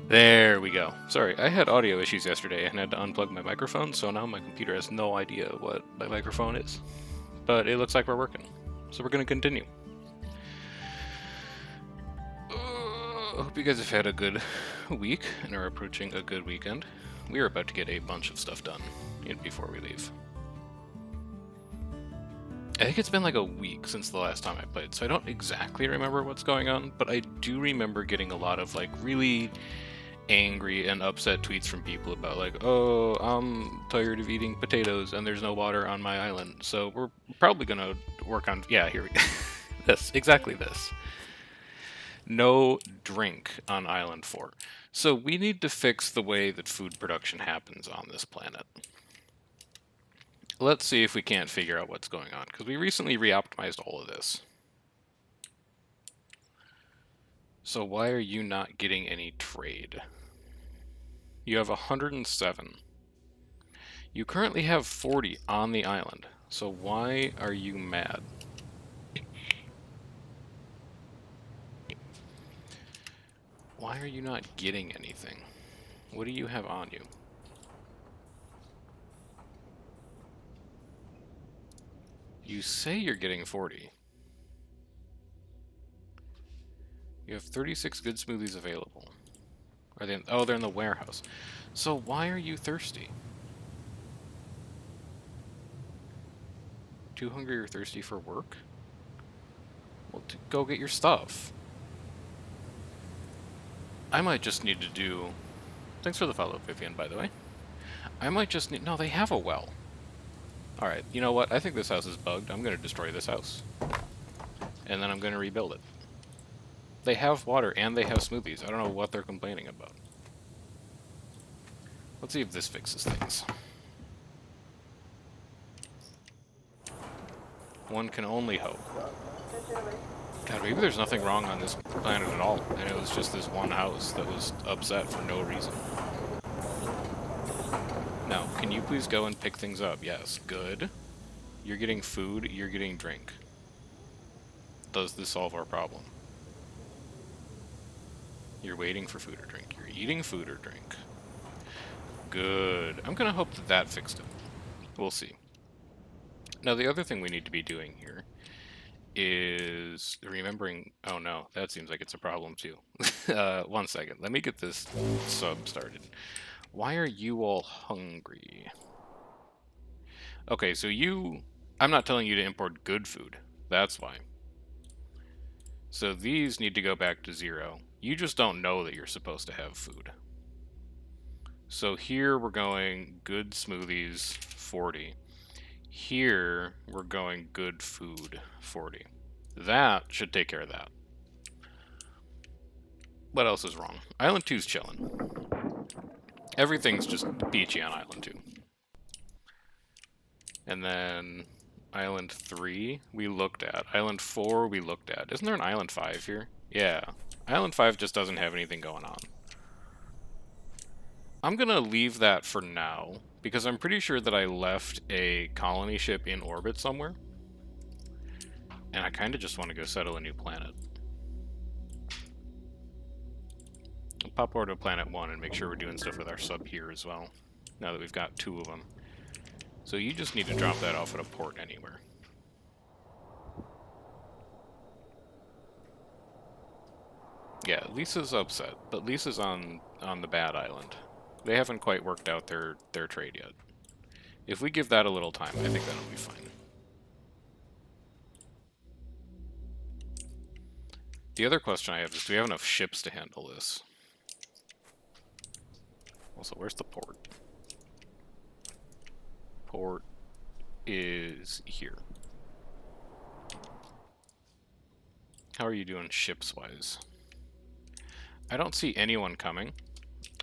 There we go. Sorry, I had audio issues yesterday and had to unplug my microphone, so now my computer has no idea what my microphone is. But it looks like we're working. So we're going to continue. Hope you guys have had a good week and are approaching a good weekend. We are about to get a bunch of stuff done before we leave. I think it's been like a week since the last time I played, so I don't exactly remember what's going on, but I do remember getting a lot of like really angry and upset tweets from people about like, oh, I'm tired of eating potatoes and there's no water on my island. So we're probably gonna work on, yeah, here we go. Exactly this. No drink on Island 4. So we need to fix the way that food production happens on this planet. Let's see if we can't figure out what's going on, because we recently re-optimized all of this. So why are you not getting any trade? You have 107. You currently have 40 on the island, so why are you mad? Why are you not getting anything? What do you have on you? You say you're getting 40. You have 36 good smoothies available. Are they? Oh, they're in the warehouse. So why are you thirsty? Too hungry or thirsty for work? Well, go get your stuff. I might just need to do... Thanks for the follow, Vivian, by the way. I might just need... No, they have a well. Alright, you know what? I think this house is bugged. I'm going to destroy this house. And then I'm going to rebuild it. They have water and they have smoothies. I don't know what they're complaining about. Let's see if this fixes things. One can only hope. God, maybe there's nothing wrong on this planet at all, and it was just this one house that was upset for no reason. Now, can you please go and pick things up? Yes, good. You're getting food, you're getting drink. Does this solve our problem? You're waiting for food or drink. You're eating food or drink. Good. I'm gonna hope that that fixed it. We'll see. Now, the other thing we need to be doing here is remembering... Oh no, that seems like it's a problem too. 1 second. Let me get this sub started. Why are you all hungry? Okay, so you... I'm not telling you to import good food. That's why. So these need to go back to 0. You just don't know that you're supposed to have food. So here we're going good smoothies, 40. Here we're going good food, 40. That should take care of that. What else is wrong? Island 2's chilling. Everything's just peachy on Island 2. And then Island 3 we looked at. Island 4 we looked at. Isn't there an Island 5 here? Yeah. Island 5 just doesn't have anything going on. I'm gonna leave that for now, because I'm pretty sure that I left a colony ship in orbit somewhere. And I kinda just want to go settle a new planet. I'll pop over to Planet 1 and make sure we're doing stuff with our sub here as well, now that we've got 2 of them. So you just need to drop that off at a port anywhere. Yeah, Lisa's upset, but Lisa's on the bad island. They haven't quite worked out their trade yet. If we give that a little time, I think that'll be fine. The other question I have is, do we have enough ships to handle this? Also, where's the port? Port is here. How are you doing ships-wise? I don't see anyone coming,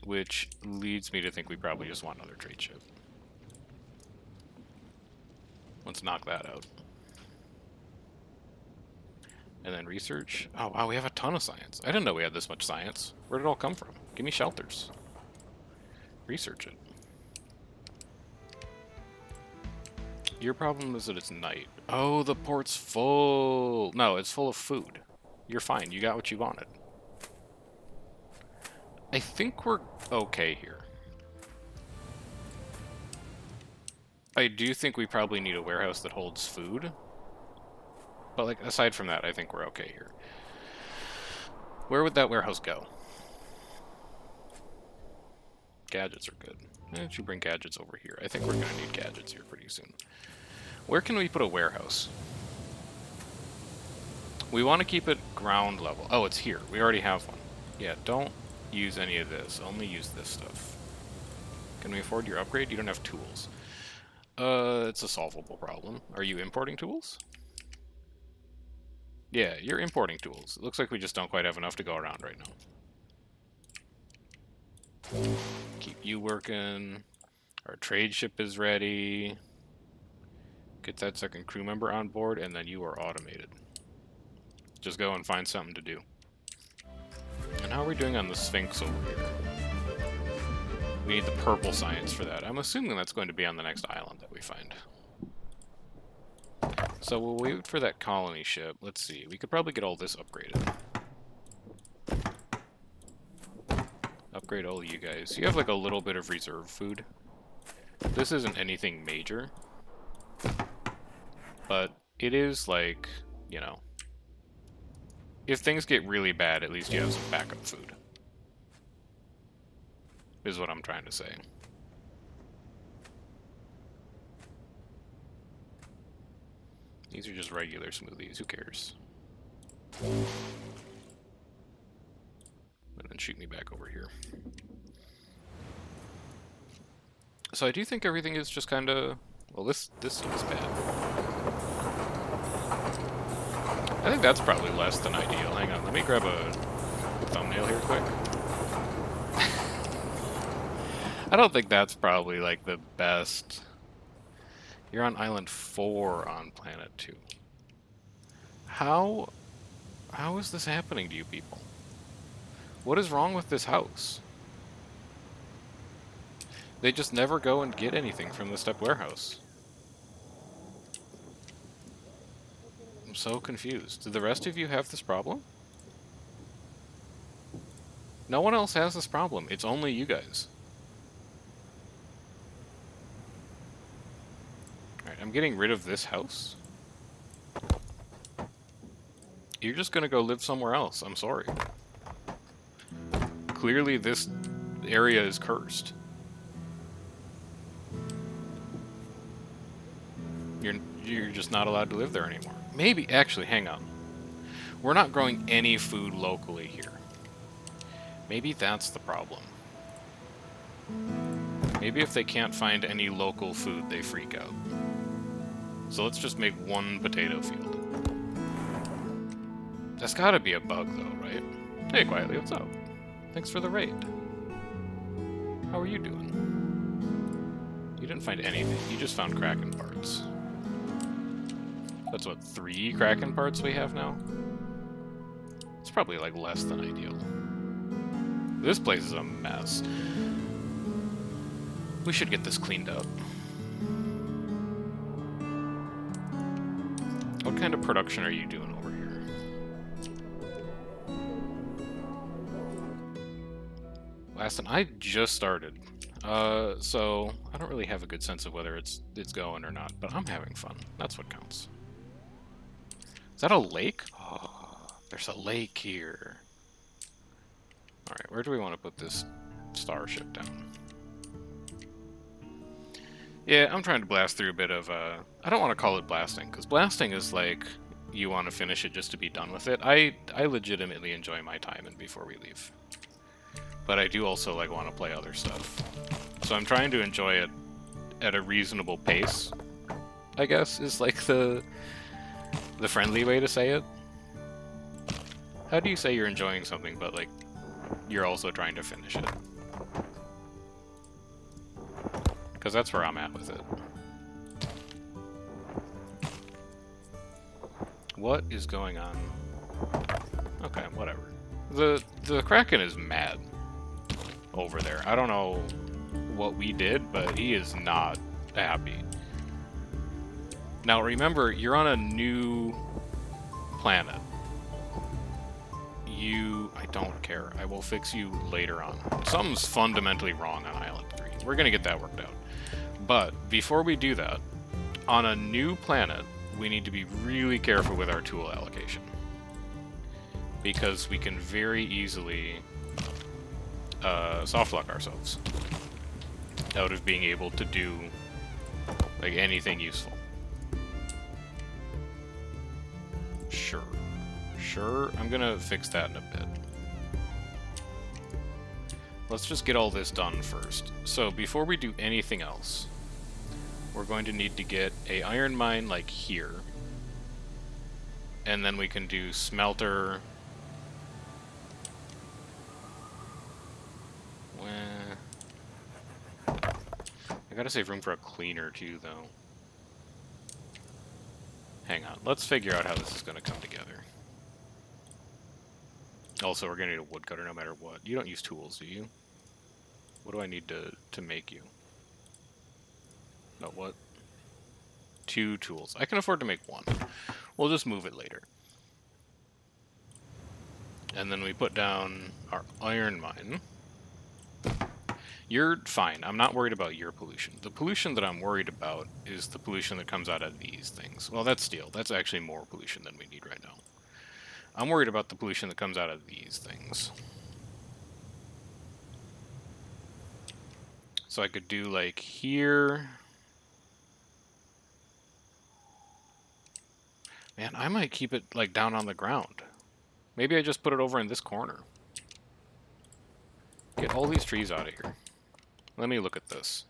which leads me to think we probably just want another trade ship. Let's knock that out. And then research. Oh wow, we have a ton of science. I didn't know we had this much science. Where did it all come from? Give me shelters. Research it. Your problem is that it's night. Oh, the port's full. No, it's full of food. You're fine. You got what you wanted. I think we're okay here. I do think we probably need a warehouse that holds food. But, like, aside from that, I think we're okay here. Where would that warehouse go? Gadgets are good. Why don't you bring gadgets over here? I think we're going to need gadgets here pretty soon. Where can we put a warehouse? We want to keep it ground level. Oh, it's here. We already have one. Yeah, don't use any of this. Only use this stuff. Can we afford your upgrade? You don't have tools. It's a solvable problem. Are you importing tools? Yeah, you're importing tools. It looks like we just don't quite have enough to go around right now. Keep you working. Our trade ship is ready. Get that second crew member on board, and then you are automated. Just go and find something to do. And how are we doing on the Sphinx over here? We need the purple science for that. I'm assuming that's going to be on the next island that we find. So we'll wait for that colony ship. Let's see. We could probably get all this upgraded. Upgrade all of you guys. You have like a little bit of reserve food. This isn't anything major. But it is like, you know, if things get really bad, at least you have some backup food. Is what I'm trying to say. These are just regular smoothies, who cares? And then shoot me back over here. So I do think everything is just kind of... Well, this seems bad. I think that's probably less than ideal. Hang on, let me grab a thumbnail here quick. I don't think that's probably, like, the best. You're on Island 4 on Planet 2. How is this happening to you people? What is wrong with this house? They just never go and get anything from the step warehouse. I'm so confused. Do the rest of you have this problem? No one else has this problem. It's only you guys. Alright, I'm getting rid of this house. You're just gonna go live somewhere else. I'm sorry. Clearly this area is cursed. You're just not allowed to live there anymore. Maybe, actually, hang on. We're not growing any food locally here. Maybe that's the problem. Maybe if they can't find any local food, they freak out. So let's just make one potato field. That's gotta be a bug, though, right? Hey, Quietly, what's up? Thanks for the raid. How are you doing? You didn't find anything. You just found Kraken parts. That's what, 3 Kraken parts we have now? It's probably, like, less than ideal. This place is a mess. We should get this cleaned up. What kind of production are you doing over here? Lastin, I just started. So I don't really have a good sense of whether it's going or not, but I'm having fun. That's what counts. Is that a lake? Oh, there's a lake here. Alright, where do we want to put this starship down? Yeah, I'm trying to blast through a bit of, I don't want to call it blasting, because blasting is like, you want to finish it just to be done with it. I legitimately enjoy my time in before we leave. But I do also, like, want to play other stuff. So I'm trying to enjoy it at a reasonable pace, I guess, is like the friendly way to say it. How do you say you're enjoying something, but, like, you're also trying to finish it? Because that's where I'm at with it. What is going on? Okay, whatever. The Kraken is mad over there. I don't know what we did, but he is not happy. Now remember, you're on a new planet. I don't care. I will fix you later on. Something's fundamentally wrong on Island 3. We're gonna get that worked out. But before we do that, on a new planet, we need to be really careful with our tool allocation. Because we can very easily softlock ourselves out of being able to do like anything useful. Sure, I'm gonna fix that in a bit. Let's just get all this done first. So before we do anything else, we're going to need to get a iron mine like here, and then we can do smelter. I gotta save room for a cleaner too, though. Hang on, let's figure out how this is gonna come together. Also, we're gonna need a woodcutter no matter what. You don't use tools, do you? What do I need to make you? No, what? 2 tools. I can afford to make 1. We'll just move it later. And then we put down our iron mine. You're fine. I'm not worried about your pollution. The pollution that I'm worried about is the pollution that comes out of these things. Well, that's steel. That's actually more pollution than we need right now. I'm worried about the pollution that comes out of these things. So I could do like here. Man, I might keep it like down on the ground. Maybe I just put it over in this corner. Get all these trees out of here. Let me look at this.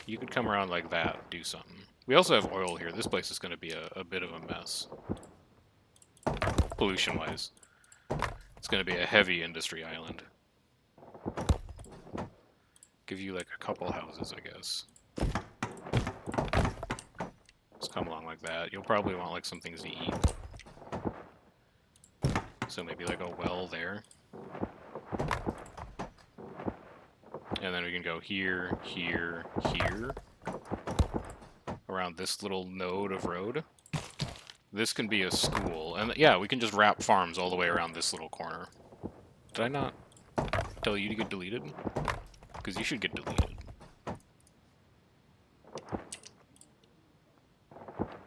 You could come around like that, do something. We also have oil here. This place is going to be a bit of a mess. Pollution-wise. It's going to be a heavy industry island. Give you like a couple houses, I guess. Just come along like that. You'll probably want like some things to eat. So maybe like a well there. And then we can go here, here, here. Around this little node of road. This can be a school. And yeah, we can just wrap farms all the way around this little corner. Did I not tell you to get deleted? Because you should get deleted.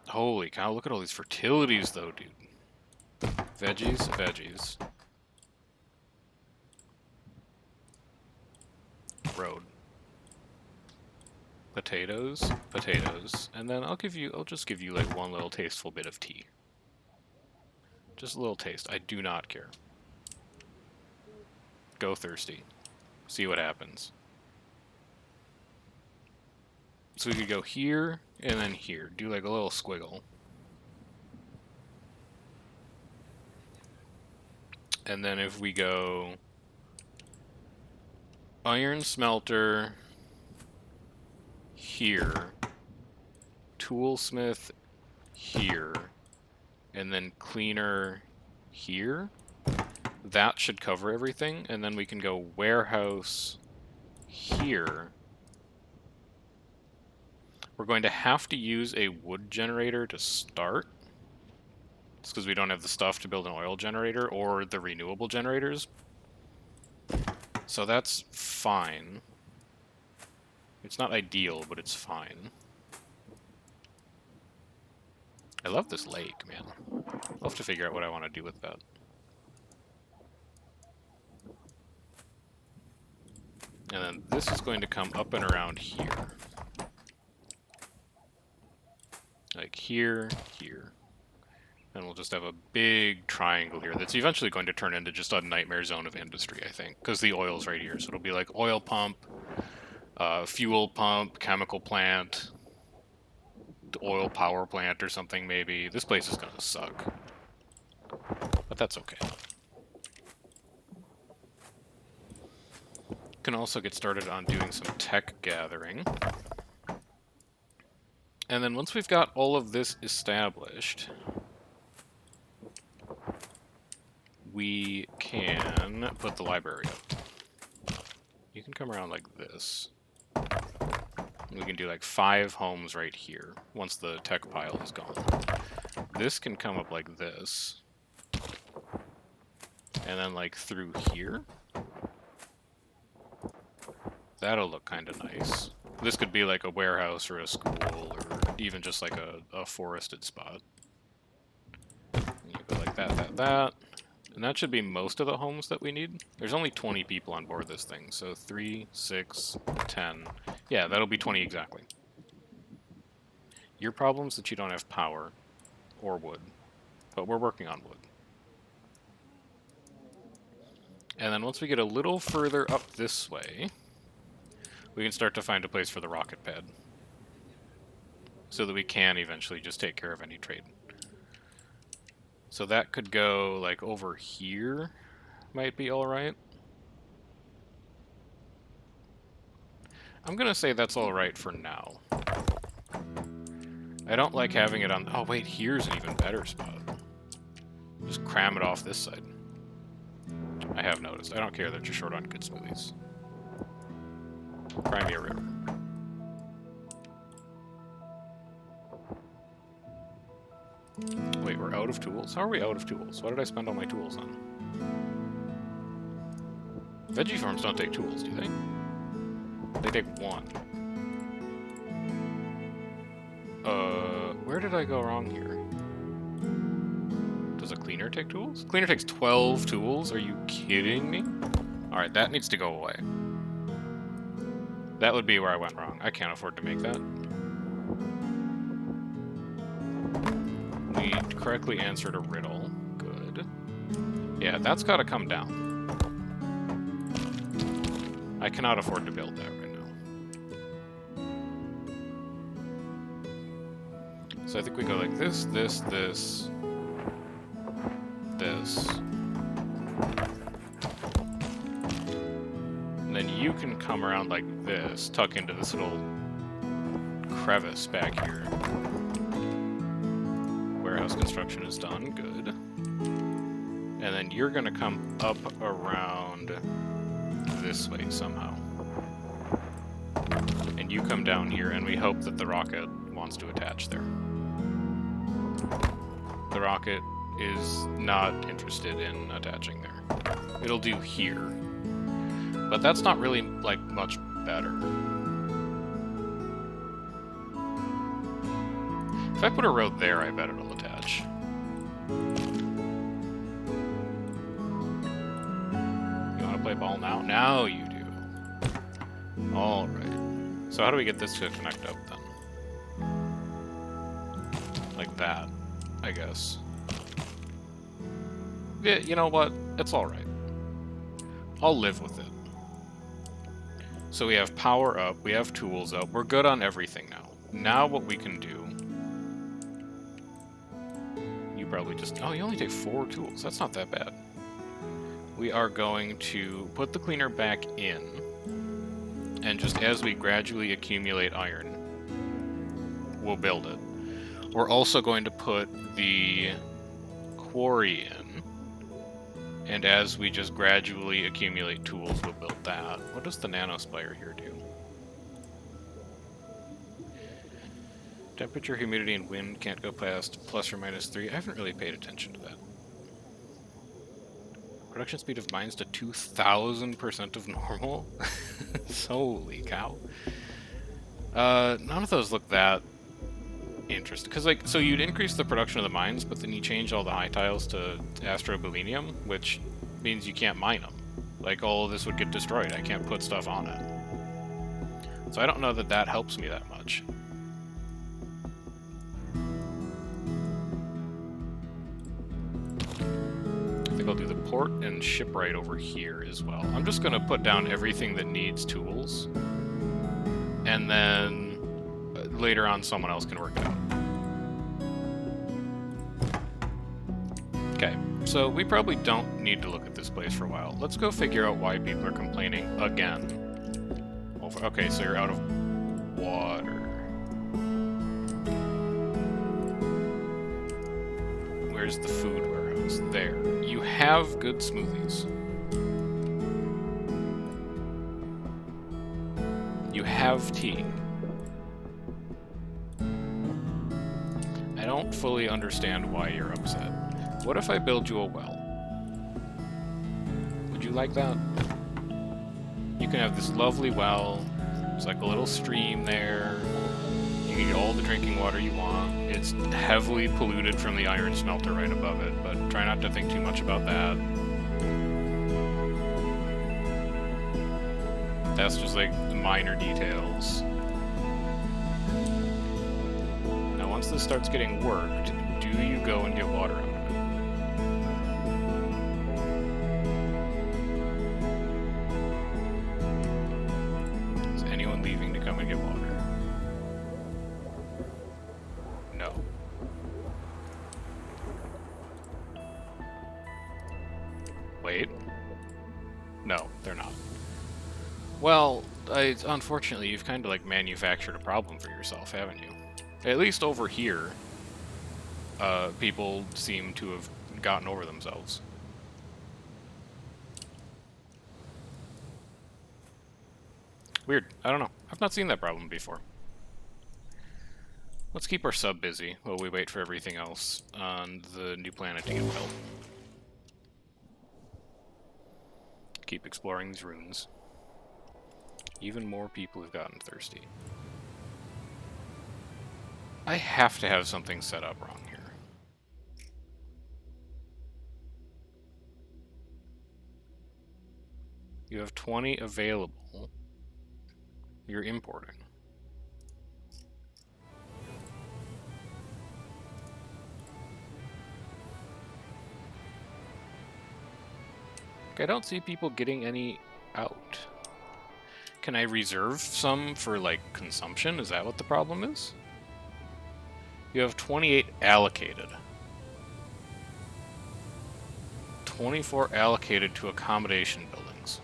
Holy cow, look at all these fertilities though, dude. Veggies, veggies. Road. Potatoes, potatoes, and then I'll just give you like one little tasteful bit of tea. Just a little taste. I do not care. Go thirsty. See what happens. So we could go here and then here. Do like a little squiggle. And then if we go iron smelter here, toolsmith here, and then cleaner here, that should cover everything. And then we can go warehouse here. We're going to have to use a wood generator to start. It's because we don't have the stuff to build an oil generator or the renewable generators. So that's fine. It's not ideal, but it's fine. I love this lake, man. I'll have to figure out what I want to do with that. And then this is going to come up and around here. Like here, here. And we'll just have a big triangle here that's eventually going to turn into just a nightmare zone of industry, I think. Because the oil's right here. So it'll be like oil pump, fuel pump, chemical plant, oil power plant or something maybe. This place is going to suck. But that's okay. Can also get started on doing some tech gathering. And then once we've got all of this established, we can put the library up. You can come around like this. We can do like 5 homes right here, once the tech pile is gone. This can come up like this. and then like through here. That'll look kind of nice. This could be like a warehouse or a school or even just like a forested spot. And you go like that. And that should be most of the homes that we need. There's only 20 people on board this thing, so 3, 6, 10. Yeah, that'll be 20 exactly. Your problem's that you don't have power or wood, but we're working on wood. And then once we get a little further up this way, we can start to find a place for the rocket pad, so that we can eventually just take care of any trade. So that could go like over here, might be alright. I'm gonna say that's alright for now. I don't like having it on... Oh wait, here's an even better spot. Just cram it off this side. I have noticed. I don't care that you're short on good smoothies. Crimea River. Wait, we're out of tools? How are we out of tools? What did I spend all my tools on? Veggie farms don't take tools, do they? They take one. Where did I go wrong here? Does a cleaner take tools? Cleaner takes 12 tools? Are you kidding me? Alright, that needs to go away. That would be where I went wrong. I can't afford to make that. We correctly answered a riddle. Good. Yeah, that's gotta come down. I cannot afford to build that right now. So I think we go like this, this, this, this. And then you can come around like this, tuck into this little crevice back here. Warehouse construction is done, good. And then you're gonna come up around this way somehow. And you come down here, and we hope that the rocket wants to attach there. The rocket is not interested in attaching there. It'll do here. But that's not really, like, much better. If I put a road there, I bet it'll attach. You want to play ball now? Now you do. Alright. So how do we get this to connect up, then? Like that, I guess. Yeah, you know what? It's alright. I'll live with it. So we have power up, we have tools up, we're good on everything now. Now what we can do... You probably just... Oh, you only take 4 tools. That's not that bad. We are going to put the cleaner back in, and just as we gradually accumulate iron, we'll build it. We're also going to put the quarry in, and as we just gradually accumulate tools, we'll build that. What does the nanospire here do? Temperature, humidity, and wind can't go past plus or minus 3. I haven't really paid attention to that. Production speed of mines to 2,000% of normal? Holy cow. None of those look that interesting. Because, like, so you'd increase the production of the mines, but then you change all the high tiles to astrobalenium, which means you can't mine them. Like, all of this would get destroyed. I can't put stuff on it. So I don't know that that helps me that much. I think I'll do the port and shipwright over here as well. I'm just going to put down everything that needs tools, and then later on someone else can work it out. Okay, so we probably don't need to look at this place for a while. Let's go figure out why people are complaining again. Okay, so you're out of water. Where's the food warehouse? There. You have good smoothies. You have tea. I don't fully understand why you're upset. What if I build you a well? Would you like that? You can have this lovely well. There's like a little stream there. You can get all the drinking water you want. It's heavily polluted from the iron smelter right above it, but try not to think too much about that. That's just like the minor details. Now once this starts getting worked, do you go and get water out of it? Is anyone leaving to come and get water? No. Wait. No, they're not. Well, unfortunately, you've kind of like manufactured a problem for yourself, haven't you? At least over here, people seem to have gotten over themselves. Weird. I don't know. I've not seen that problem before. Let's keep our sub busy while we wait for everything else on the new planet to get built. Keep exploring these ruins. Even more people have gotten thirsty. I have to have something set up wrong here. You have 20 available. You're importing. I don't see people getting any out. Can I reserve some for, like, consumption? Is that what the problem is? You have 28 allocated. 24 allocated to accommodation buildings.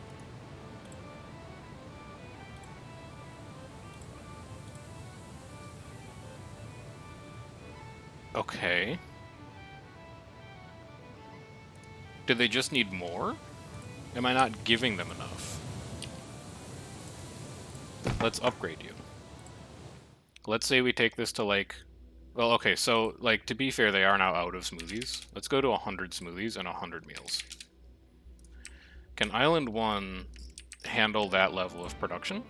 Okay. Do they just need more? Am I not giving them enough? Let's upgrade you. Let's say we take this to, like... Well, okay, so, like, to be fair, they are now out of smoothies. Let's go to 100 smoothies and 100 meals. Can Island 1 handle that level of production?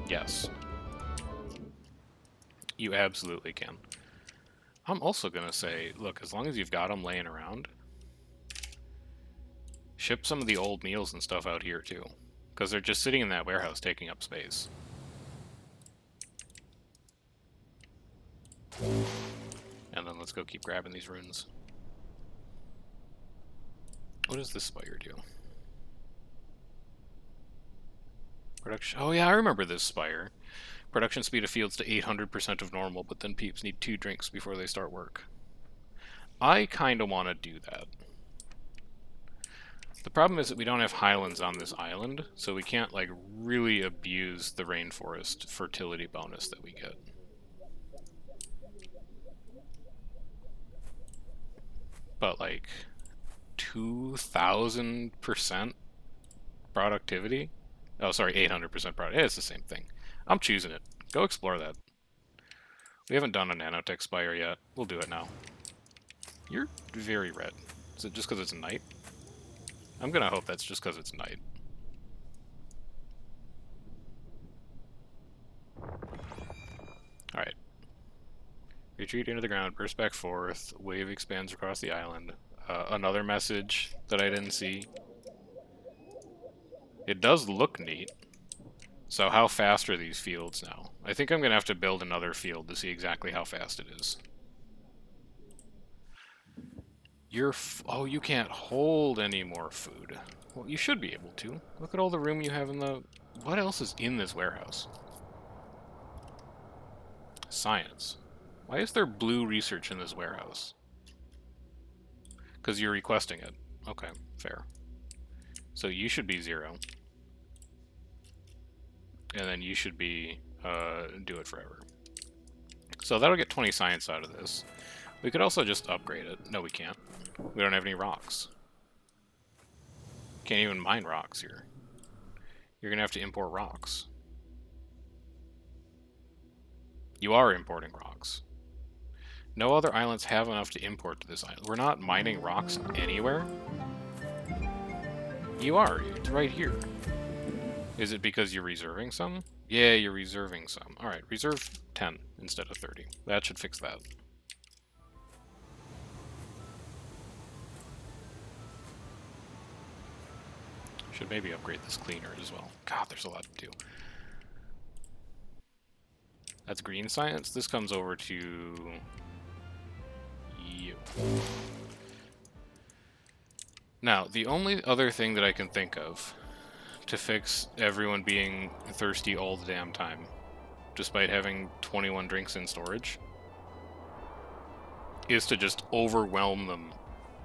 Yes. You absolutely can. I'm also gonna say, look, as long as you've got them laying around, ship some of the old meals and stuff out here, too. Because they're just sitting in that warehouse taking up space. And then let's go keep grabbing these runes. What does this spire do? Production. Oh yeah, I remember this spire. Production speed of fields to 800% of normal, but then peeps need 2 drinks before they start work. I kind of want to do that. The problem is that we don't have highlands on this island, so we can't, like, really abuse the rainforest fertility bonus that we get. But, like, 2,000% productivity? Oh, sorry, 800% product. It's the same thing. I'm choosing it. Go explore that. We haven't done a nanotech spire yet. We'll do it now. You're very red. Is it just because it's night? I'm gonna hope that's just because it's night. Alright. Retreat into the ground, burst back forth, wave expands across the island. Another message that I didn't see. It does look neat. So how fast are these fields now? I think I'm gonna have to build another field to see exactly how fast it is. Oh, you can't hold any more food. Well, you should be able to. Look at all the room you have in the... What else is in this warehouse? Science. Why is there blue research in this warehouse? Because you're requesting it. Okay, fair. So you should be 0. And then you should be, do it forever. So that'll get 20 science out of this. We could also just upgrade it. No, we can't. We don't have any rocks. Can't even mine rocks here. You're gonna have to import rocks. You are importing rocks. No other islands have enough to import to this island. We're not mining rocks anywhere. You are. It's right here. Is it because you're reserving some? Yeah, you're reserving some. Alright, reserve 10 instead of 30. That should fix that. Should maybe upgrade this cleaner as well. God, there's a lot to do. That's green science. This comes over to you. Now, the only other thing that I can think of to fix everyone being thirsty all the damn time, despite having 21 drinks in storage, is to just overwhelm them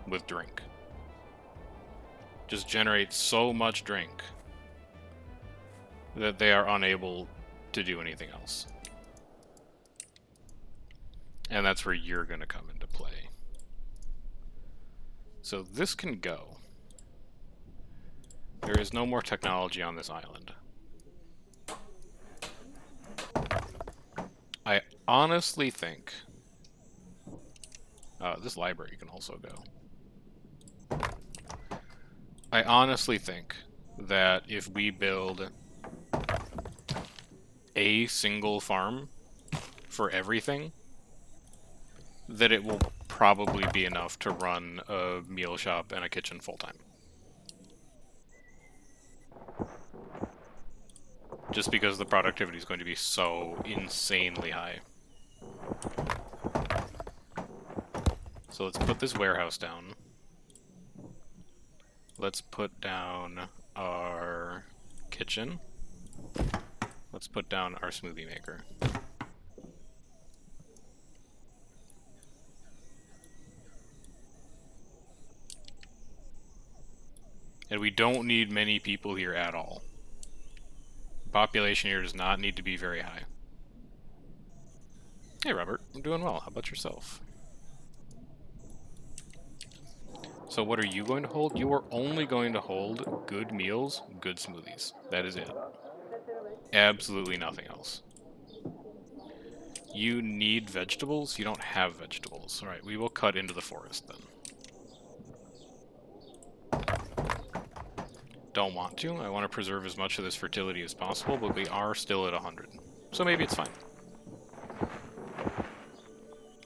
with drink. Just generate so much drink that they are unable to do anything else. And that's where you're going to come into play. So this can go. There is no more technology on this island. I honestly think... this library can also go. I honestly think that if we build a single farm for everything, that it will probably be enough to run a meal shop and a kitchen full-time. Just because the productivity is going to be so insanely high. So let's put this warehouse down. Let's put down our kitchen. Let's put down our smoothie maker. And we don't need many people here at all. Population here does not need to be very high. Hey Robert, I'm doing well. How about yourself? So what are you going to hold? You are only going to hold good meals, good smoothies. That is it. Absolutely nothing else. You need vegetables? You don't have vegetables. Alright, we will cut into the forest then. Don't want to. I want to preserve as much of this fertility as possible, but we are still at 100. So maybe it's fine.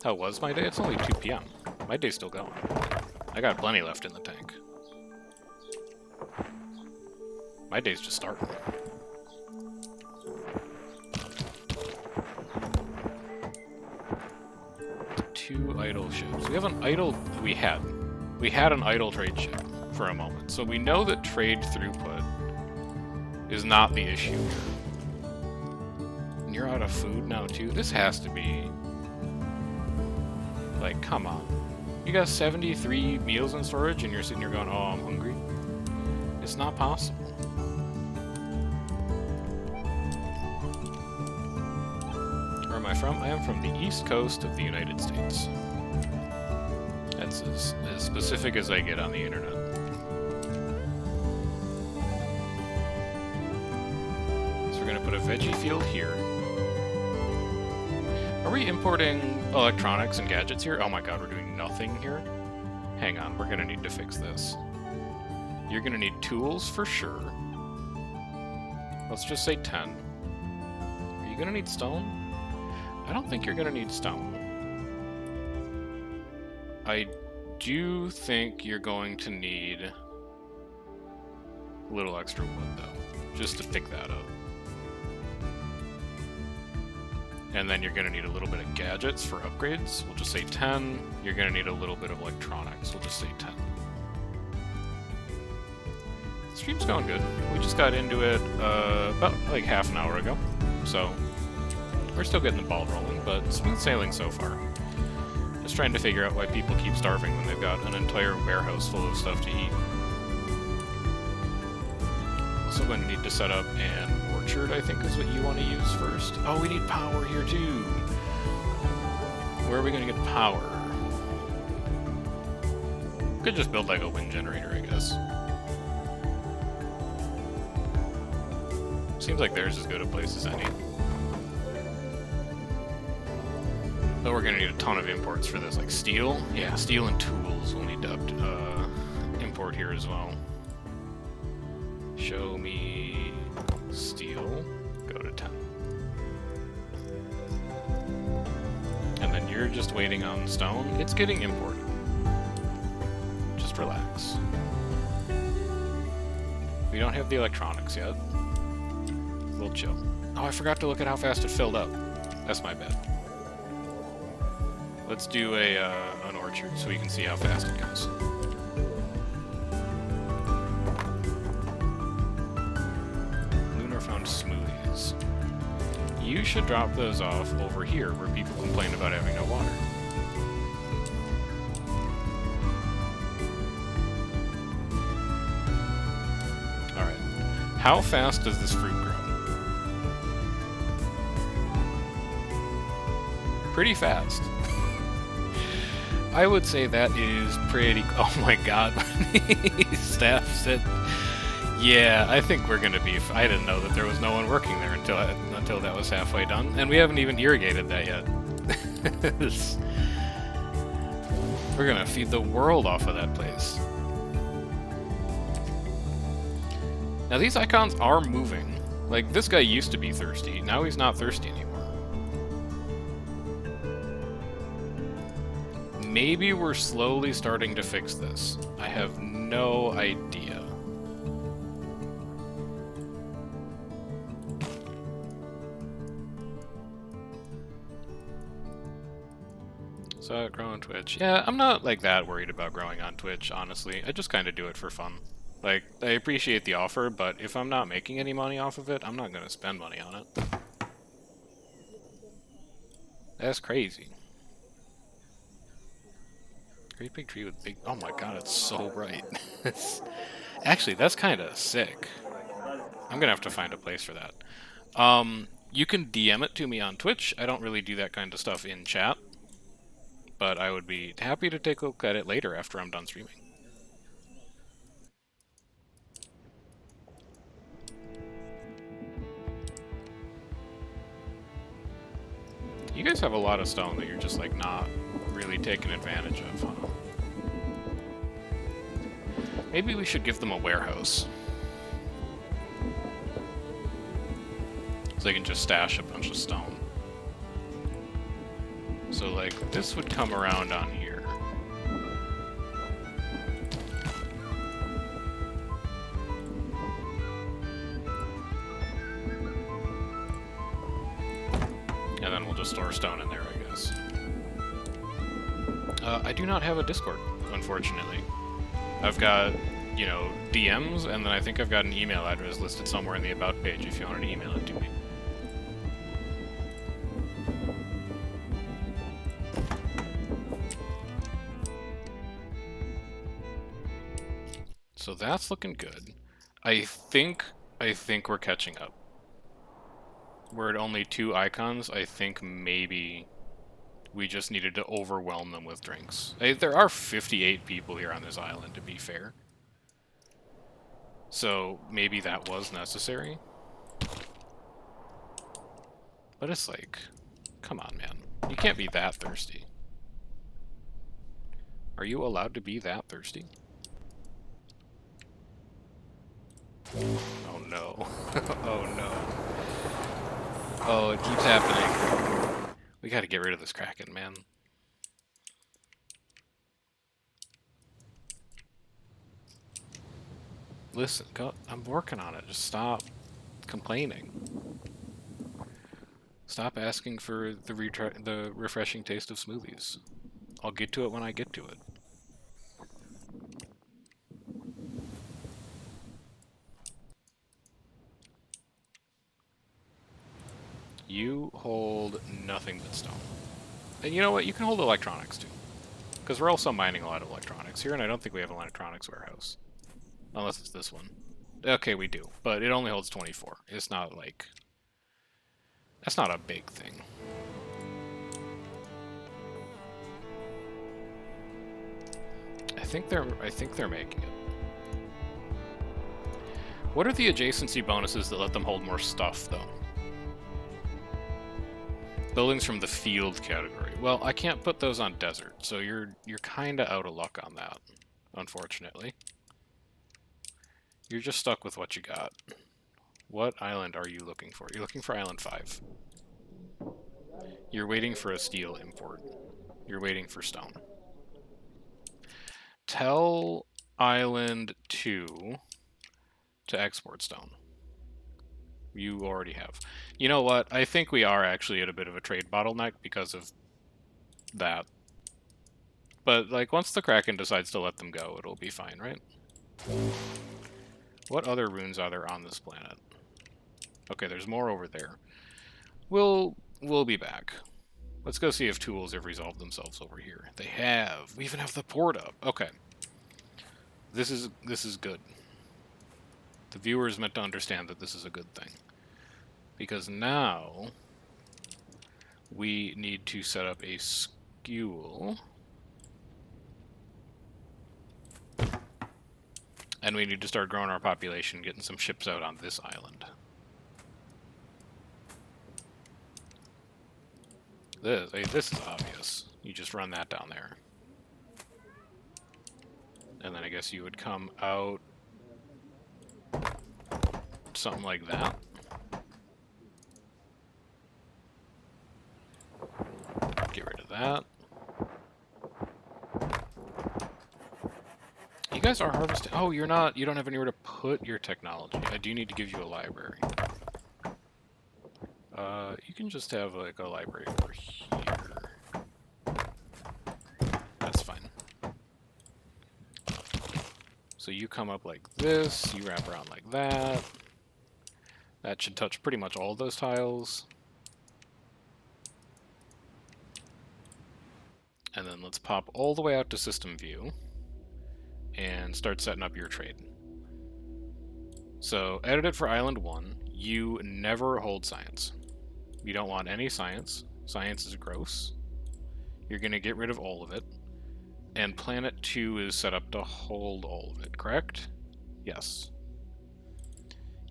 How was my day? It's only 2 p.m. My day's still going. I got plenty left in the tank. My day's just starting. Two idle ships. We have an idle... We had an idle trade ship for a moment. So we know that trade throughput is not the issue here. And you're out of food now too? This has to be... Like, come on. You got 73 meals in storage and you're sitting here going, oh, I'm hungry? It's not possible. Where am I from? I am from the east coast of the United States. That's as specific as I get on the internet. So we're going to put a veggie field here. Are we importing electronics and gadgets here? Oh my god, we're doing nothing here? Hang on, we're going to need to fix this. You're going to need tools for sure. Let's just say 10. Are you going to need stone? I don't think you're going to need stone. I do think you're going to need a little extra wood, though, just to pick that up. And then you're going to need a little bit of gadgets for upgrades. We'll just say 10. You're going to need a little bit of electronics. We'll just say 10. The stream's going good. We just got into it about like half an hour ago. So we're still getting the ball rolling, but smooth sailing so far. Just trying to figure out why people keep starving when they've got an entire warehouse full of stuff to eat. Also going to need to set up an orchard, I think is what you want to use first. Oh, we need power here too! Where are we going to get power? Could just build like a wind generator, I guess. Seems like there's as good a place as any. But we're gonna need a ton of imports for this, like steel. Yeah, steel and tools we'll need to import here as well. Show me steel. Go to 10. And then you're just waiting on stone. It's getting imported. Just relax. We don't have the electronics yet. We'll chill. Oh, I forgot to look at how fast it filled up. That's my bad. Let's do an orchard so we can see how fast it goes. Lunar found smoothies. You should drop those off over here where people complain about having no water. Alright. How fast does this fruit grow? Pretty fast. I would say that is pretty... Oh my god. Staff said... Yeah, I think we're gonna be... I didn't know that there was no one working there until that was halfway done. And we haven't even irrigated that yet. We're gonna feed the world off of that place. Now these icons are moving. Like, this guy used to be thirsty. Now he's not thirsty anymore. Maybe we're slowly starting to fix this. I have no idea. So, grow on Twitch. Yeah, I'm not, like, that worried about growing on Twitch, honestly. I just kind of do it for fun. Like, I appreciate the offer, but if I'm not making any money off of it, I'm not going to spend money on it. That's crazy. Great big tree with big... Oh my god, it's so bright. Actually, that's kind of sick. I'm gonna have to find a place for that. You can DM it to me on Twitch. I don't really do that kind of stuff in chat. But I would be happy to take a look at it later after I'm done streaming. You guys have a lot of stone that you're just, like, not really taking advantage of, huh? Maybe we should give them a warehouse. So they can just stash a bunch of stone. So, like, this would come around on here. And then we'll just store stone in there, I guess. I do not have a Discord, unfortunately. I've got, you know, DMs, and then I think I've got an email address listed somewhere in the About page if you wanted to email it to me. So that's looking good. I think we're catching up. We're at only 2 icons. I think maybe we just needed to overwhelm them with drinks. There are 58 people here on this island, to be fair. So maybe that was necessary. But it's like, come on, man. You can't be that thirsty. Are you allowed to be that thirsty? Oh no. Oh no. Oh, it keeps happening. We gotta get rid of this Kraken, man. Listen, I'm working on it. Just stop complaining. Stop asking for the refreshing taste of smoothies. I'll get to it when I get to it. You hold nothing but stone. And you know what? You can hold electronics too. Because we're also mining a lot of electronics here, and I don't think we have an electronics warehouse. Unless it's this one. Okay, we do. But it only holds 24. It's not like... That's not a big thing. I think they're making it. What are the adjacency bonuses that let them hold more stuff, though? Buildings from the field category. well, I can't put those on desert, so you're kind of out of luck on that, unfortunately. You're just stuck with what you got. What island are you looking for? You're looking for Island 5. You're waiting for a steel import. You're waiting for stone. Tell Island 2 to export stone. You already have. You know what? I think we are actually at a bit of a trade bottleneck because of that. But, like, once the Kraken decides to let them go, it'll be fine, right? What other runes are there on this planet? Okay, there's more over there. We'll be back. Let's go see if tools have resolved themselves over here. They have. We even have the port up. Okay. This is good. The viewer is meant to understand that this is a good thing. Because now we need to set up a skewel. And we need to start growing our population, getting some ships out on this island. This is obvious. You just run that down there. And then I guess you would come out something like that. Get rid of that. You guys are harvesting. Oh, you're not. You don't have anywhere to put your technology. I do need to give you a library. You can just have like a library over here. That's fine. So you come up like this. You wrap around like that. That should touch pretty much all those tiles. And then let's pop all the way out to system view and start setting up your trade. So edit it for Island 1. You never hold science. You don't want any science. Science is gross. You're going to get rid of all of it. And Planet 2 is set up to hold all of it, correct? Yes.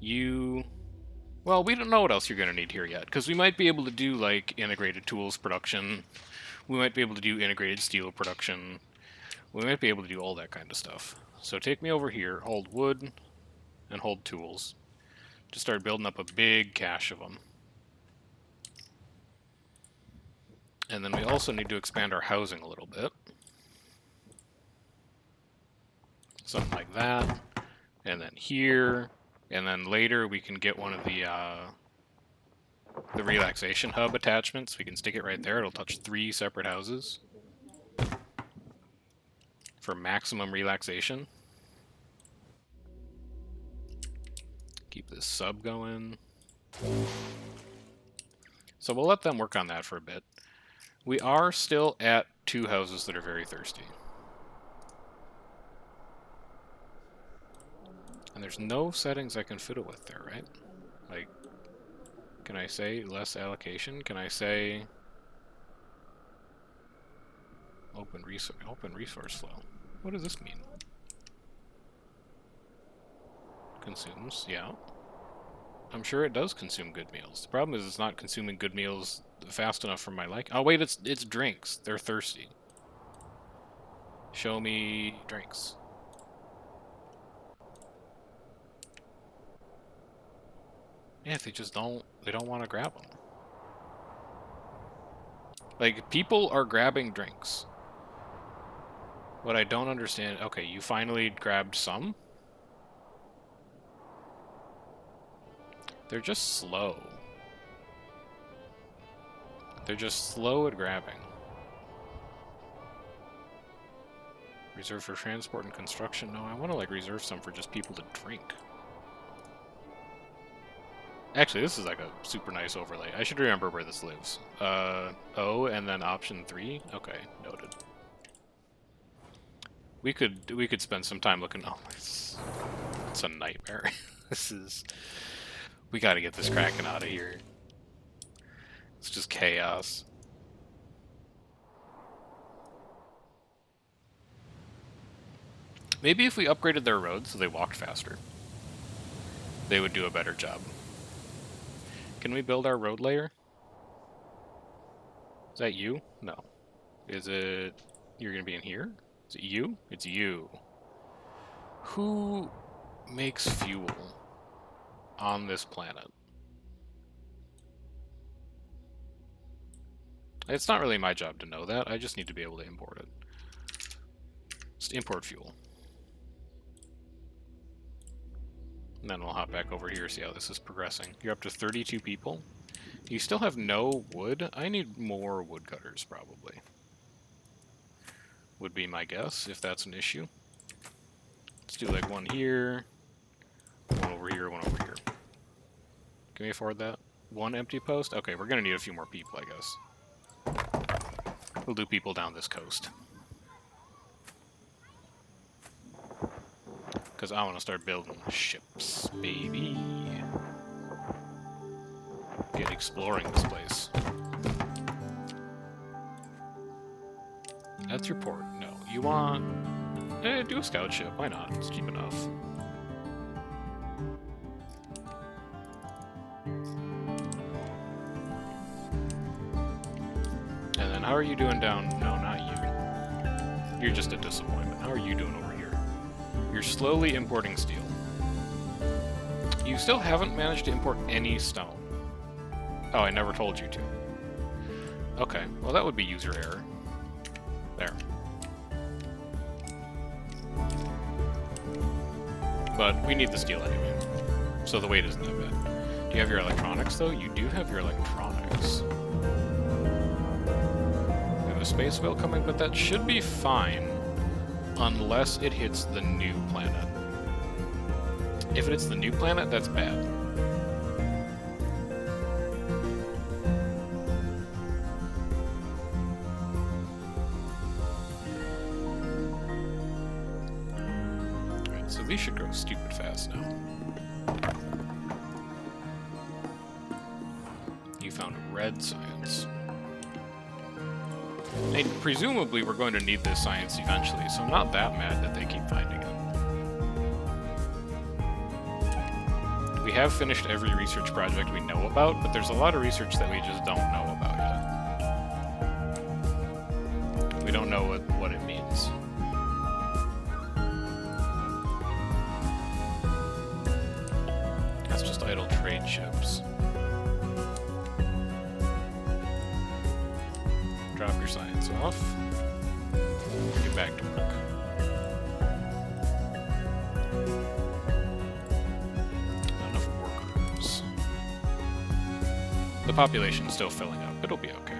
Well, we don't know what else you're going to need here yet, because we might be able to do, like, integrated tools production. We might be able to do integrated steel production. We might be able to do all that kind of stuff. So take me over here, hold wood, and hold tools. Just start building up a big cache of them. And then we also need to expand our housing a little bit. Something like that. And then here. And then later we can get one of the relaxation hub attachments. We can stick it right there. It'll touch 3 separate houses for maximum relaxation. Keep this sub going. So we'll let them work on that for a bit. We are still at 2 houses that are very thirsty. And there's no settings I can fiddle with there, right? Like, can I say less allocation? Can I say open resource flow? What does this mean? Consumes, yeah. I'm sure it does consume good meals. The problem is it's not consuming good meals fast enough for my liking. Oh wait, it's drinks. They're thirsty. Show me drinks. Yeah, they just don't want to grab them. Like, people are grabbing drinks. What I don't understand... Okay, you finally grabbed some? They're just slow. They're just slow at grabbing. Reserve for transport and construction? No, I want to, like, reserve some for just people to drink. Actually, this is like a super nice overlay. I should remember where this lives. O, and then option 3? Okay, noted. We could spend some time looking... Oh, it's a nightmare. This is... We gotta get this Kraken out of here. It's just chaos. Maybe if we upgraded their roads so they walked faster, they would do a better job. Can we build our road layer? Is that you? No. Is it... You're gonna be in here? Is it you? It's you. Who makes fuel on this planet? It's not really my job to know that. I just need to be able to import it. Just import fuel. And then we'll hop back over here, see how this is progressing. You're up to 32 people. You still have no wood? I need more woodcutters, probably. Would be my guess, if that's an issue. Let's do like one here, one over here, one over here. Can we afford that? One empty post? Okay, we're gonna need a few more people, I guess. We'll do people down this coast. Because I want to start building ships, baby. Get exploring this place. That's your port. No. You want... do a scout ship. Why not? It's cheap enough. And then how are you doing down... No, not you. You're just a disappointment. How are you doing over here? You're slowly importing steel. You still haven't managed to import any stone. Oh, I never told you to. Okay, well that would be user error. There. But we need the steel anyway, so the weight isn't that bad. Do you have your electronics, though? You do have your electronics. We have a space whale coming, but that should be fine, unless it hits the new planet. If it hits the new planet, that's bad. So these should grow stupid fast now. You found red science. And presumably we're going to need this science eventually, so I'm not that mad that they keep finding it. We have finished every research project we know about, but there's a lot of research that we just don't know about yet. We don't know what it means. Idle trade ships. Drop your science off. Get back to work. Not enough workers. The population's still filling up. It'll be okay.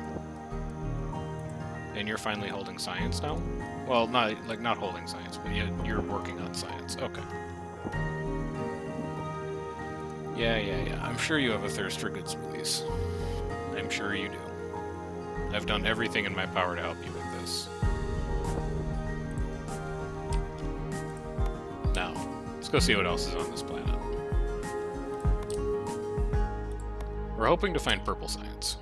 And you're finally holding science now? Well, not holding science, but you're working on science. Okay. Yeah. I'm sure you have a thirst for good smoothies. I'm sure you do. I've done everything in my power to help you with this. Now, let's go see what else is on this planet. We're hoping to find purple science.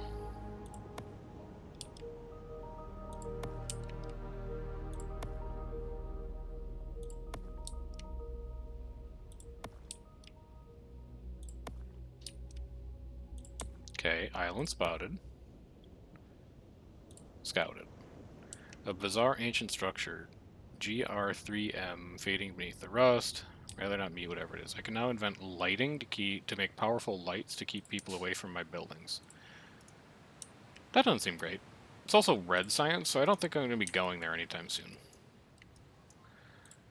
Okay, island spotted. Scouted. A bizarre ancient structure. GR3M fading beneath the rust. Rather not me, whatever it is. I can now invent lighting to make powerful lights to keep people away from my buildings. That doesn't seem great. It's also red science, so I don't think I'm going to be going there anytime soon.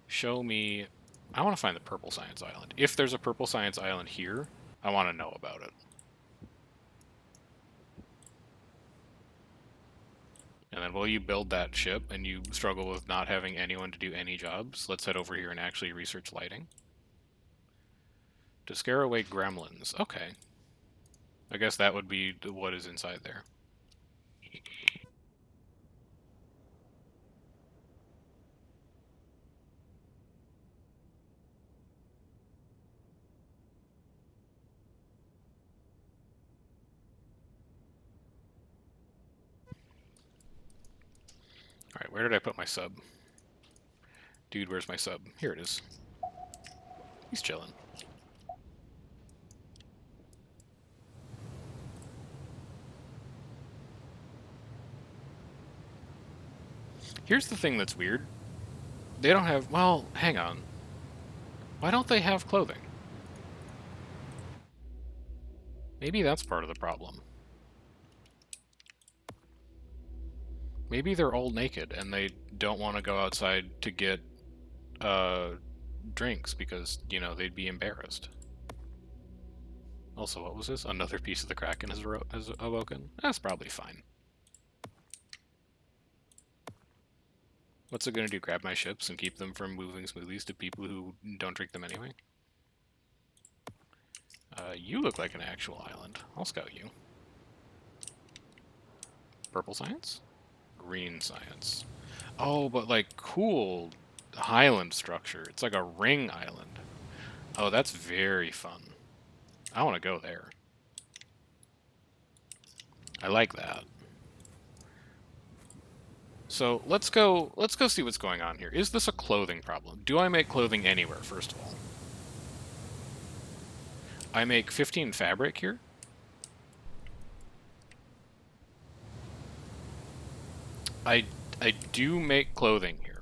Show me... I want to find the purple science island. If there's a purple science island here, I want to know about it. And then while you build that ship and you struggle with not having anyone to do any jobs, let's head over here and actually research lighting. To scare away gremlins. Okay. I guess that would be what is inside there. Alright, where did I put my sub? Dude, where's my sub? Here it is. He's chilling. Here's the thing that's weird. They don't have... Well, hang on. Why don't they have clothing? Maybe that's part of the problem. Maybe they're all naked and they don't want to go outside to get drinks because, you know, they'd be embarrassed. Also, what was this? Another piece of the Kraken has awoken? That's probably fine. What's it going to do? Grab my ships and keep them from moving smoothies to people who don't drink them anyway? You look like an actual island. I'll scout you. Purple science? Green science. Oh, but like cool highland structure. It's like a ring island. Oh, that's very fun. I want to go there. I like that. So let's go see what's going on here. Is this a clothing problem? Do I make clothing anywhere, first of all? I make 15 fabric here. I do make clothing here.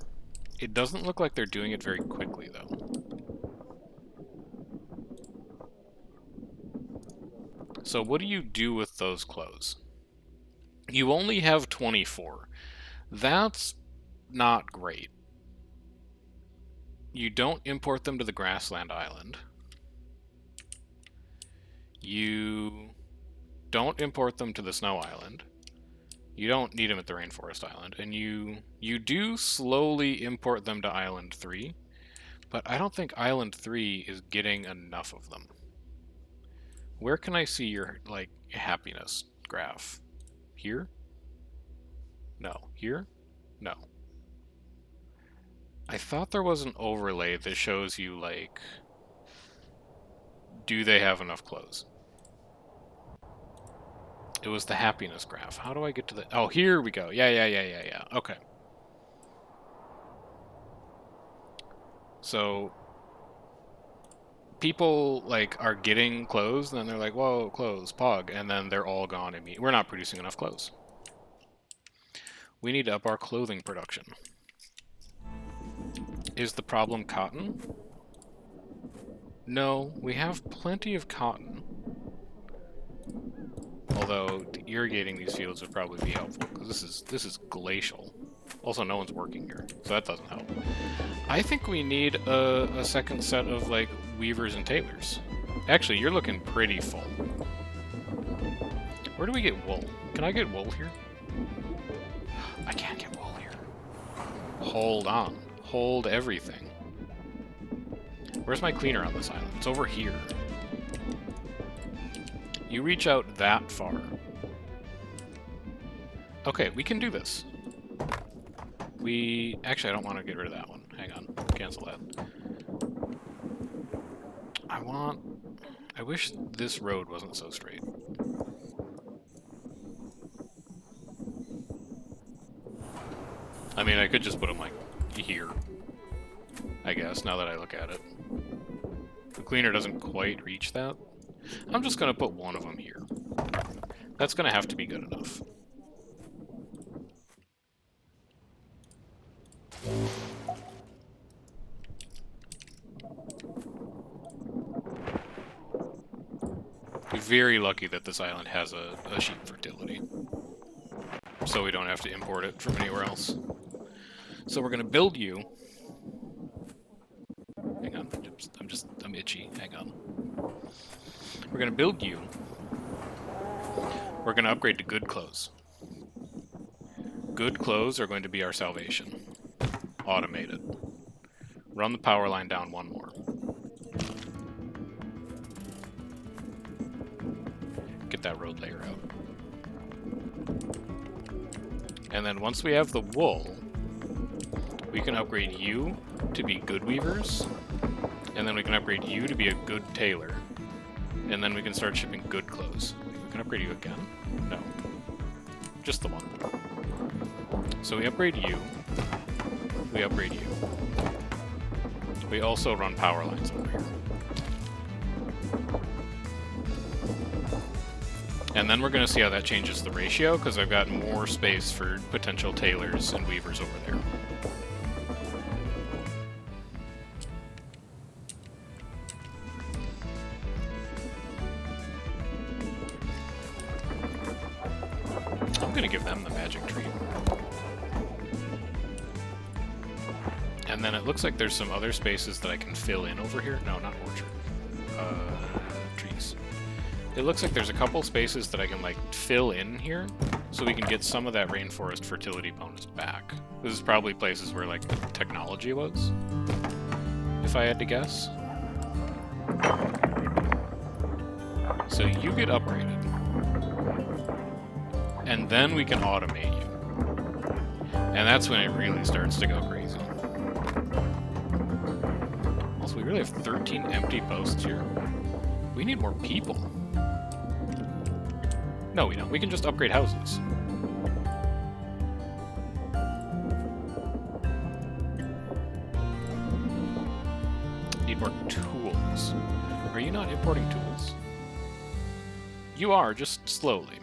It doesn't look like they're doing it very quickly, though. So what do you do with those clothes? You only have 24. That's not great. You don't import them to the grassland island. You don't import them to the snow island. You don't need them at the rainforest island. And you do slowly import them to island 3. But I don't think island 3 is getting enough of them. Where can I see your, like, happiness graph? Here? No. Here? No. I thought there was an overlay that shows you, like, do they have enough clothes? It was the happiness graph. How do I get to the... Oh, here we go. Yeah. Okay. So, people, like, are getting clothes, and then they're like, whoa, clothes, pog, and then they're all gone immediately. We're not producing enough clothes. We need to up our clothing production. Is the problem cotton? No, we have plenty of cotton. Although irrigating these fields would probably be helpful because this is glacial. Also, no one's working here, so that doesn't help. I think we need a second set of like weavers and tailors. Actually, you're looking pretty full. Where do we get wool? Can I get wool here? I can't get wool here. Hold on. Hold everything. Where's my cleaner on this island? It's over here. You reach out that far. Okay, we can do this. Actually, I don't want to get rid of that one. Hang on. Cancel that. I wish this road wasn't so straight. I mean, I could just put them, like, here. I guess, now that I look at it. The cleaner doesn't quite reach that. I'm just going to put one of them here. That's going to have to be good enough. We're very lucky that this island has a sheep fertility. So we don't have to import it from anywhere else. So we're going to build you. Hang on, I'm itchy. Hang on. We're going to build you. We're going to upgrade to good clothes. Good clothes are going to be our salvation. Automated. Run the power line down one more. Get that road layer out. And then once we have the wool, we can upgrade you to be good weavers, and then we can upgrade you to be a good tailor, and then we can start shipping good clothes. We can upgrade you again? No. Just the one. So we upgrade you. We upgrade you. We also run power lines over here. And then we're going to see how that changes the ratio, because I've got more space for potential tailors and weavers over there. I'm going to give them the magic tree. And then it looks like there's some other spaces that I can fill in over here. No, not orchard. Trees. It looks like there's a couple spaces that I can, like, fill in here, so we can get some of that rainforest fertility bonus back. This is probably places where, like, the technology was, if I had to guess. So you get upgraded. And then we can automate you. And that's when it really starts to go crazy. Also, we really have 13 empty posts here. We need more people. No, we don't. We can just upgrade houses. Need more tools. Are you not importing tools? You are, just slowly.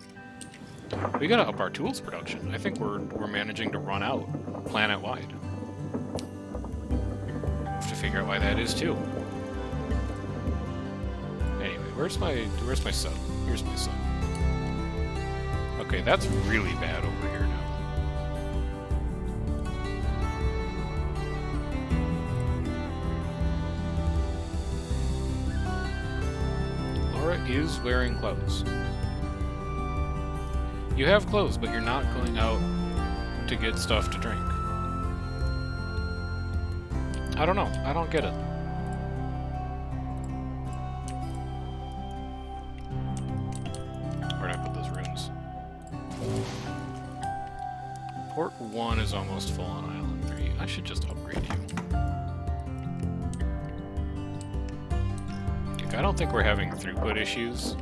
We gotta up our tools production. I think we're managing to run out planet-wide. Have to figure out why that is too. Anyway, where's my sub? Here's my sub. Okay, that's really bad over here now. Laura is wearing clothes. You have clothes, but you're not going out to get stuff to drink. I don't know. I don't get it. Where'd I put those runes? Port 1 is almost full on Island 3. I should just upgrade you. Like, I don't think we're having throughput issues,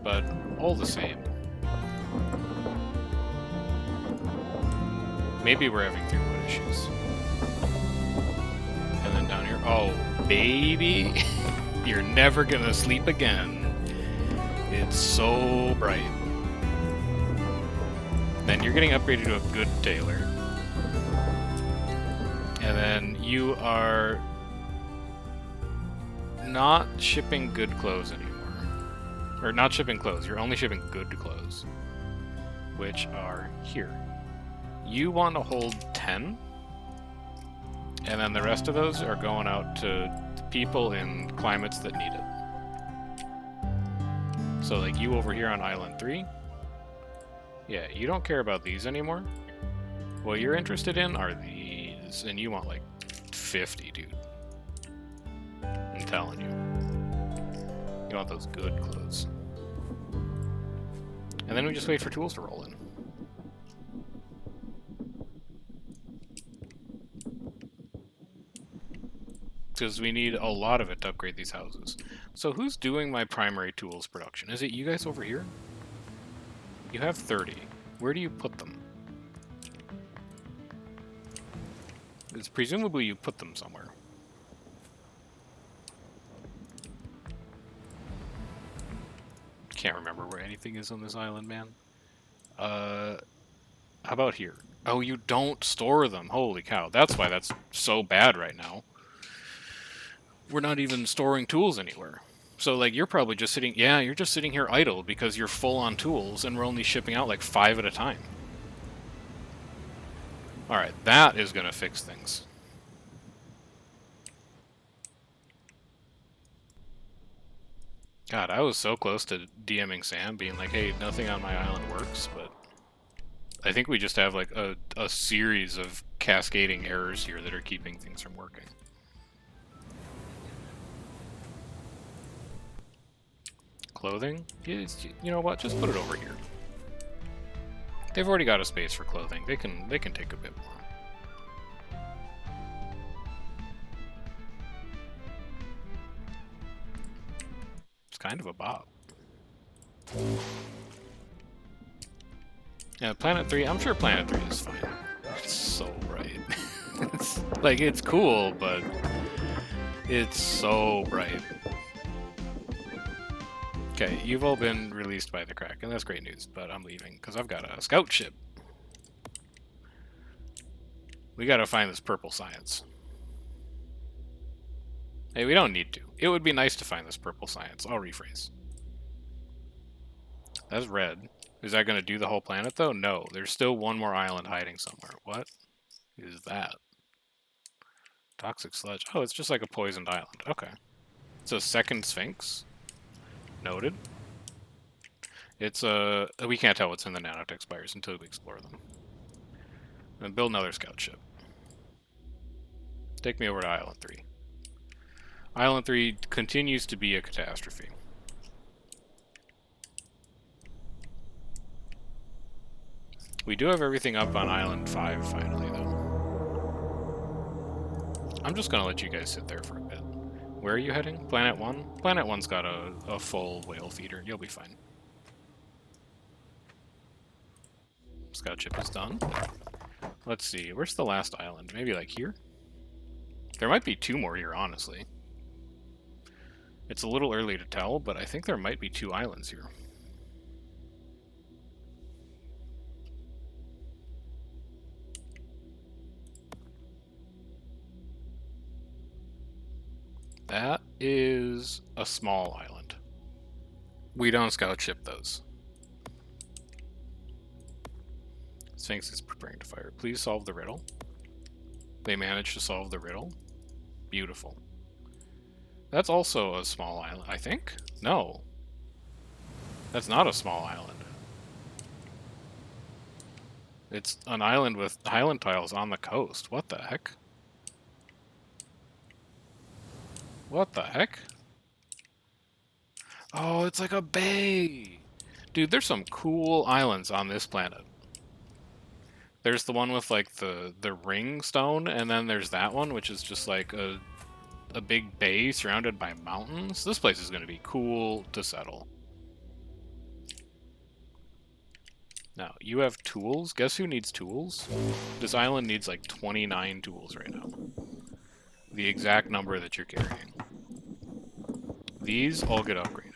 but all the same. Maybe we're having throughput issues. And then down here, oh, baby, you're never gonna sleep again. It's so bright. Then you're getting upgraded to a good tailor. And then you are not shipping good clothes anymore. Or not shipping clothes, you're only shipping good clothes. Which are here. You want to hold 10, and then the rest of those are going out to people in climates that need it. So, like, you over here on Island 3, yeah, you don't care about these anymore. What you're interested in are these, and you want, like, 50, dude. I'm telling you. You want those good clothes. And then we just wait for tools to roll in. Because we need a lot of it to upgrade these houses. So who's doing my primary tools production? Is it you guys over here? You have 30. Where do you put them? It's presumably you put them somewhere. Can't remember where anything is on this island, man. How about here? Oh, you don't store them. Holy cow. That's why that's so bad right now. We're not even storing tools anywhere. So, like, you're probably just sitting... Yeah, you're just sitting here idle because you're full on tools and we're only shipping out, like, 5 at a time. Alright, that is going to fix things. God, I was so close to DMing Sam, being like, hey, nothing on my island works, but... I think we just have, like, a series of cascading errors here that are keeping things from working. Clothing? You know what? Just put it over here. They've already got a space for clothing. They can take a bit more. It's kind of a bop. Yeah, Planet 3. I'm sure Planet 3 is fine. It's so bright. It's, like, it's cool, but it's so bright. Okay, you've all been released by the Kraken. That's great news, but I'm leaving because I've got a scout ship. We gotta find this purple science. Hey, we don't need to. It would be nice to find this purple science. I'll rephrase. That's red. Is that gonna do the whole planet, though? No. There's still one more island hiding somewhere. What is that? Toxic sludge. Oh, it's just like a poisoned island. Okay. It's a second sphinx. Noted. It's a... we can't tell what's in the nanotech spires until we explore them. And build another scout ship. Take me over to Island 3. Island 3 continues to be a catastrophe. We do have everything up on Island 5 finally, though. I'm just gonna let you guys sit there for a bit. Where are you heading? Planet 1? Planet 1's got a full whale feeder. You'll be fine. Scout ship is done. Let's see. Where's the last island? Maybe like here? There might be 2 more here, honestly. It's a little early to tell, but I think there might be 2 islands here. That is a small island. We don't scout ship those. Sphinx is preparing to fire. Please solve the riddle. They managed to solve the riddle. Beautiful. That's also a small island, I think? No. That's not a small island. It's an island with highland tiles on the coast. What the heck? What the heck? Oh, it's like a bay! Dude, there's some cool islands on this planet. There's the one with, like, the ring stone, and then there's that one, which is just, like, a big bay surrounded by mountains. This place is going to be cool to settle. Now, you have tools. Guess who needs tools? This island needs, like, 29 tools right now. The exact number that you're carrying. These all get upgraded.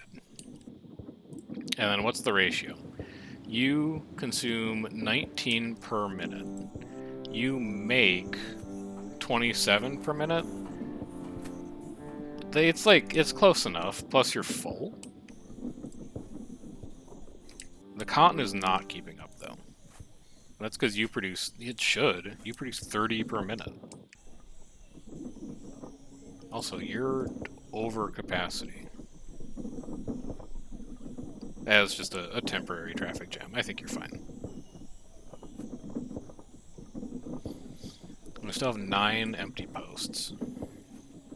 And then what's the ratio? You consume 19 per minute. You make 27 per minute. It's close enough, plus you're full. The cotton is not keeping up, though. That's because you produce 30 per minute. Also, you're over capacity. As just a temporary traffic jam. I think you're fine. We still have 9 empty posts.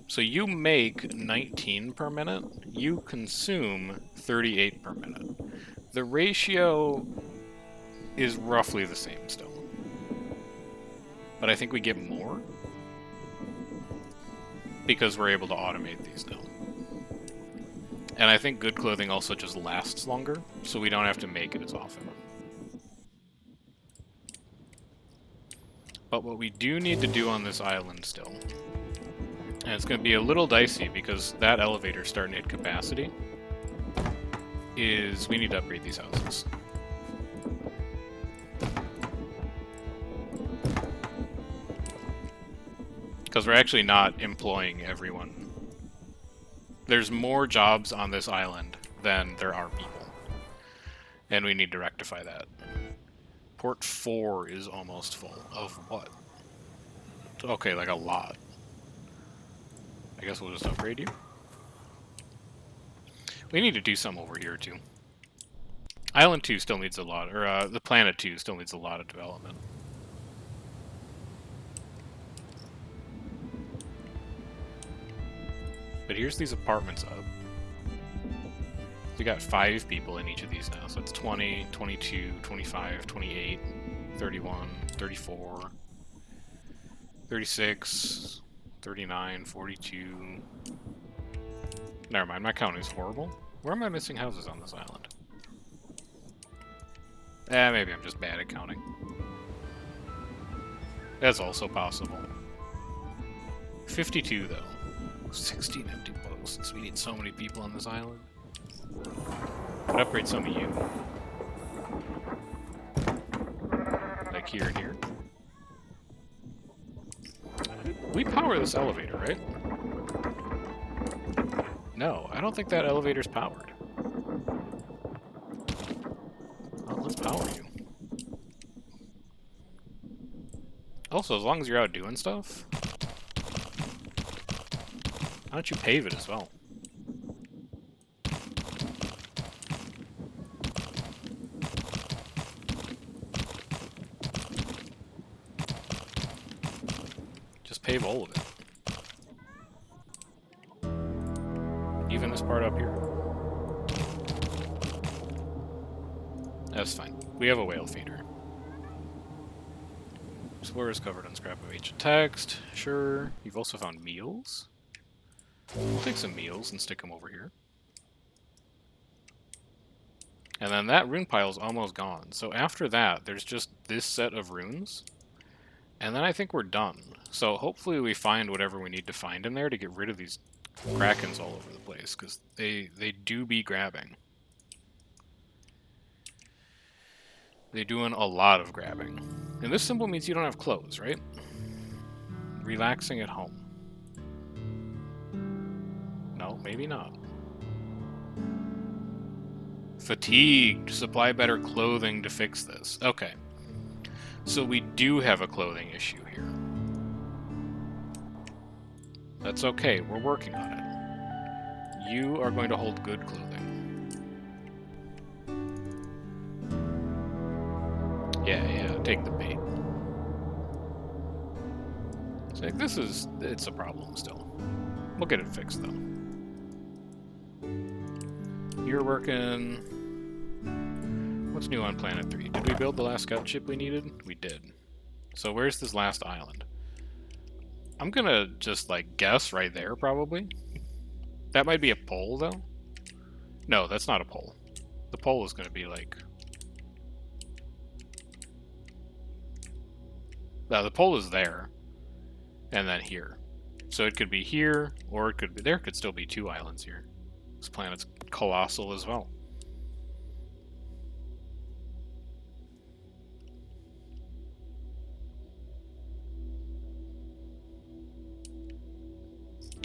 So you make 19 per minute, you consume 38 per minute. The ratio is roughly the same still. But I think we get more because we're able to automate these now. And I think good clothing also just lasts longer, so we don't have to make it as often. But what we do need to do on this island still, and it's going to be a little dicey because that elevator's starting to hit capacity, is we need to upgrade these houses. Because we're actually not employing everyone. There's more jobs on this island than there are people. And we need to rectify that. Port 4 is almost full. Of what? Okay, like a lot. I guess we'll just upgrade you. We need to do some over here, too. Island 2 still needs a lot, or the Planet 2 still needs a lot of development. But here's these apartments up. We got 5 people in each of these now, so it's 20, 22, 25, 28, 31, 34, 36, 39, 42... Never mind, my count is horrible. Where am I missing houses on this island? Maybe I'm just bad at counting. That's also possible. 52, though. 16 empty posts. We need so many people on this island. Could upgrade some of you. Like here and here. We power this elevator, right? No, I don't think that elevator's powered. Well, let's power you. Also, as long as you're out doing stuff, why don't you pave it as well? Just pave all of it. Even this part up here. That's fine. We have a whale feeder. Explorer is covered on scrap of ancient text. Sure. You've also found meals. We'll take some meals and stick them over here. And then that rune pile is almost gone. So after that, there's just this set of runes. And then I think we're done. So hopefully we find whatever we need to find in there to get rid of these krakens all over the place, because they do be grabbing. They're doing a lot of grabbing. And this symbol means you don't have clothes, right? Relaxing at home. No, maybe not. Fatigued. Supply better clothing to fix this. Okay. So we do have a clothing issue here. That's okay, we're working on it. You are going to hold good clothing. Yeah, take the bait. It's like, it's a problem still. We'll get it fixed though. You're working... What's new on Planet 3? Did we build the last scout ship we needed? We did. So where's this last island? I'm gonna just, like, guess right there, probably. That might be a pole, though. No, that's not a pole. The pole is gonna be, like... No, the pole is there. And then here. So it could be here, or it could be... There could still be two islands here. This planet's colossal as well.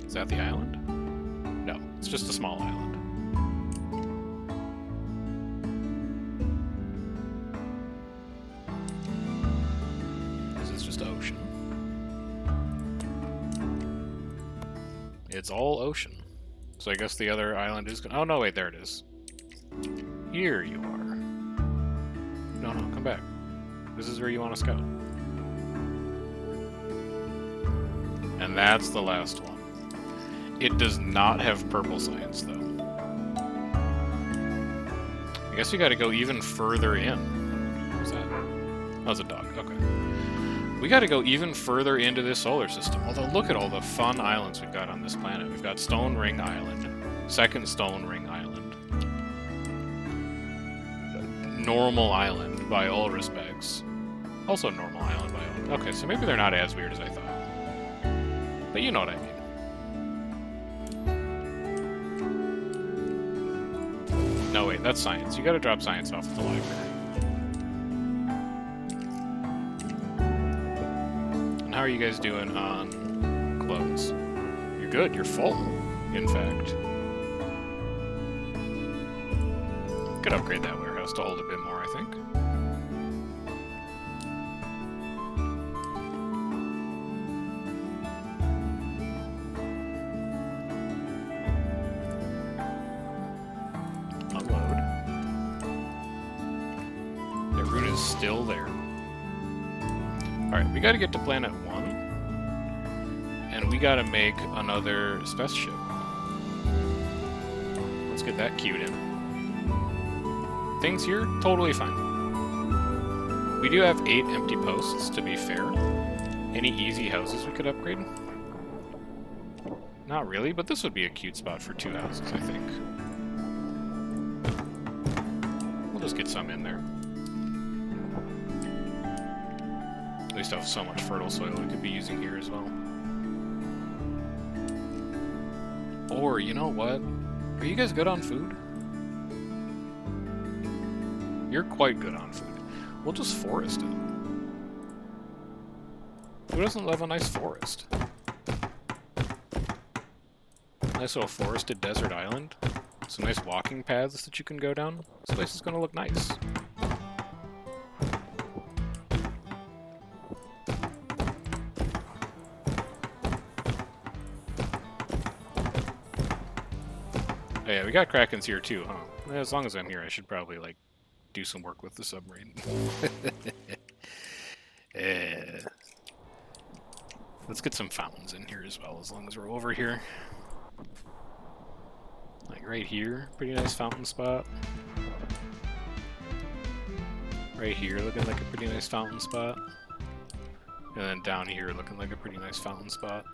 Is that the island? No, it's just a small island. This is just ocean. It's all ocean. So I guess the other island is... Oh, no, wait, there it is. Here you are. No, come back. This is where you want to scout. And that's the last one. It does not have purple science, though. I guess we gotta go even further in. What was that? That was a dog. Okay. We gotta go even further into this solar system. Although, look at all the fun islands we've got on this planet. We've got Stone Ring Island. Second Stone Ring Island. Normal Island, by all respects. Also Normal Island, by all... Okay, so maybe they're not as weird as I thought. But you know what I mean. No, wait, that's science. You gotta drop science off at the library. And how are you guys doing on clothes? You're good, you're full, in fact. Could upgrade that warehouse to hold a bit more, I think. Still there. Alright, we gotta get to planet 1. And we gotta make another spaceship. Let's get that queued in. Things here, totally fine. We do have 8 empty posts, to be fair. Any easy houses we could upgrade? Not really, but this would be a cute spot for 2 houses, I think. We'll just get some in there. At least I have so much fertile soil we could be using here as well. Or, you know what? Are you guys good on food? You're quite good on food. We'll just forest it. Who doesn't love a nice forest? Nice little forested desert island. Some nice walking paths that you can go down. This place is going to look nice. Oh yeah, we got Krakens here too, huh? As long as I'm here, I should probably, like, do some work with the submarine. Let's get some fountains in here as well, as long as we're over here. Like right here, pretty nice fountain spot. Right here, looking like a pretty nice fountain spot. And then down here, looking like a pretty nice fountain spot.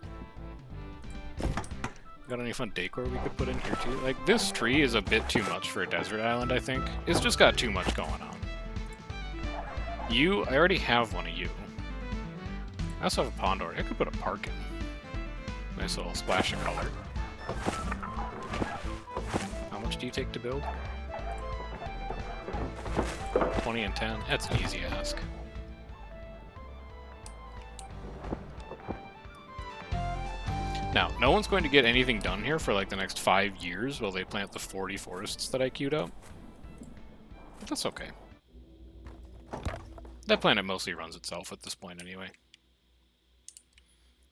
Got any fun decor we could put in here too? Like, this tree is a bit too much for a desert island, I think. It's just got too much going on. I already have one of you. I also have a pond already. I could put a park in. Nice little splash of color. How much do you take to build? 20 and 10. That's an easy ask. Now, no one's going to get anything done here for like the next 5 years while they plant the 40 forests that I queued up. But that's okay. That planet mostly runs itself at this point anyway.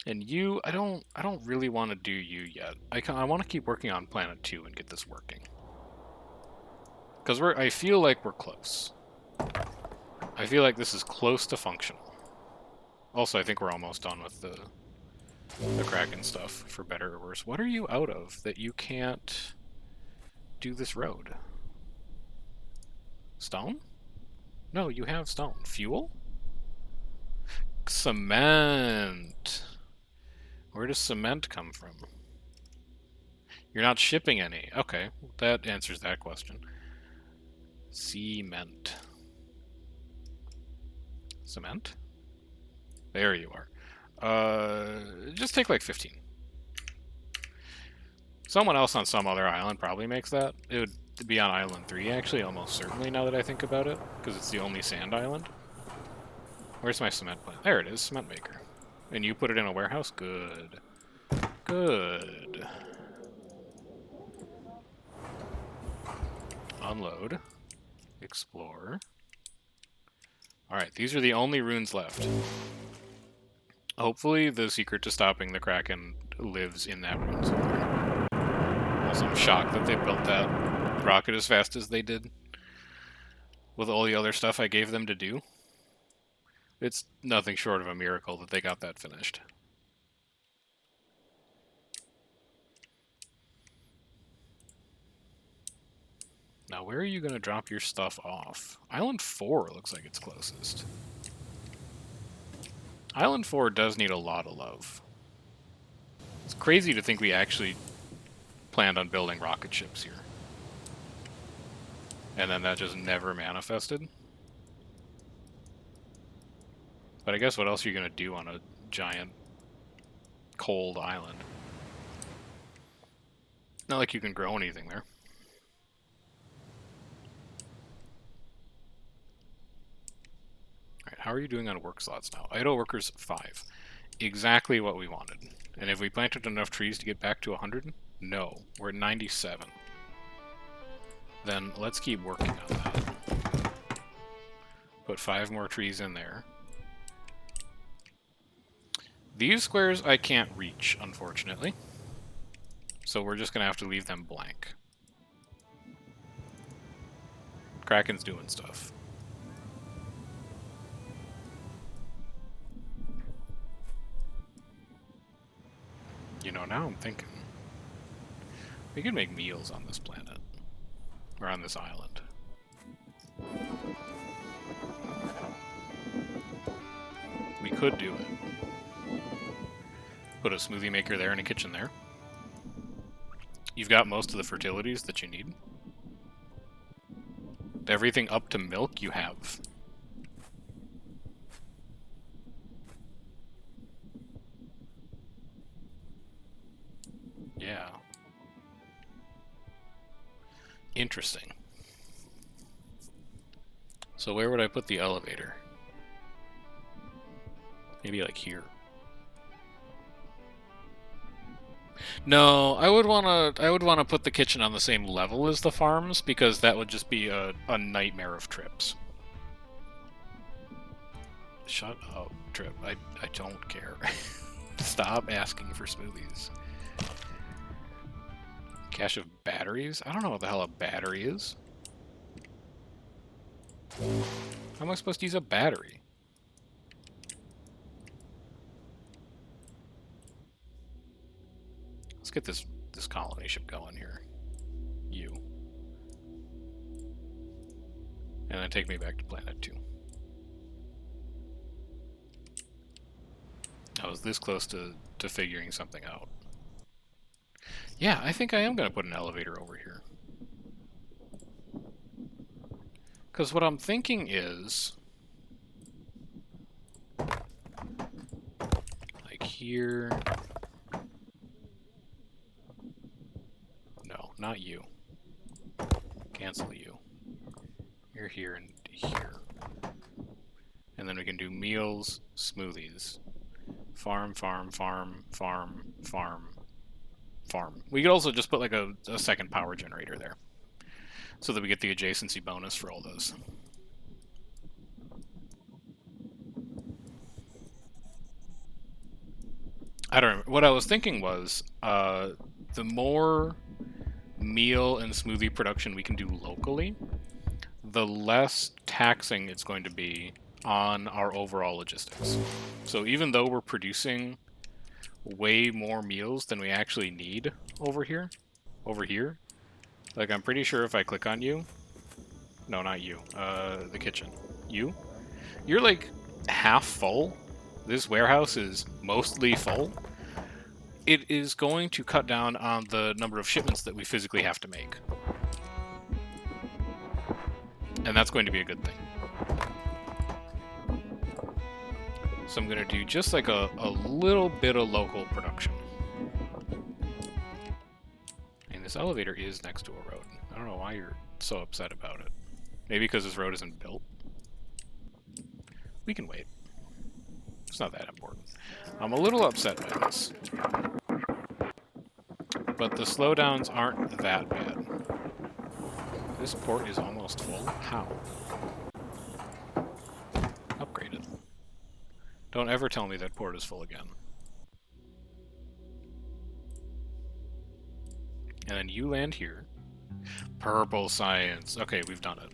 And you, I don't really want to do you yet. I want to keep working on Planet 2 and get this working. Because I feel like we're close. I feel like this is close to functional. Also, I think we're almost done with the Kraken stuff, for better or worse. What are you out of that you can't do this road? Stone? No, you have stone. Fuel? Cement. Where does cement come from? You're not shipping any. Okay, that answers that question. Cement. Cement? There you are. Just take like 15. Someone else on some other island probably makes that. It would be on Island 3, actually, almost certainly, now that I think about it, because it's the only sand island. Where's my cement plant? There it is, cement maker. And you put it in a warehouse? Good. Good. Unload. Explore. Alright, these are the only runes left. Hopefully the secret to stopping the Kraken lives in that rune somewhere. Also, I'm shocked that they built that rocket as fast as they did. With all the other stuff I gave them to do. It's nothing short of a miracle that they got that finished. Now, where are you going to drop your stuff off? Island 4 looks like it's closest. Island 4 does need a lot of love. It's crazy to think we actually planned on building rocket ships here. And then that just never manifested. But I guess what else are you going to do on a giant, cold island? Not like you can grow anything there. Alright, how are you doing on work slots now? Idle workers 5. Exactly what we wanted. And if we planted enough trees to get back to 100? No. We're at 97. Then let's keep working on that. Put 5 more trees in there. These squares I can't reach, unfortunately. So we're just going to have to leave them blank. Kraken's doing stuff. You know, now I'm thinking we could make meals on this planet. Or on this island. We could do it. Put a smoothie maker there and a kitchen there. You've got most of the fertilities that you need. Everything up to milk you have. Yeah. Interesting. So where would I put the elevator? Maybe like here. No, I would wanna put the kitchen on the same level as the farms, because that would just be a nightmare of trips. Shut up, Trip. I don't care. Stop asking for smoothies. Cache of batteries? I don't know what the hell a battery is. How am I supposed to use a battery? Let's get this colony ship going here. You. And then take me back to planet 2. I was this close to figuring something out. Yeah, I think I am going to put an elevator over here. Because what I'm thinking is... like here... No, not you. Cancel you. You're here and here. And then we can do meals, smoothies. Farm, farm, farm, farm, farm, farm. We could also just put like a second power generator there, so that we get the adjacency bonus for all those. I don't remember. What I was thinking was, the more meal and smoothie production we can do locally, the less taxing it's going to be on our overall logistics. So even though we're producing way more meals than we actually need over here, like I'm pretty sure if I click on you, no, not you, the kitchen, you're like half full. This warehouse is mostly full. It is going to cut down on the number of shipments that we physically have to make. And that's going to be a good thing. So I'm going to do just like a little bit of local production. And this elevator is next to a road. I don't know why you're so upset about it. Maybe because this road isn't built. We can wait. It's not that important. I'm a little upset by this. But the slowdowns aren't that bad. This port is almost full. How? Upgraded. Don't ever tell me that port is full again. And then you land here. Purple science. Okay, we've done it.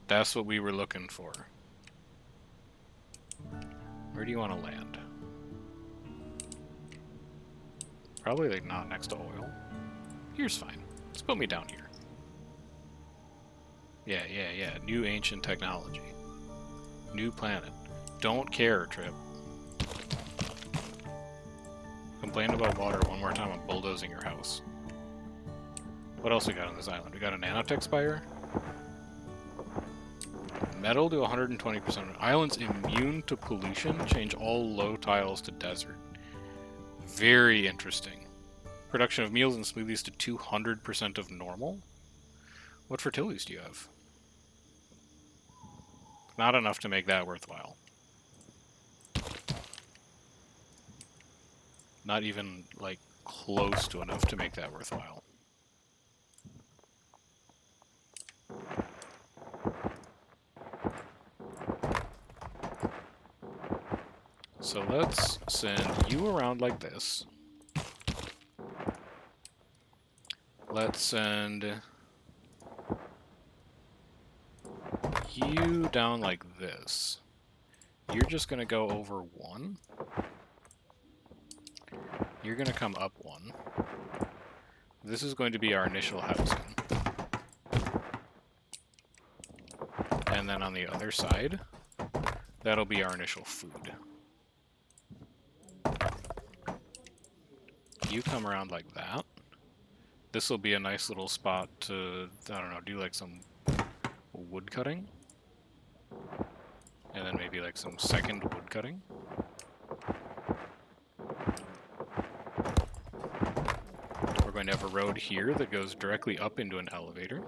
That's what we were looking for. Where do you want to land? Probably like not next to oil. Here's fine. Let's put me down here. Yeah. New ancient technology. New planet. Don't care, Trip. Complain about water one more time, I'm bulldozing your house. What else we got on this island? We got a nanotech spire. Metal to 120%. Islands immune to pollution. Change all low tiles to desert. Very interesting. Production of meals and smoothies to 200% of normal. What fertilities do you have? Not enough to make that worthwhile. Not even, like, close to enough to make that worthwhile. So let's send you around like this. Let's send you down like this. You're just going to go over 1. You're going to come up 1. This is going to be our initial housing. And then on the other side, that'll be our initial food. You come around like that. This will be a nice little spot to, I don't know, do like some wood cutting. And then maybe like some second wood cutting. We're going to have a road here that goes directly up into an elevator.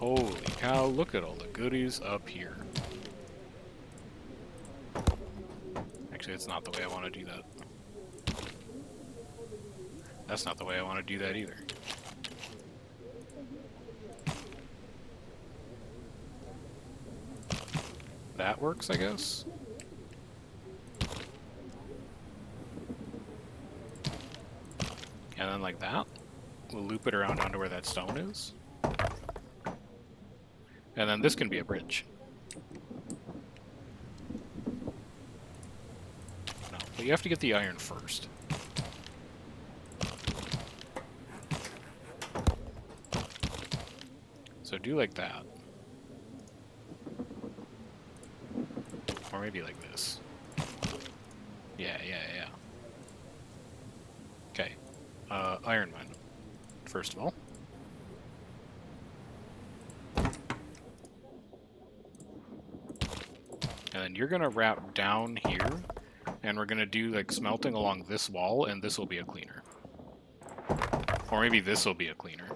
Holy cow, look at all the goodies up here. Actually, it's not the way I want to do that. That's not the way I want to do that either. That works, I guess? And then like that, we'll loop it around onto where that stone is. And then this can be a bridge. No, but you have to get the iron first. So do like that. Or maybe like this. Yeah. Okay. Iron mine, first of all. And then you're gonna wrap down here, and we're gonna do like smelting along this wall, and this will be a cleaner. Or maybe this will be a cleaner.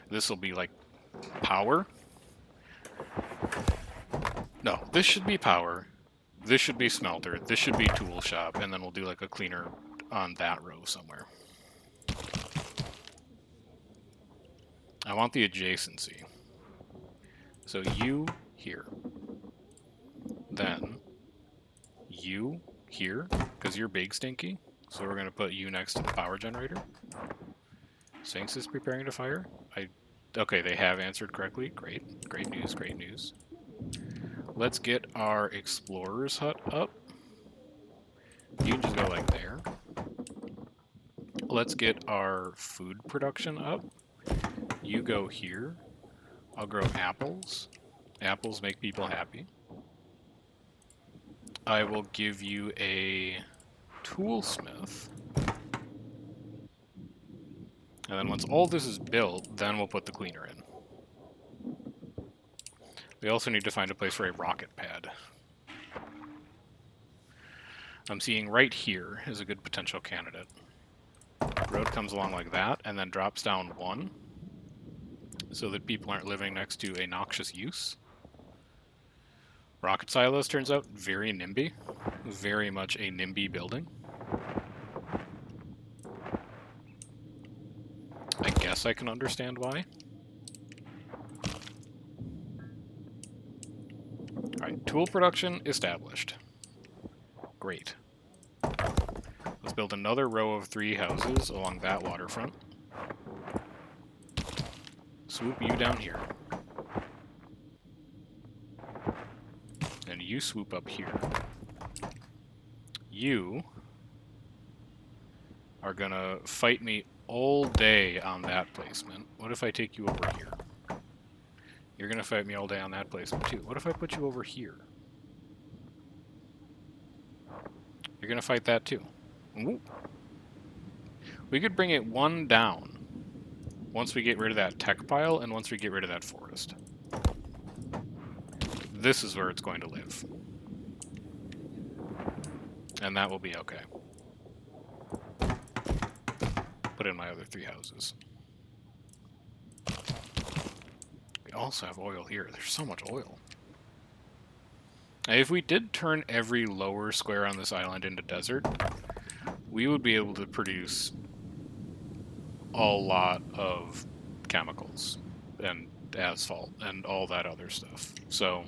This will be like power. No, this should be power. This should be smelter. This should be tool shop, and then we'll do like a cleaner on that row somewhere. I want the adjacency. So you here. Then you here, because you're big stinky. So we're going to put you next to the power generator. Sphinx is preparing to fire. Okay, they have answered correctly. Great. Great news, great news. Let's get our explorer's hut up. You can just go like there. Let's get our food production up. You go here. I'll grow apples. Apples make people happy. I will give you a toolsmith. And then once all this is built, then we'll put the cleaner in. We also need to find a place for a rocket pad. I'm seeing right here is a good potential candidate. Road comes along like that, and then drops down 1, so that people aren't living next to a noxious use. Rocket silos turns out very NIMBY. Very much a NIMBY building. I guess I can understand why. Alright, tool production established. Great. Let's build another row of 3 houses along that waterfront. Swoop you down here. And you swoop up here. You are gonna fight me all day on that placement. What if I take you over here? You're gonna fight me all day on that placement too. What if I put you over here? You're gonna fight that too. Ooh. We could bring it 1 down once we get rid of that tech pile and once we get rid of that forest. This is where it's going to live. And that will be okay. Put in my other 3 houses. We also have oil here. There's so much oil. Now, if we did turn every lower square on this island into desert, we would be able to produce a lot of chemicals and asphalt and all that other stuff. So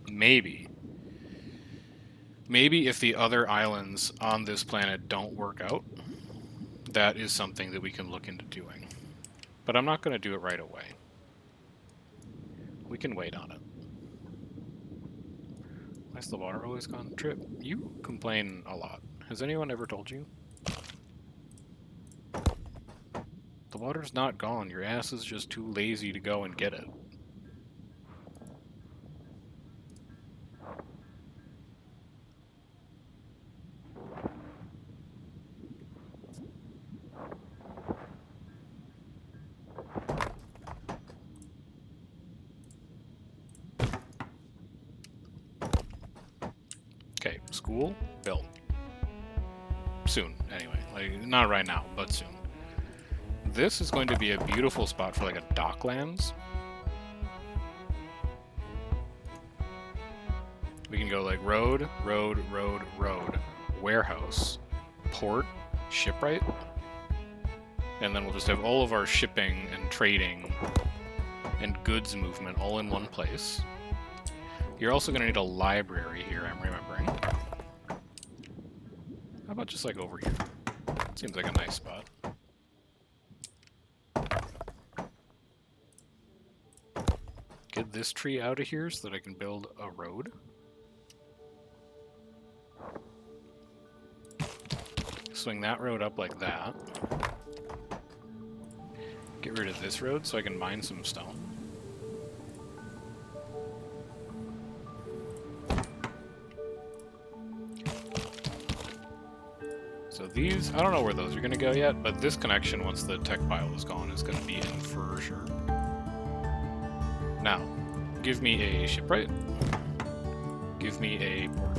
maybe if the other islands on this planet don't work out, that is something that we can look into doing. But I'm not going to do it right away. We can wait on it. Why's the water always gone? Trip, you complain a lot. Has anyone ever told you? The water's not gone. Your ass is just too lazy to go and get it. Okay, school built. Soon, anyway. Like, not right now, but soon. This is going to be a beautiful spot for like a docklands. We can go like road, road, road, road, warehouse, port, shipwright, and then we'll just have all of our shipping and trading and goods movement all in one place. You're also going to need a library here, I'm remembering. How about just like over here? Seems like a nice spot. Get this tree out of here so that I can build a road. Swing that road up like that. Get rid of this road so I can mine some stone. So these, I don't know where those are going to go yet, but this connection, once the tech pile is gone, is going to be in for sure. Now, give me a shipwright. Give me a port.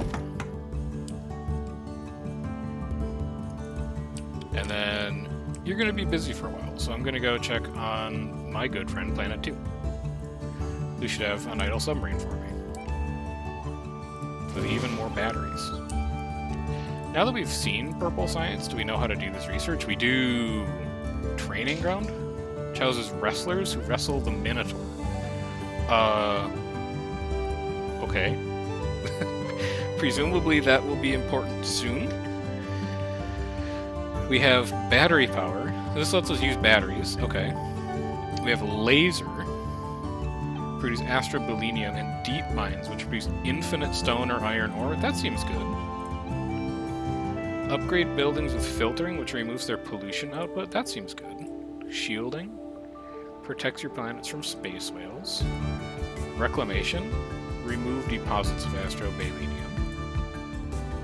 And then you're going to be busy for a while, so I'm going to go check on my good friend Planet 2. Who should have an idle submarine for me. With even more batteries. Now that we've seen purple science, do we know how to do this research? We do training ground, which houses wrestlers who wrestle the Minotaur. Okay. Presumably that will be important soon. We have battery power. This lets us use batteries. Okay. We have laser. Produce astrobilinium and deep mines, which produce infinite stone or iron ore. That seems good. Upgrade buildings with filtering, which removes their pollution output. That seems good. Shielding. Protects your planets from space whales. Reclamation. Remove deposits of astrobilinium.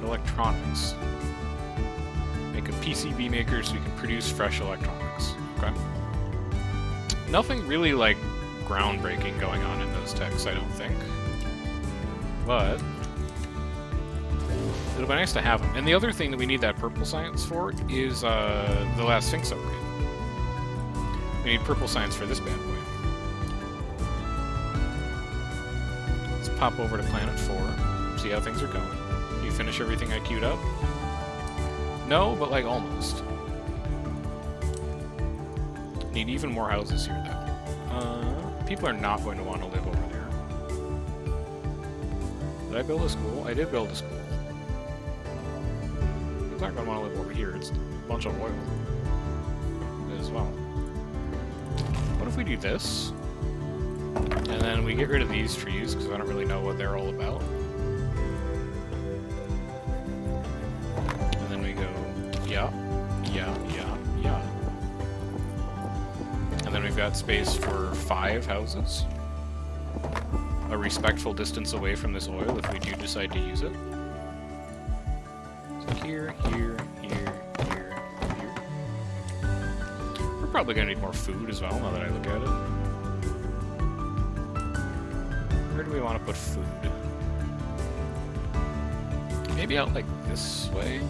Electronics. Make a PCB maker so we can produce fresh electronics. Okay. Nothing really, like, groundbreaking going on in those techs, I don't think. But it'll be nice to have them. And the other thing that we need that purple science for is the last Sphinx upgrade. We need purple science for this bad boy. Let's pop over to Planet 4, see how things are going. You finish everything I queued up? No, but like almost. Need even more houses here, though. People are not going to want to live over there. Did I build a school? I did build a school. People aren't going to want to live over here. It's a bunch of oil as well. What if we do this? And then we get rid of these trees, because I don't really know what they're all about. And then we go, yeah. And then we've got space for 5 houses. A respectful distance away from this oil if we do decide to use it. So here. We're probably going to need more food as well, now that I look at it. Where do we want to put food? Maybe out like this way?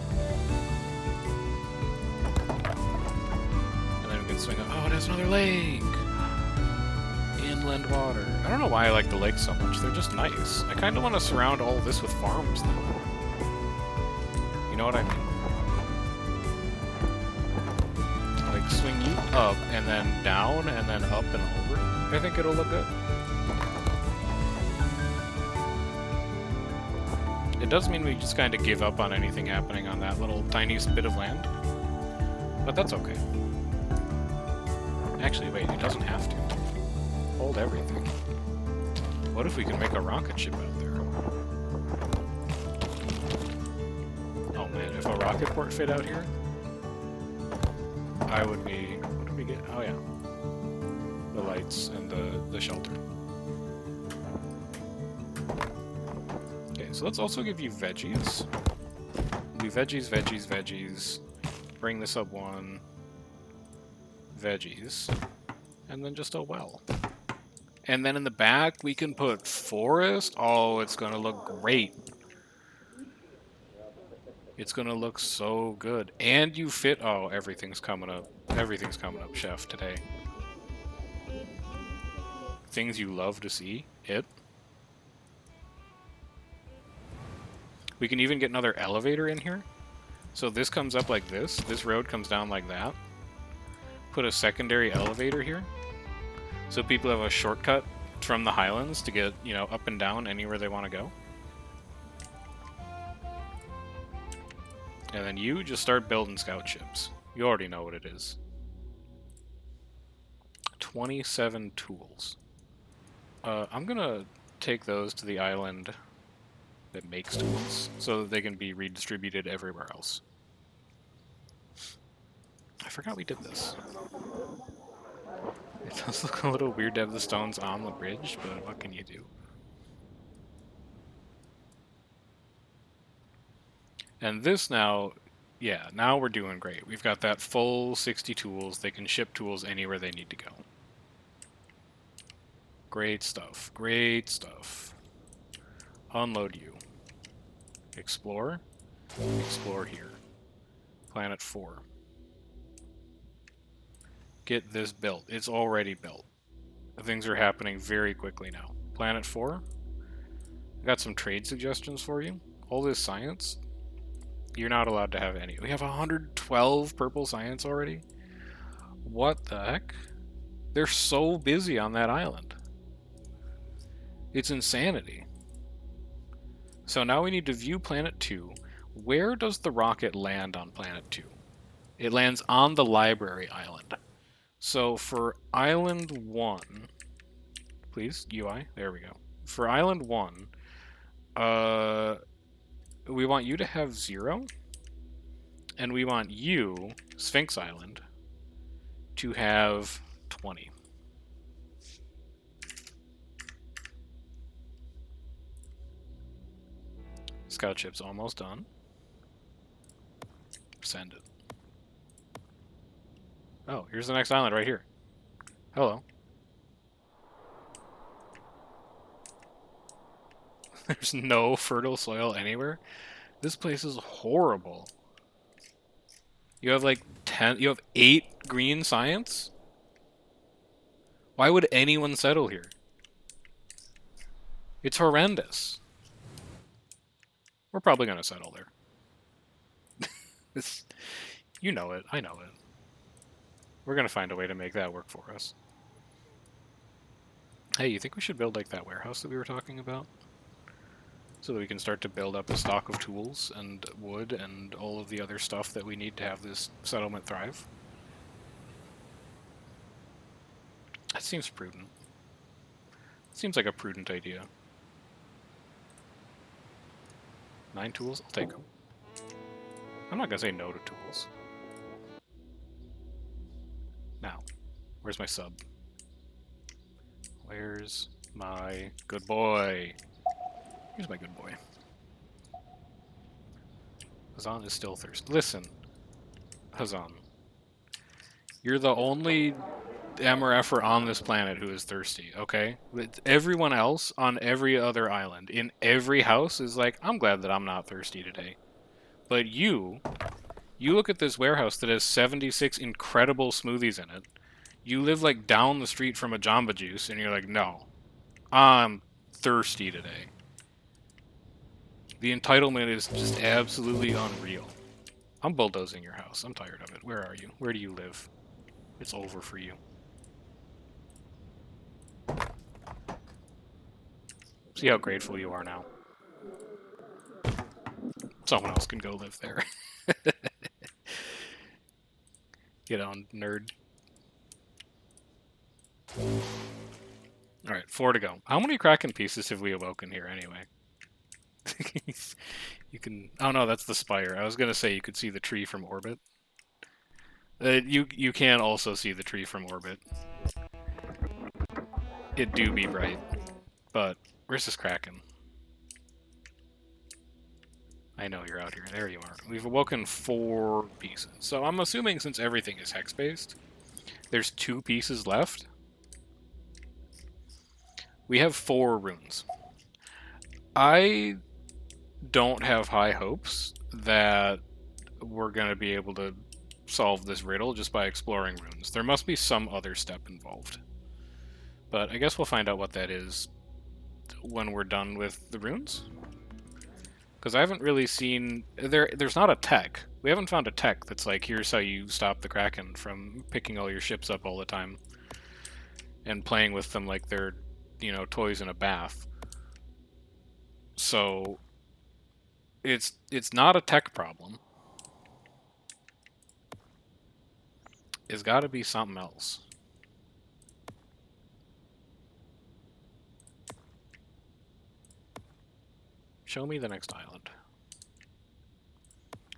And then we can swing up. Oh, it has another lake! Inland water. I don't know why I like the lakes so much. They're just nice. I kind of want to surround all this with farms, though. You know what I mean? Like, swing you up, and then down, and then up and over. I think it'll look good. It does mean we just kind of give up on anything happening on that little tiny bit of land. But that's okay. Actually, wait, it doesn't have to. Hold everything. What if we can make a rocket ship out there? Oh man, if a rocket port fit out here, I would be... What did we get? Oh yeah. The lights and the shelter. Okay, so let's also give you veggies. Do veggies. Bring this up 1. Veggies. And then just a well. And then in the back, we can put forest. Oh, it's going to look great. It's going to look so good. And you fit... Oh, everything's coming up. Everything's coming up, chef, today. Things you love to see. It. We can even get another elevator in here. So this comes up like this road comes down like that. Put a secondary elevator here. So people have a shortcut from the Highlands to get, you know, up and down anywhere they want to go. And then you just start building scout ships. You already know what it is. 27 tools. I'm gonna take those to the island that makes tools so that they can be redistributed everywhere else. I forgot we did this. It does look a little weird to have the stones on the bridge, but what can you do? And this now, yeah, now we're doing great. We've got that full 60 tools. They can ship tools anywhere they need to go. Great stuff. Great stuff. Unload you. Explore. Explore here. Planet 4. Get this built. It's already built. Things are happening very quickly now. Planet 4. I got some trade suggestions for you. All this science. You're not allowed to have any. We have 112 purple science already? What the heck? They're so busy on that island. It's insanity. So now we need to view Planet 2. Where does the rocket land on Planet 2? It lands on the library island. So for Island 1... Please, UI. There we go. For Island 1, we want you to have 0. And we want you, Sphinx Island, to have 20. Scout ship's almost done. Send it. Oh, here's the next island right here. Hello. There's no fertile soil anywhere. This place is horrible. You have like 10, you have 8 green science? Why would anyone settle here? It's horrendous. We're probably gonna settle there. You know it, I know it. We're gonna find a way to make that work for us. Hey, you think we should build like that warehouse that we were talking about? So that we can start to build up a stock of tools and wood and all of the other stuff that we need to have this settlement thrive? That seems prudent. Seems like a prudent idea. 9 tools? I'll take them. I'm not gonna say no to tools. Now, where's my sub? Where's my good boy? Here's my good boy. Hazan is still thirsty. Listen, Hazan. You're the only MRFer on this planet who is thirsty, okay? Everyone else on every other island, in every house, is like, I'm glad that I'm not thirsty today. But you look at this warehouse that has 76 incredible smoothies in it. You live like down the street from a Jamba Juice, and you're like, no, I'm thirsty today. The entitlement is just absolutely unreal. I'm bulldozing your house. I'm tired of it. Where are you? Where do you live? It's over for you. See how grateful you are now. Someone else can go live there. Get on, nerd. Alright, 4 to go. How many Kraken pieces have we awoken here anyway? You can... Oh no, that's the spire. I was gonna say you could see the tree from orbit. You can also see the tree from orbit. It do be bright. But, where's this Kraken? I know you're out here. There you are. We've awoken 4 pieces. So I'm assuming since everything is hex-based, there's 2 pieces left. We have 4 runes. I don't have high hopes that we're going to be able to solve this riddle just by exploring runes. There must be some other step involved. But I guess we'll find out what that is when we're done with the runes. Because I haven't really seen... There's not a tech. We haven't found a tech that's like, here's how you stop the Kraken from picking all your ships up all the time and playing with them like they're, you know, toys in a bath. So it's not a tech problem. It's got to be something else. Show me the next island.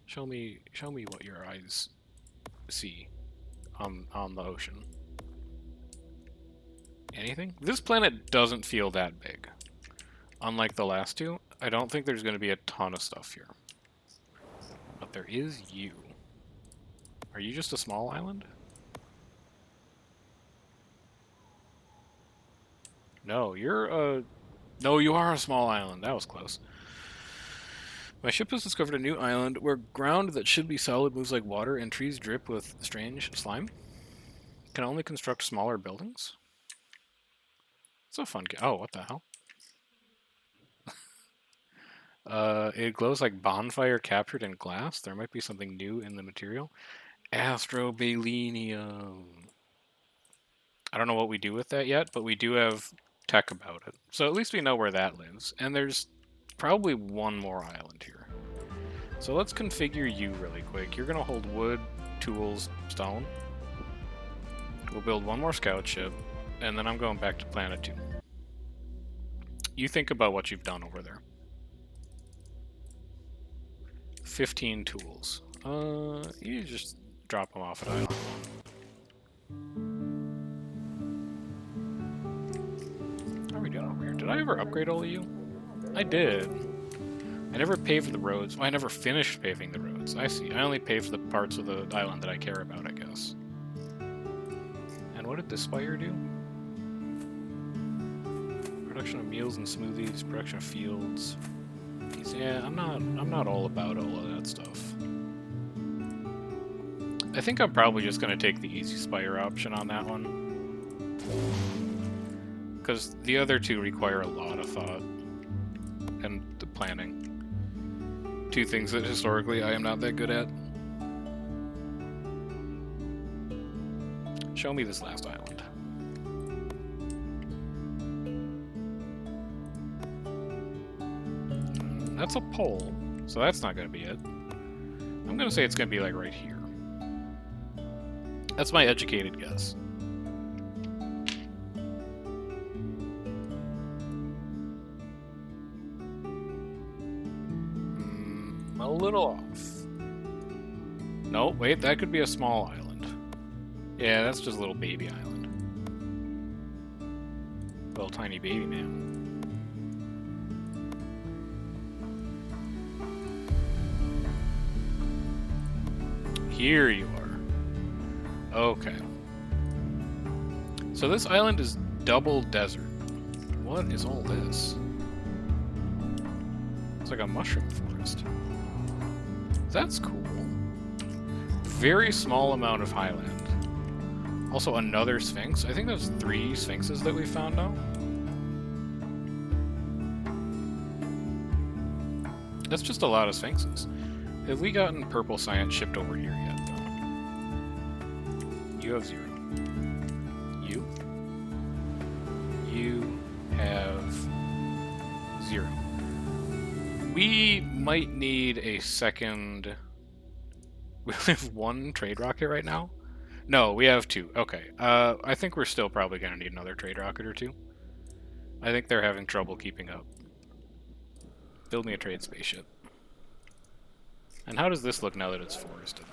Show me what your eyes see on the ocean. Anything? This planet doesn't feel that big. Unlike the last two, I don't think there's going to be a ton of stuff here. But there is you. Are you just a small island? No, you're a... No, you are a small island. That was close. My ship has discovered a new island where ground that should be solid moves like water and trees drip with strange slime. Can only construct smaller buildings? It's a fun game. Oh, what the hell? It glows like bonfire captured in glass. There might be something new in the material. Astrobalenium. I don't know what we do with that yet, but we do have tech about it. So at least we know where that lives. And there's probably one more island here. So let's configure you really quick. You're going to hold wood, tools, stone. We'll build one more scout ship, and then I'm going back to planet 2. You think about what you've done over there. 15 tools. You just drop them off at island 1. How are we doing over here? Did I ever upgrade all of you? I did. I never paved the roads. Well, I never finished paving the roads. I see. I only paved the parts of the island that I care about, I guess. And what did this spire do? Production of meals and smoothies, production of fields. Yeah, I'm not all about all of that stuff. I think I'm probably just gonna take the easy spire option on that one. Because the other two require a lot of thought and the planning. Two things that historically I am not that good at. Show me this last island. That's a pole, so that's not going to be it. I'm going to say it's going to be like right here. That's my educated guess. A little off. No, wait, that could be a small island. Yeah, that's just a little baby island. Little tiny baby man. Here you are. Okay. So this island is double desert. What is all this? It's like a mushroom forest. That's cool. Very small amount of highland. Also another sphinx. I think there's 3 sphinxes that we found now. That's just a lot of sphinxes. Have we gotten purple science shipped over here yet? No. You have 0. You have 0. We might need a second... We have 1 trade rocket right now? No, we have 2. Okay. I think we're still probably going to need another trade rocket or 2. I think they're having trouble keeping up. Build me a trade spaceship. And how does this look now that it's forested?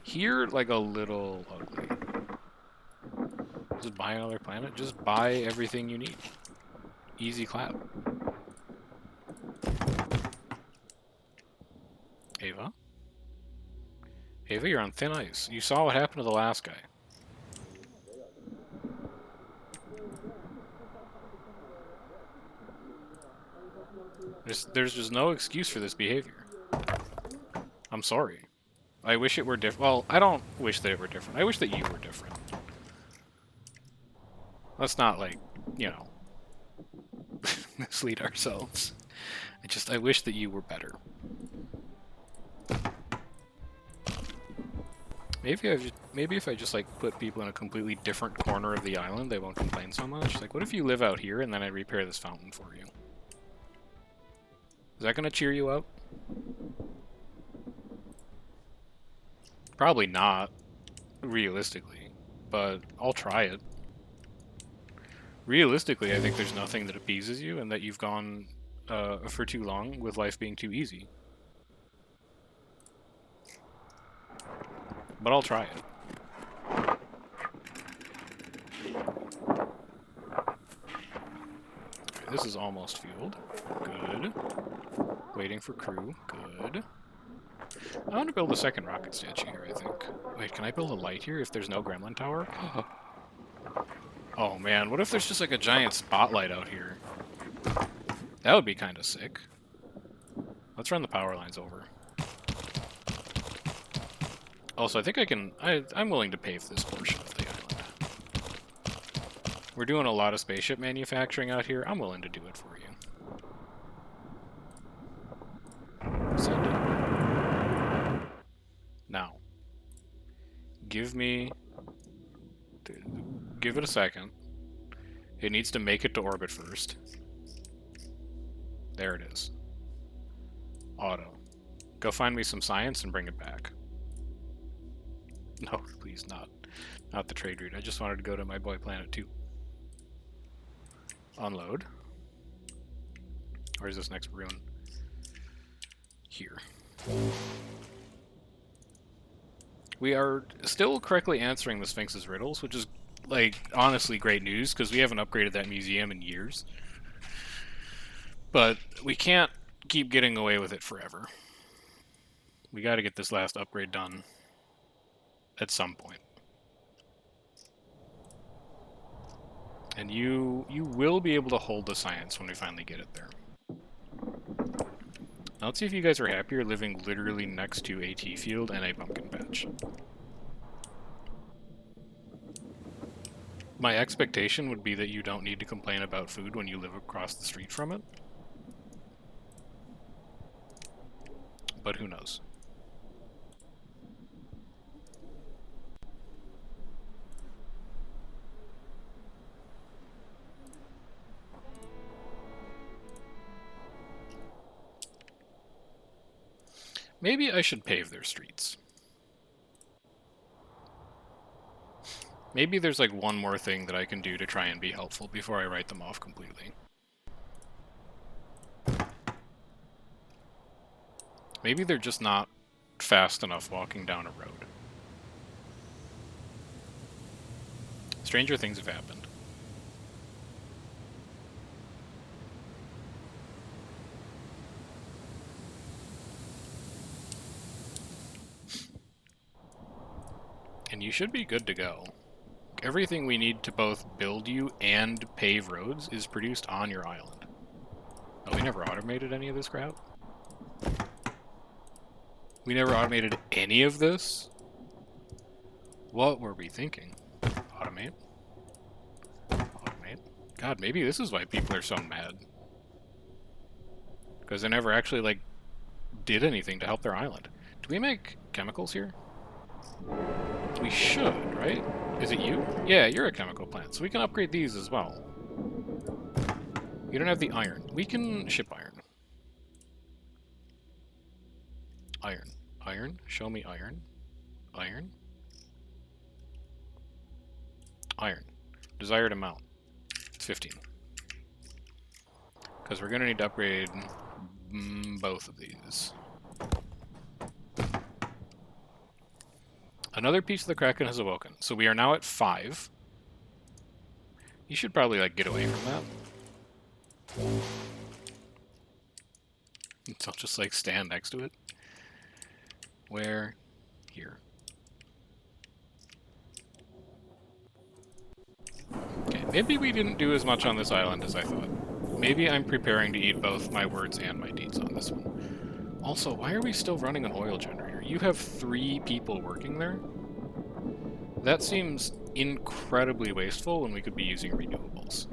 Here, like a little ugly. Just buy another planet. Just buy everything you need. Easy clap. Ava? Ava, you're on thin ice. You saw what happened to the last guy. There's just no excuse for this behavior. I'm sorry. I wish it were different. Well, I don't wish that it were different. I wish that you were different. Let's not, like, you know, mislead ourselves. I wish that you were better. Maybe if I just like put people in a completely different corner of the island, they won't complain so much. Like, what if you live out here and then I repair this fountain for you? Is that gonna cheer you up? Probably not, realistically, but I'll try it. Realistically, I think there's nothing that appeases you, and that you've gone for too long with life being too easy. But I'll try it. Okay, this is almost fueled. Good. Waiting for crew. Good. I want to build a second rocket statue here, I think. Wait, can I build a light here if there's no gremlin tower? Oh man, what if there's just like a giant spotlight out here? That would be kind of sick. Let's run the power lines over. Also, I think I'm willing to pave this portion of the island. We're doing a lot of spaceship manufacturing out here. I'm willing to do it for you. Send it. Now, give it a second. It needs to make it to orbit first. There it is. Auto. Go find me some science and bring it back. No, please not. Not the trade route. I just wanted to go to my boy planet 2. Unload. Where's this next ruin? Here. We are still correctly answering the Sphinx's riddles, which is, like, honestly great news, because we haven't upgraded that museum in years. But we can't keep getting away with it forever. We gotta get this last upgrade done at some point. And you will be able to hold the science when we finally get it there. Now let's see if you guys are happier living literally next to a tea field and a pumpkin patch. My expectation would be that you don't need to complain about food when you live across the street from it. But who knows? Maybe I should pave their streets. Maybe there's like one more thing that I can do to try and be helpful before I write them off completely. Maybe they're just not fast enough walking down a road. Stranger things have happened. And you should be good to go. Everything we need to both build you and pave roads is produced on your island. Oh, we never automated any of this crap? We never automated any of this? What were we thinking? Automate? Automate? God, maybe this is why people are so mad. Because they never actually, like, did anything to help their island. Do we make chemicals here? We should, right? Is it you? Yeah, you're a chemical plant, so we can upgrade these as well. You don't have the iron. We can ship iron. Iron. Iron? Show me iron. Iron? Iron. Desired amount. 15. Because we're going to need to upgrade both of these. Another piece of the Kraken has awoken. So we are now at 5. You should probably, like, get away from that. So I'll just, like, stand next to it. Where? Here. Okay, maybe we didn't do as much on this island as I thought. Maybe I'm preparing to eat both my words and my deeds on this one. Also, why are we still running an oil generator? You have 3 people working there? That seems incredibly wasteful when we could be using renewables.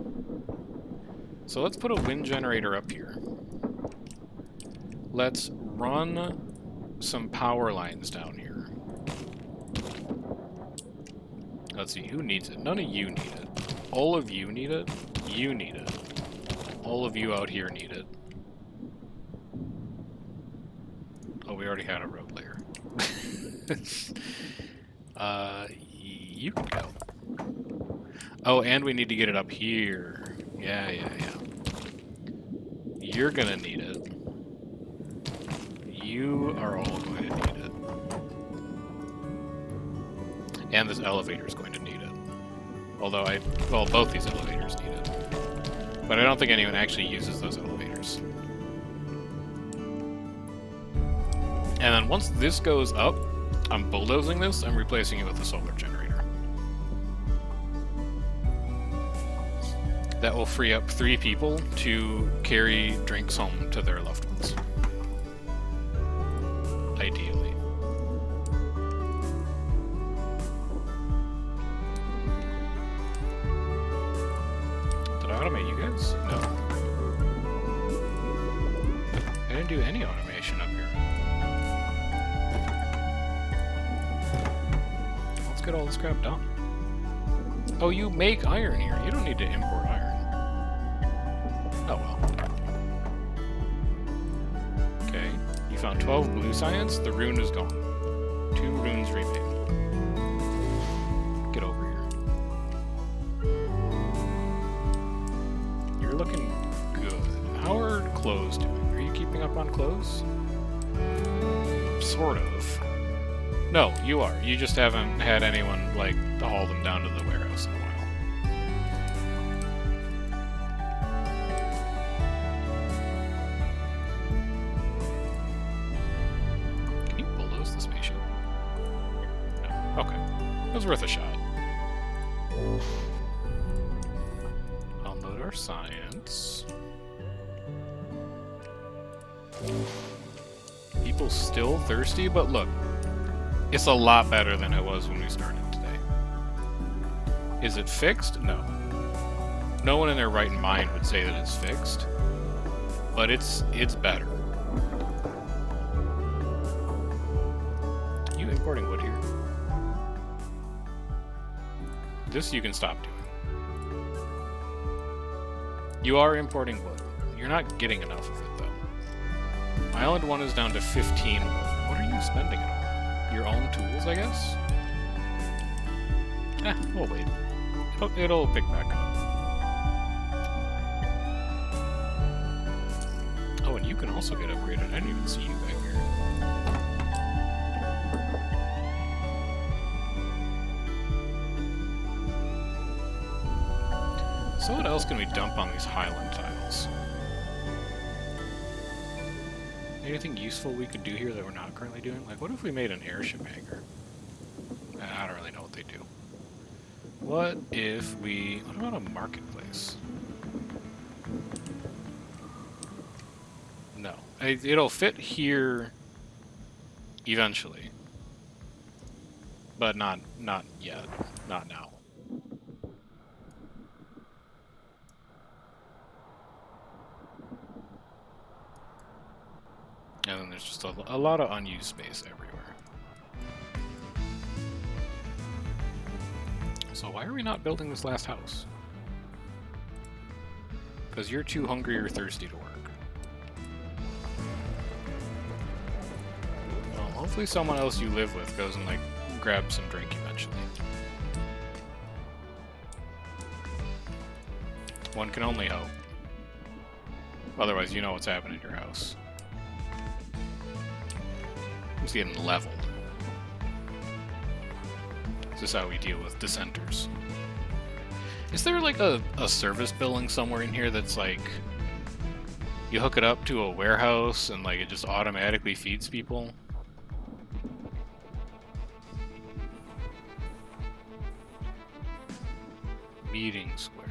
So let's put a wind generator up here. Let's run some power lines down here. Let's see, who needs it? None of you need it. All of you need it. You need it. All of you out here need it. Oh, we already had a road layer. You can go. Oh, and we need to get it up here. Yeah. You're gonna need it. You are all going to need it. And this elevator's going to need it. Although well, both these elevators need it. But I don't think anyone actually uses those elevators. And then once this goes up, I'm bulldozing this, I'm replacing it with a solar generator. That will free up 3 people to carry drinks home to their loved ones. Ideally. Did I automate you guys? No. I didn't do any automation up here. Let's get all this crap done. Oh, you make iron here. You don't need to import iron. Oh well. Okay. You found 12 blue science. The rune is gone. 2 runes remain. Get over here. You're looking good. How are clothes doing? Are you keeping up on clothes? Sort of. No, you are. You just haven't had anyone, like, to haul them down to the warehouse in a while. Can you bulldoze the spaceship? No. Okay. It was worth a shot. Unload our science. People still thirsty, but look. It's a lot better than it was when we started today. Is it fixed? No. No one in their right mind would say that it's fixed. But it's better. You importing wood here? This you can stop doing. You are importing wood. You're not getting enough of it, though. Island 1 is down to 15 wood. What are you spending it on? Your own tools, I guess? We'll wait. It'll pick back up. Oh, and you can also get upgraded. I didn't even see you back here. So what else can we dump on these Highland tiles? Anything useful we could do here that we're not currently doing? Like, what if we made an airship hangar? I don't really know what they do. What if we... What about a marketplace? No. It'll fit here eventually. But not yet. Not now. And then there's just a lot of unused space everywhere. So why are we not building this last house? Because you're too hungry or thirsty to work. Well, hopefully someone else you live with goes and, like, grabs some drink eventually. One can only hope. Otherwise, you know what's happening in your house. It's getting leveled. This is how we deal with dissenters. Is there like a service building somewhere in here that's like you hook it up to a warehouse and like it just automatically feeds people? Meeting square.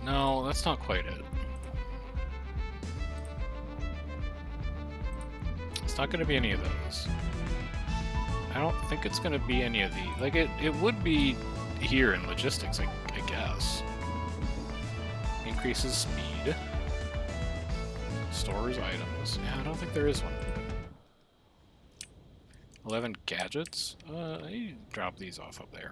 No, that's not quite it. It's not going to be any of those. I don't think it's going to be any of these. Like, it would be here in logistics, I guess. increases speed. Stores items. Yeah, I don't think there is one. 11 gadgets. I drop these off up there.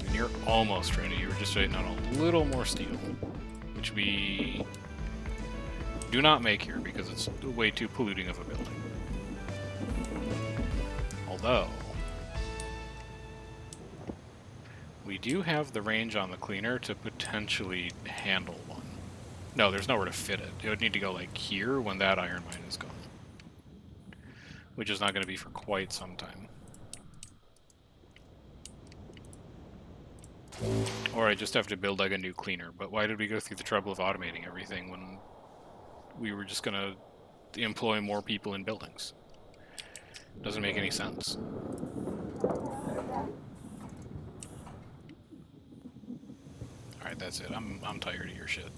And you're almost ready. You were just waiting on a little more steel, which we do not make here because it's way too polluting of a building. Although, we do have the range on the cleaner to potentially handle one. No, there's nowhere to fit it. It would need to go like here when that iron mine is gone. Which is not going to be for quite some time. Or I just have to build like a new cleaner. But why did we go through the trouble of automating everything when we were just going to employ more people in buildings? Doesn't make any sense. Alright, that's it. I'm tired of your shit.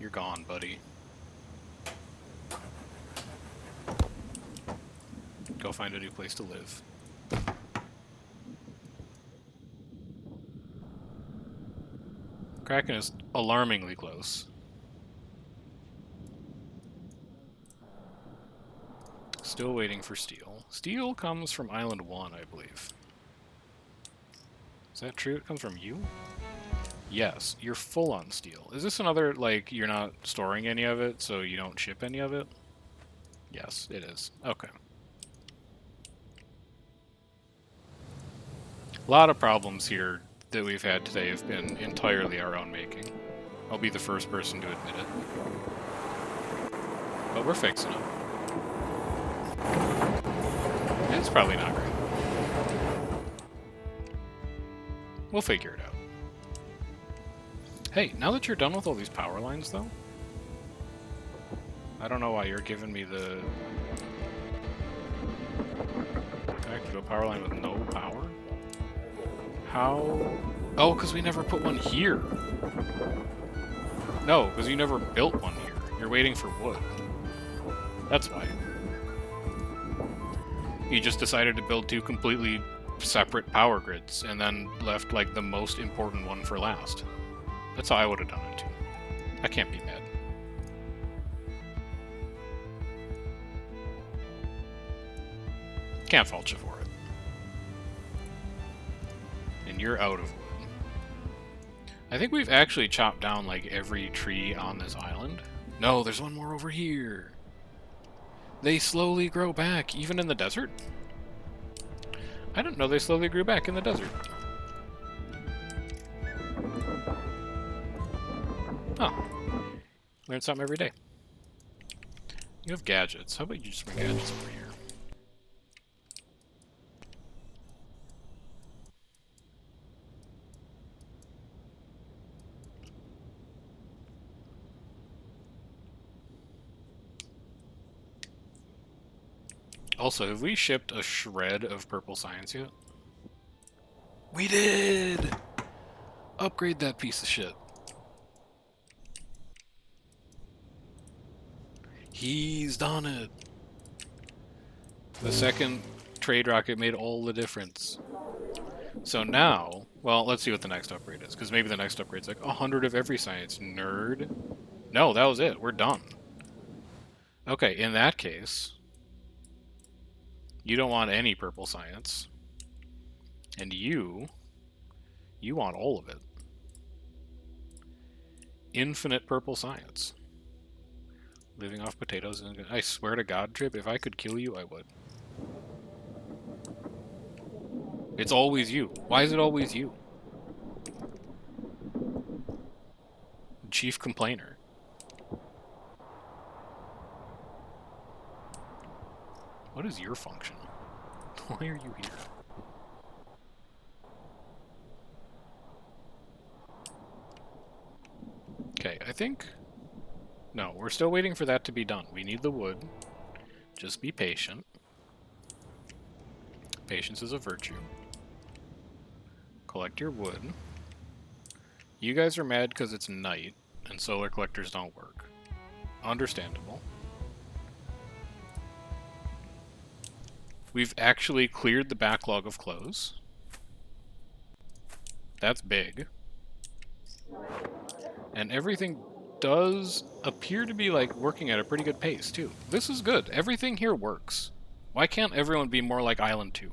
You're gone, buddy. Go find a new place to live. Kraken is alarmingly close. Still waiting for steel. Steel comes from Island 1, I believe. Is that true? It comes from you? Yes, you're full on steel. Is this another, like, you're not storing any of it, so you don't ship any of it? Yes, it is. Okay. A lot of problems here that we've had today have been entirely our own making. I'll be the first person to admit it. But we're fixing it. It's probably not great. We'll figure it out. Hey, now that you're done with all these power lines, though, I don't know why you're giving me the... Connected to a power line with no power? How? Oh, because we never put one here. No, because you never built one here. You're waiting for wood. That's why. You just decided to build two completely separate power grids and then left, like, the most important one for last. That's how I would have done it, too. I can't be mad. Can't fault you for it. And you're out of wood. I think we've actually chopped down, like, every tree on this island. No, there's one more over here. They slowly grow back, even in the desert? I didn't know they slowly grew back in the desert. Oh. Learn something every day. You have gadgets. How about you just bring gadgets over here? Also, have we shipped a shred of purple science yet? We did! Upgrade that piece of shit. He's done it! The second trade rocket made all the difference. So now, well, let's see what the next upgrade is, because maybe the next upgrade's like 100 of every science. Nerd. No, that was it. We're done. Okay, in that case... You don't want any purple science. And you want all of it. Infinite purple science. Living off potatoes. I swear to God, Trip, if I could kill you, I would. It's always you. Why is it always you? Chief complainer. What is your function? Why are you here? Okay, I think... No, we're still waiting for that to be done. We need the wood. Just be patient. Patience is a virtue. Collect your wood. You guys are mad because it's night, and solar collectors don't work. Understandable. We've actually cleared the backlog of clothes. That's big. And everything does appear to be, like, working at a pretty good pace, too. This is good. Everything here works. Why can't everyone be more like Island 2?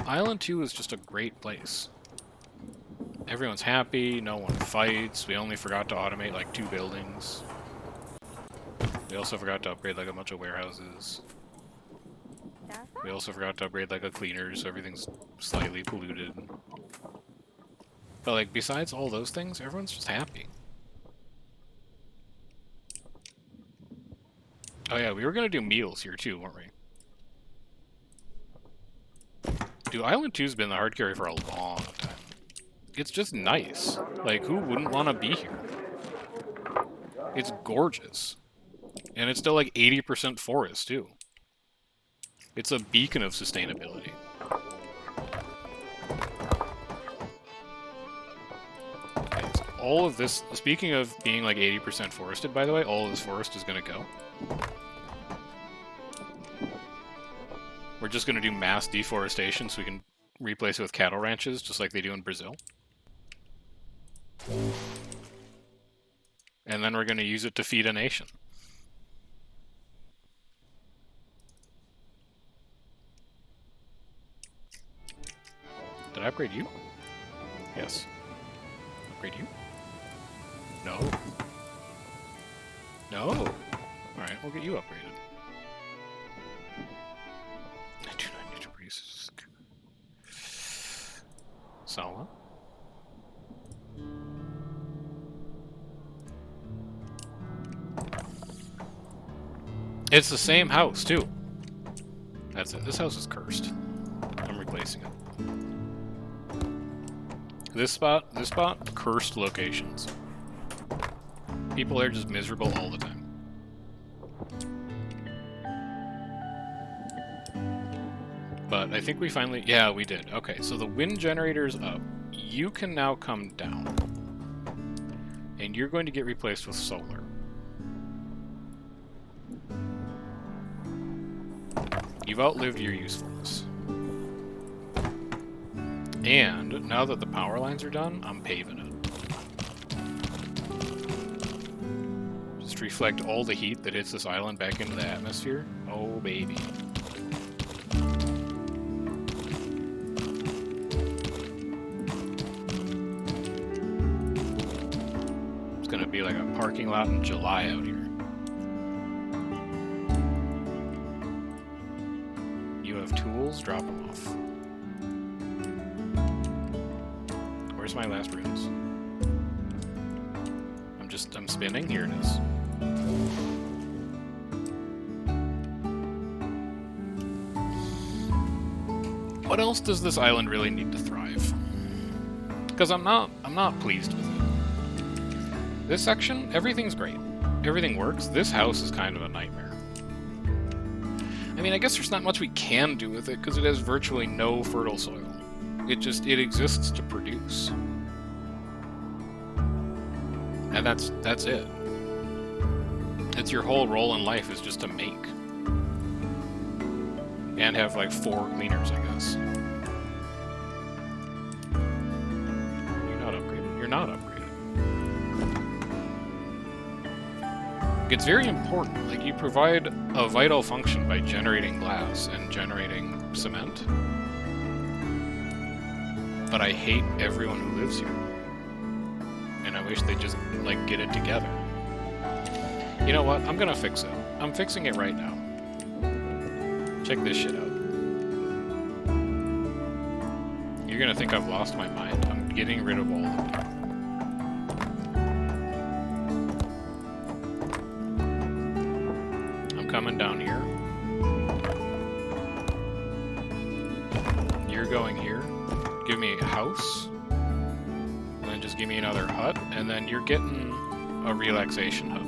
Island 2 is just a great place. Everyone's happy, no one fights, we only forgot to automate, like, 2 buildings. We also forgot to upgrade, like, a bunch of warehouses. We also forgot to upgrade, like, a cleaner, so everything's slightly polluted. But, like, besides all those things, everyone's just happy. Oh yeah, we were gonna do meals here too, weren't we? Dude, Island 2's been the hard carry for a long time. It's just nice. Like, who wouldn't want to be here? It's gorgeous. And it's still like 80% forest, too. It's a beacon of sustainability. Okay, so all of this, speaking of being like 80% forested, by the way, all of this forest is going to go. We're just going to do mass deforestation so we can replace it with cattle ranches, just like they do in Brazil. And then we're going to use it to feed a nation. Did I upgrade you? Yes. Upgrade you? No. No! Alright, we'll get you upgraded. I do not need to produce Sala. It's the same house, too. That's it. This house is cursed. I'm replacing it. This spot, cursed locations. People are just miserable all the time. But I think we finally... Yeah, we did. Okay, so the wind generator's up. You can now come down. And you're going to get replaced with solar. You've outlived your usefulness. And now that the power lines are done, I'm paving it. Just reflect all the heat that hits this island back into the atmosphere. Oh, baby. It's gonna be like a parking lot in July out here. You have tools? Drop them off. Where's my last rails? I'm spinning. Here it is. What else does this island really need to thrive? Because I'm not pleased with it. This section, everything's great. Everything works. This house is kind of a nightmare. I mean, I guess there's not much we can do with it because it has virtually no fertile soil. It exists to produce. And that's it. It's your whole role in life is just to make. And have like 4 cleaners, I guess. You're not upgraded. You're not upgraded. It's very important. Like, you provide a vital function by generating glass and generating cement. But I hate everyone who lives here. And I wish they'd just, like, get it together. You know what? I'm gonna fix it. I'm fixing it right now. Check this shit out. You're gonna think I've lost my mind. I'm getting rid of all of you. I'm coming down here. You're going here. Give me a house. And then just give me another hut. And then you're getting a relaxation hub.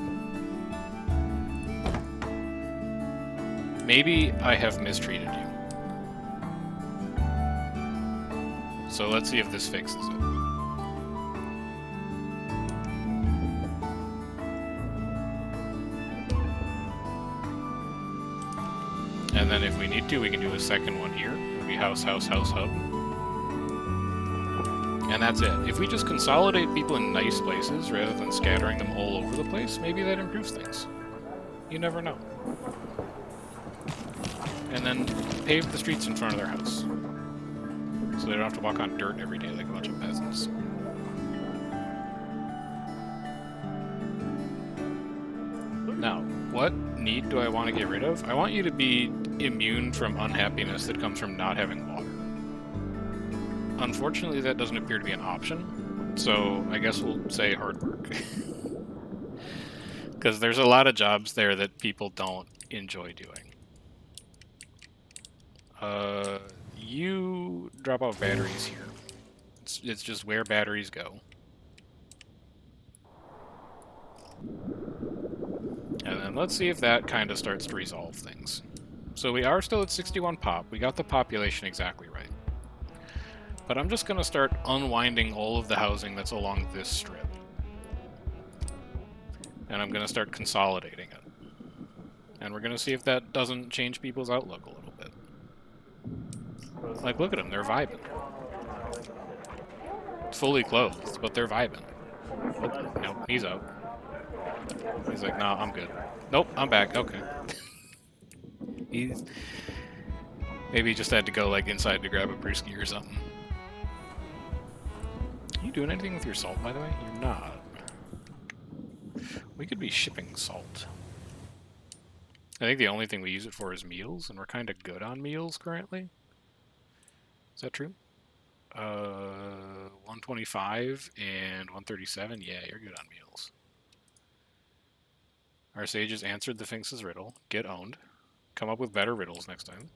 Maybe I have mistreated you. So let's see if this fixes it. And then if we need to, we can do a second one here. It'll be house, house, house, hub. And that's it. If we just consolidate people in nice places rather than scattering them all over the place, maybe that improves things. You never know. And then pave the streets in front of their house. So they don't have to walk on dirt every day like a bunch of peasants. Now, what need do I want to get rid of? I want you to be immune from unhappiness that comes from not having water. Unfortunately, that doesn't appear to be an option, so I guess we'll say hard work. Because there's a lot of jobs there that people don't enjoy doing. You drop off batteries here. It's just where batteries go. And then let's see if that kind of starts to resolve things. So we are still at 61 pop. We got the population exactly right. But I'm just going to start unwinding all of the housing that's along this strip. And I'm going to start consolidating it. And we're going to see if that doesn't change people's outlook a little bit. Like, look at them, they're vibing. Fully clothed, but they're vibing. Oh, nope, he's out. He's like, nah, I'm good. Nope, I'm back, okay. Maybe he just had to go, like, inside to grab a brewski or something. Are you doing anything with your salt, by the way? You're not. We could be shipping salt. I think the only thing we use it for is meals, and we're kind of good on meals currently. Is that true? 125 and 137. Yeah, you're good on meals. Our sages answered the Sphinx's riddle. Get owned. Come up with better riddles next time.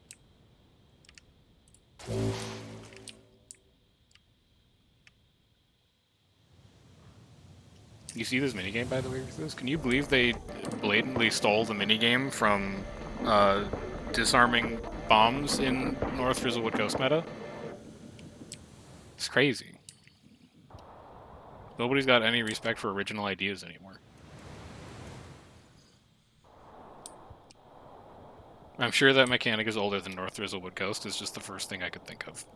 You see this minigame, by the way, Ruthless? Can you believe they blatantly stole the minigame from disarming bombs in North Frizzlewood Coast meta? It's crazy. Nobody's got any respect for original ideas anymore. I'm sure that mechanic is older than North Frizzlewood Coast. Is just the first thing I could think of.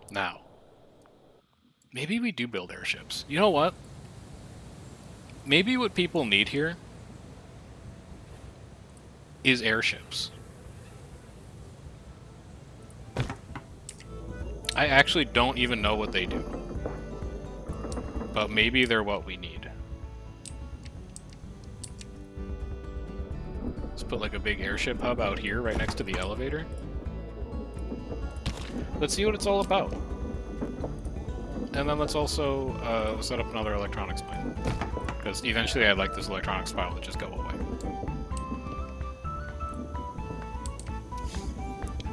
Now, maybe we do build airships. You know what? Maybe what people need here is airships. I actually don't even know what they do. But maybe they're what we need. Let's put like a big airship hub out here right next to the elevator. Let's see what it's all about. And then let's also set up another electronics pile. Because eventually I'd like this electronics pile to just go away.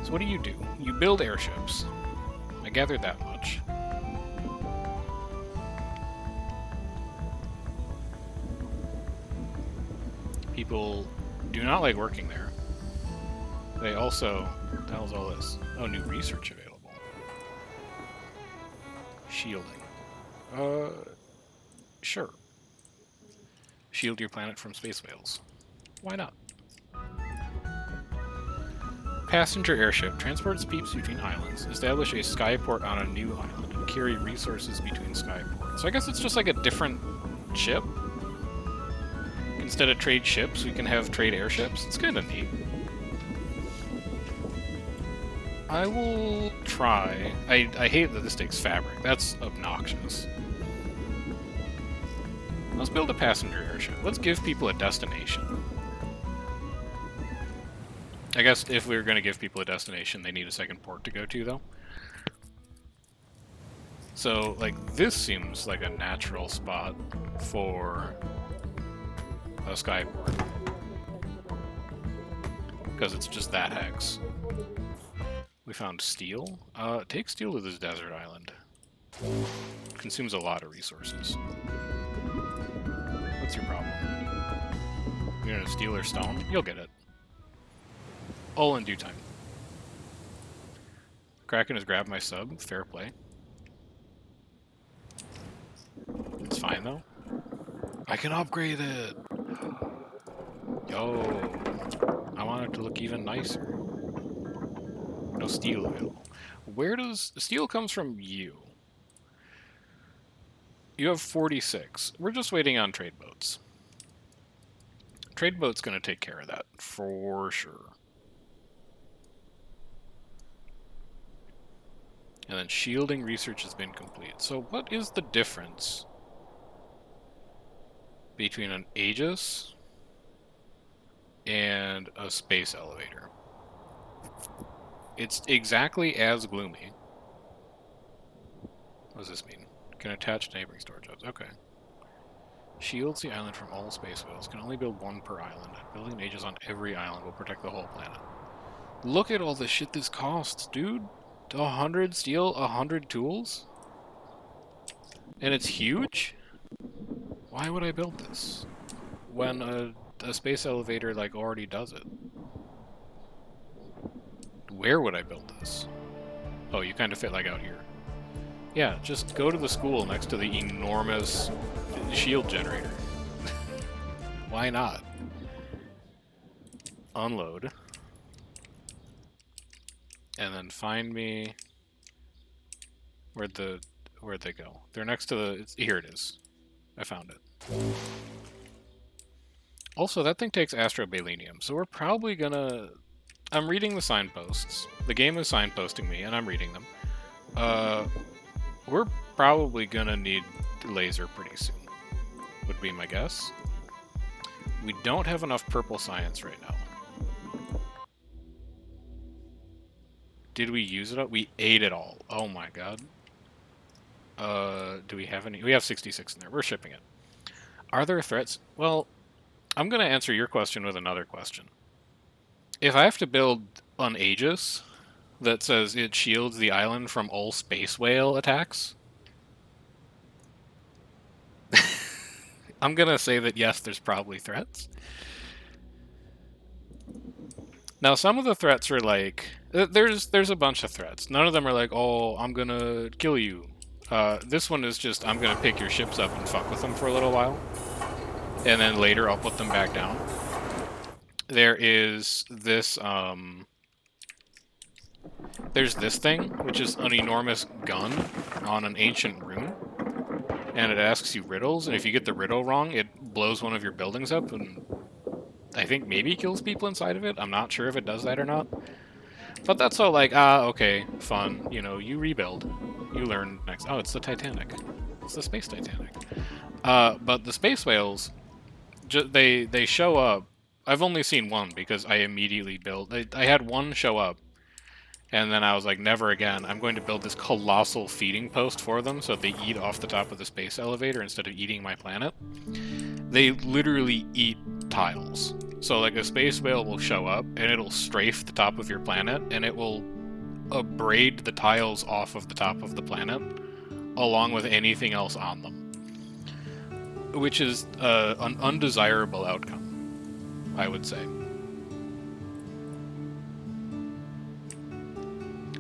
So what do? You build airships. I gathered that much. People do not like working there. They also... What the hell's all this? Oh, new research available. Shielding. Sure. Shield your planet from space whales. Why not? Passenger airship transports peeps between islands. Establish a skyport on a new island and carry resources between skyports. So I guess it's just like a different ship. Instead of trade ships, we can have trade airships. It's kind of neat. I will try. I hate that this takes fabric. That's obnoxious. Let's build a passenger airship. Let's give people a destination. I guess if we were going to give people a destination, they need a second port to go to, though. So, like, this seems like a natural spot for a skyport. Because it's just that hex. We found steel. Take steel to this desert island. Consumes a lot of resources. What's your problem? You're gonna steel or stone? You'll get it. All in due time. Kraken has grabbed my sub. Fair play. It's fine, though. I can upgrade it! Yo! I want it to look even nicer. No steel available. Where does... Steel comes from you. You have 46. We're just waiting on trade boats. Trade boat's gonna take care of that, for sure. And then shielding research has been complete. So what is the difference between an Aegis and a space elevator? It's exactly as gloomy. What does this mean? Can attach to neighboring storage hubs. Okay. Shields the island from all space whales. Can only build one per island. Building an Aegis on every island will protect the whole planet. Look at all the shit this costs, dude. 100 steel, 100 tools? And it's huge? Why would I build this? When a space elevator, like, already does it. Where would I build this? Oh, you kind of fit, like, out here. Yeah, just go to the school next to the enormous shield generator. Why not? Unload. And then find me... Where'd they go? They're next to the... here it is. I found it. Also, that thing takes astrobalenium, so we're probably gonna... I'm reading the signposts. The game is signposting me, and I'm reading them. We're probably gonna need laser pretty soon, would be my guess. We don't have enough purple science right now. Did we use it all? We ate it all. Oh my god. Do we have any? We have 66 in there. We're shipping it. Are there threats? Well, I'm gonna answer your question with another question. If I have to build an Aegis that says it shields the island from all space whale attacks, I'm gonna say that yes, there's probably threats. Now, some of the threats are like... There's a bunch of threats. None of them are like, oh, I'm gonna kill you. This one is just, I'm gonna pick your ships up and fuck with them for a little while. And then later I'll put them back down. There is this, there's this thing, which is an enormous gun on an ancient rune. And it asks you riddles, and if you get the riddle wrong, it blows one of your buildings up, and I think maybe kills people inside of it. I'm not sure if it does that or not. But that's all like, okay, fun. You know, you rebuild. You learn next. Oh, it's the Titanic. It's the space Titanic. But the space whales, they show up. I've only seen one because I immediately built. I had one show up, and then I was like, never again. I'm going to build this colossal feeding post for them so they eat off the top of the space elevator instead of eating my planet. They literally eat tiles. So like a space whale will show up and it'll strafe the top of your planet and it will abrade the tiles off of the top of the planet along with anything else on them. Which is an undesirable outcome, I would say.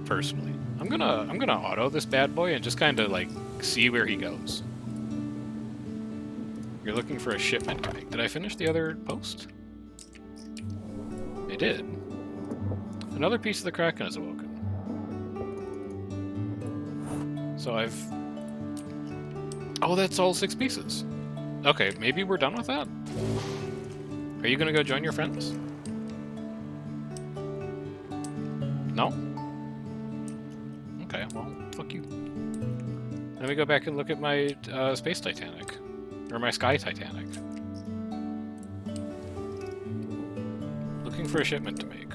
Personally. I'm gonna auto this bad boy and just kinda like see where he goes. You're looking for a shipment to make. Did I finish the other post? I did. Another piece of the Kraken is awoken. So I've... Oh, that's all 6 pieces. Okay, maybe we're done with that? Are you gonna go join your friends? No? Okay, well, fuck you. Let me go back and look at my Space Titanic. Or my Sky Titanic. Looking for a shipment to make.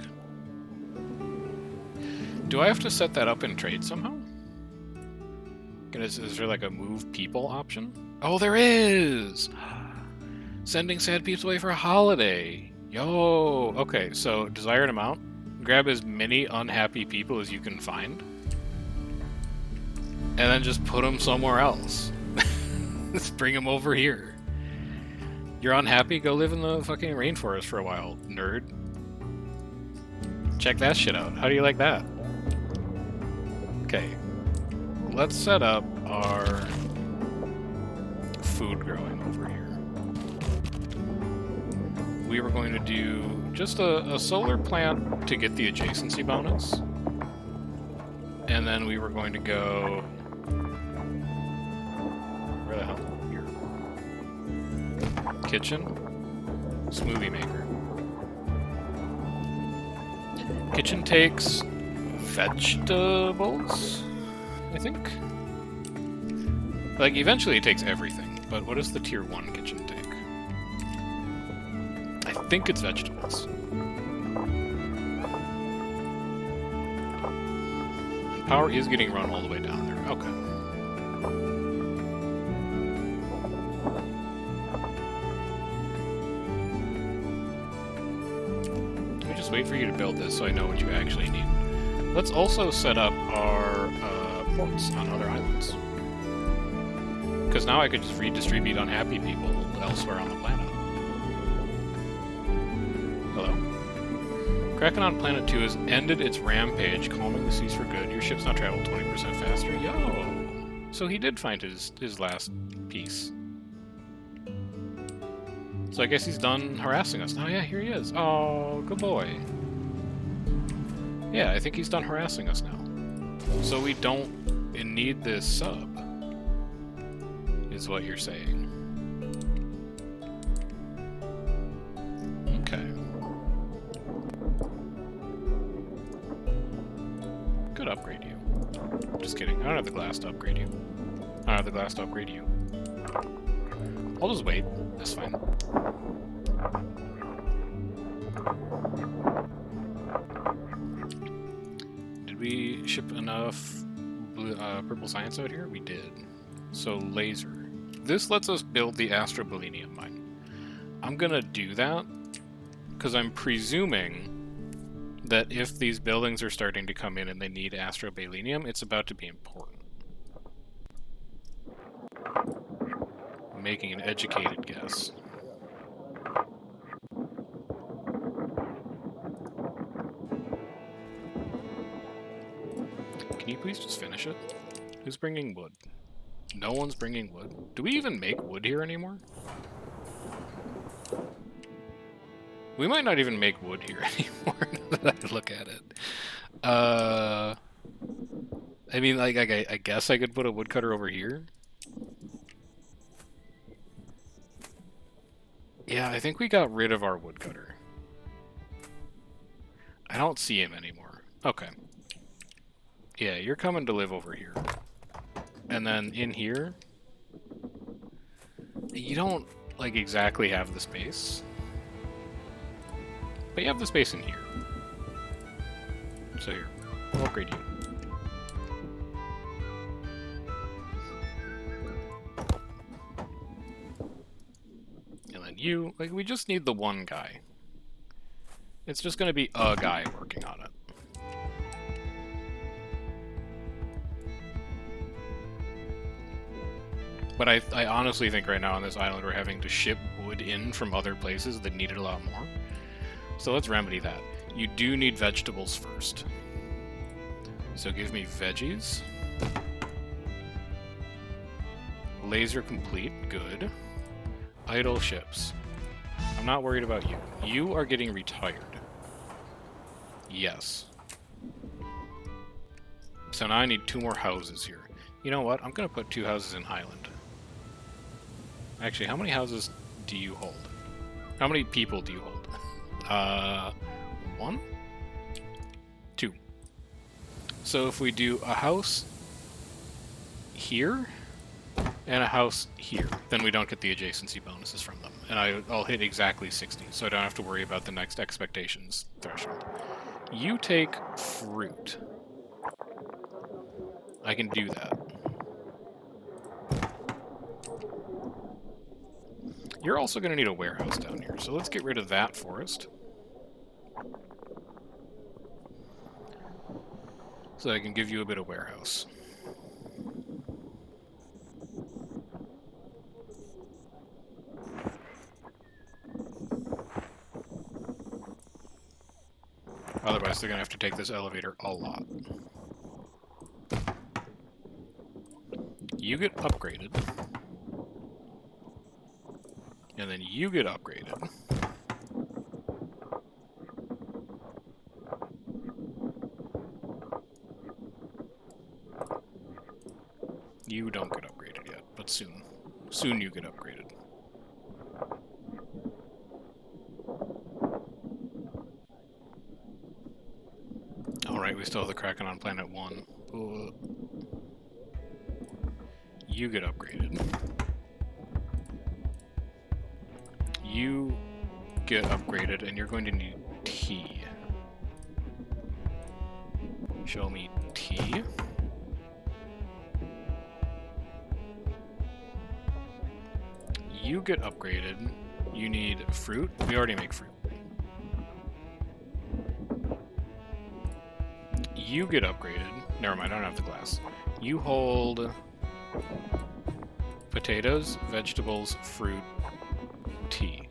Do I have to set that up in trade somehow? Is there like a move people option? Oh, there is! Sending sad peeps away for a holiday. Yo! Okay, so desired amount. Grab as many unhappy people as you can find. And then just put them somewhere else. Let's bring them over here. You're unhappy? Go live in the fucking rainforest for a while, nerd. Check that shit out. How do you like that? Okay. Let's set up our food growing over here. we were going to do just a solar plant to get the adjacency bonus. And then we were going to go... Where the hell? Here. Kitchen. Smoothie maker. Kitchen takes vegetables, I think? Like, eventually it takes everything, but what does the tier 1 kitchen take? I think it's vegetables. And power is getting run all the way down there. Okay. Let me just wait for you to build this so I know what you actually need. Let's also set up our ports on other islands. Because now I could just redistribute unhappy people elsewhere on the planet. Hello. Kraken on Planet 2 has ended its rampage, calming the seas for good. Your ship's now traveled 20% faster. Yo! So he did find his last piece. So I guess he's done harassing us. Oh yeah, here he is. Oh, good boy. Yeah, I think he's done harassing us now. So we don't need this sub, is what you're saying. Okay. Could upgrade you. Just kidding. I don't have the glass to upgrade you. I don't have the glass to upgrade you. I'll just wait. That's fine. Did we ship enough purple science out here? We did. So laser. This lets us build the astrobalenium mine. I'm gonna do that because I'm presuming that if these buildings are starting to come in and they need astrobalenium, it's about to be important. I'm making an educated guess. Can you please just finish it? Who's bringing wood? No one's bringing wood. Do we even make wood here anymore? We might not even make wood here anymore, now that I look at it. I mean, like, I guess I could put a woodcutter over here. Yeah, I think we got rid of our woodcutter. I don't see him anymore. Okay. Yeah, you're coming to live over here. And then in here, you don't, like, exactly have the space. But you have the space in here. So here, we'll upgrade you. And then you, like, we just need the one guy. It's just going to be a guy working on it. But I honestly think right now on this island we're having to ship wood in from other places that need it a lot more. So let's remedy that. You do need vegetables first. So give me veggies. Laser complete, good. Idle ships. I'm not worried about you. You are getting retired. Yes. So now I need 2 more houses here. You know what? I'm going to put 2 houses in Highland. Actually, how many houses do you hold? How many people do you hold? 1? 2. So if we do a house here and a house here, then we don't get the adjacency bonuses from them. And I'll hit exactly 60, so I don't have to worry about the next expectations threshold. You take fruit. I can do that. You're also going to need a warehouse down here, so let's get rid of that forest. So I can give you a bit of warehouse. Otherwise, they're going to have to take this elevator a lot. You get upgraded. And then you get upgraded. but soon. Soon you get upgraded. Alright, we still have the Kraken on planet 1. You get upgraded. You get upgraded, and you're going to need tea. Show me tea. You get upgraded. You need fruit. We already make fruit. You get upgraded. Never mind, I don't have the glass. You hold potatoes, vegetables, fruit, tea.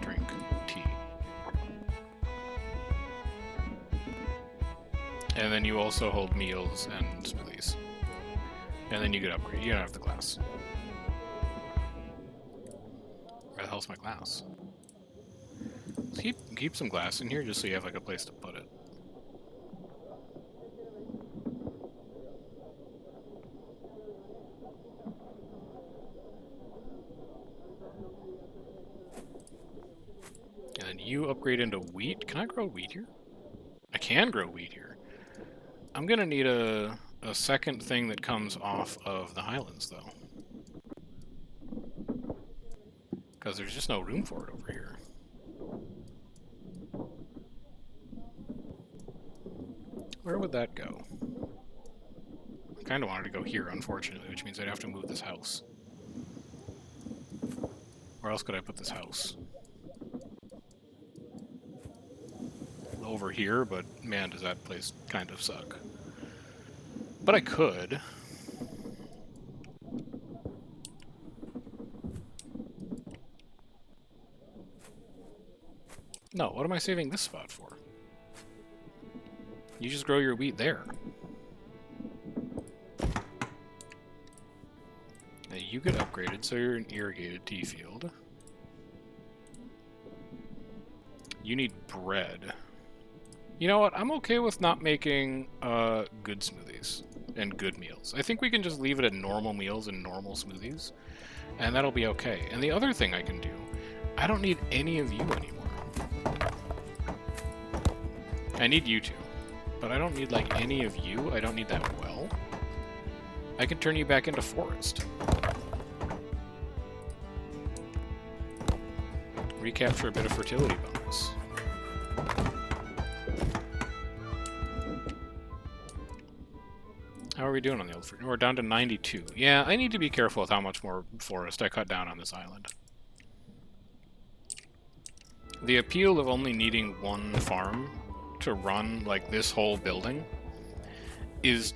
Drink tea. And then you also hold meals and smoothies. And then you get upgraded. You don't have the glass. Where the hell's my glass? Keep some glass in here just so you have like a place to put it. And then you upgrade into wheat. Can I grow wheat here? I can grow wheat here. I'm gonna need a second thing that comes off of the highlands though. Because there's just no room for it over here. Where would that go? I kind of wanted to go here, unfortunately, which means I'd have to move this house. Where else could I put this house? Over here, but man, does that place kind of suck. But I could. No, what am I saving this spot for? You just grow your wheat there. Now you get upgraded, so you're an irrigated tea field. You need bread. You know what? I'm okay with not making good smoothies and good meals. I think we can just leave it at normal meals and normal smoothies, and that'll be okay. And the other thing I can do, I don't need any of you anymore. I need you two, but I don't need like any of you. I don't need that well. I can turn you back into forest. Recapture a bit of fertility bonus. How are we doing on the old fruit? We're down to 92. Yeah, I need to be careful with how much more forest I cut down on this island. The appeal of only needing one farm to run like this whole building is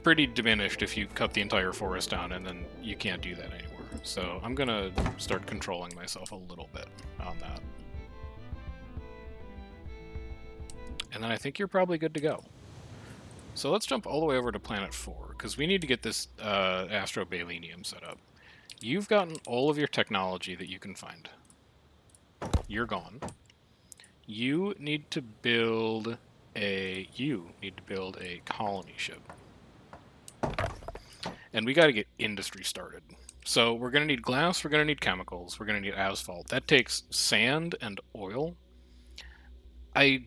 pretty diminished if you cut the entire forest down, and then you can't do that anymore. So I'm gonna start controlling myself a little bit on that. And then I think you're probably good to go. So let's jump all the way over to planet 4, because we need to get this astrobalenium set up. You've gotten all of your technology that you can find. You're gone. You need to build a colony ship. And we gotta get industry started. So we're gonna need glass, we're gonna need chemicals, we're gonna need asphalt. That takes sand and oil. I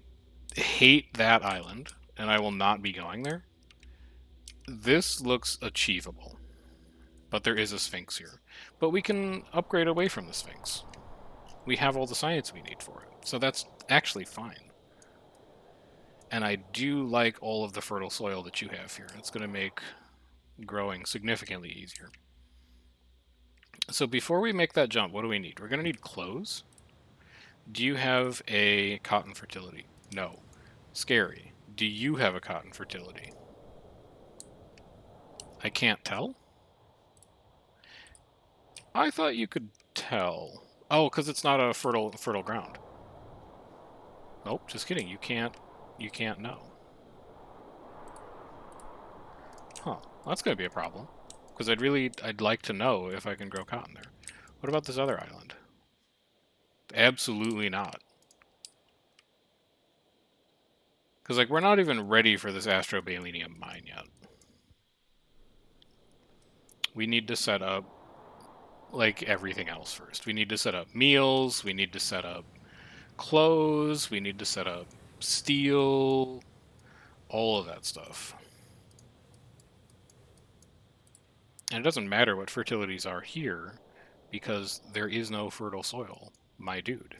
hate that island, and I will not be going there. This looks achievable, but there is a Sphinx here. But we can upgrade away from the Sphinx. We have all the science we need for it, so that's actually fine. And I do like all of the fertile soil that you have here. It's going to make growing significantly easier. So before we make that jump, what do we need? We're going to need clothes. Do you have a cotton fertility? No. Scary. Do you have a cotton fertility? I can't tell? I thought you could tell. Oh, because it's not a fertile ground. Nope, just kidding. You can't know. Huh. Well, that's going to be a problem. Because I'd like to know if I can grow cotton there. What about this other island? Absolutely not. Because, like, we're not even ready for this astrobalenium mine yet. we need to set up, like, everything else first. We need to set up meals, we need to set up clothes, we need to set up steel, all of that stuff. And it doesn't matter what fertilities are here, because there is no fertile soil, my dude.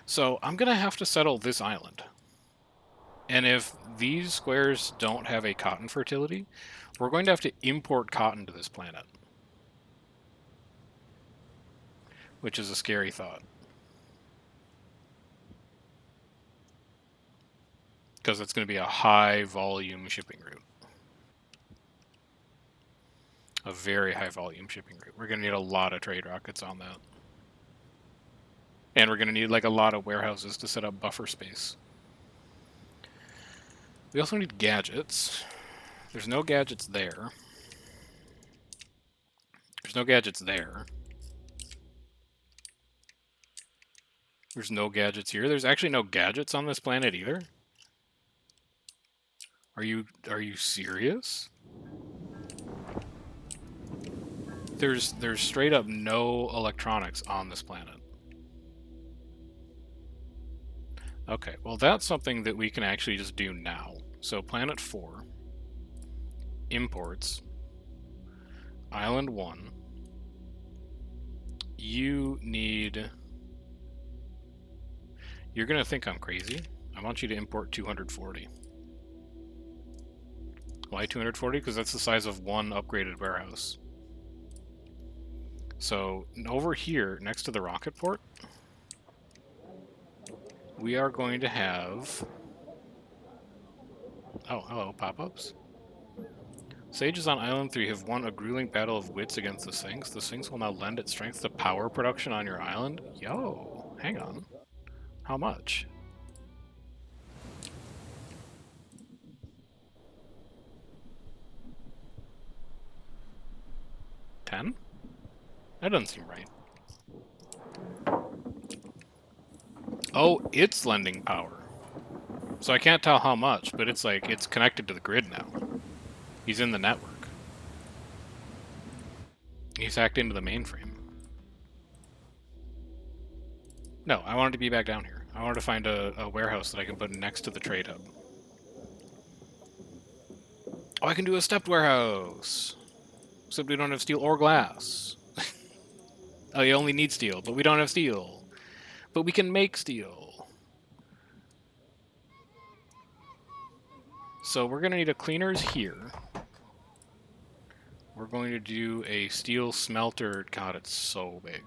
So I'm going to have to settle this island. And if these squares don't have a cotton fertility, we're going to have to import cotton to this planet. Which is a scary thought. Because it's going to be a high volume shipping route. A very high volume shipping route. We're going to need a lot of trade rockets on that. And we're going to need like a lot of warehouses to set up buffer space. We also need gadgets. There's no gadgets there. There's no gadgets there. There's no gadgets here. There's actually no gadgets on this planet either. Are you serious? There's straight up no electronics on this planet. Okay, well that's something that we can actually just do now. So planet 4, imports, island 1, you need... You're gonna think I'm crazy. I want you to import 240. Why 240? Because that's the size of one upgraded warehouse. So over here, next to the rocket port, we are going to have... Oh, hello, pop-ups. Sages on Island 3 have won a grueling battle of wits against the Sphinx. The Sphinx will now lend its strength to power production on your island. Yo, hang on. How much? $10? That doesn't seem right. Oh, it's lending power. So I can't tell how much, but it's like, it's connected to the grid now. He's in the network. He's hacked into the mainframe. No, I wanted to be back down here. I wanted to find a warehouse that I can put next to the trade hub. Oh, I can do a stepped warehouse! Except we don't have steel or glass. Oh, you only need steel, but we don't have steel. But we can make steel. So we're going to need a cleaners here. We're going to do a steel smelter. God, it's so big.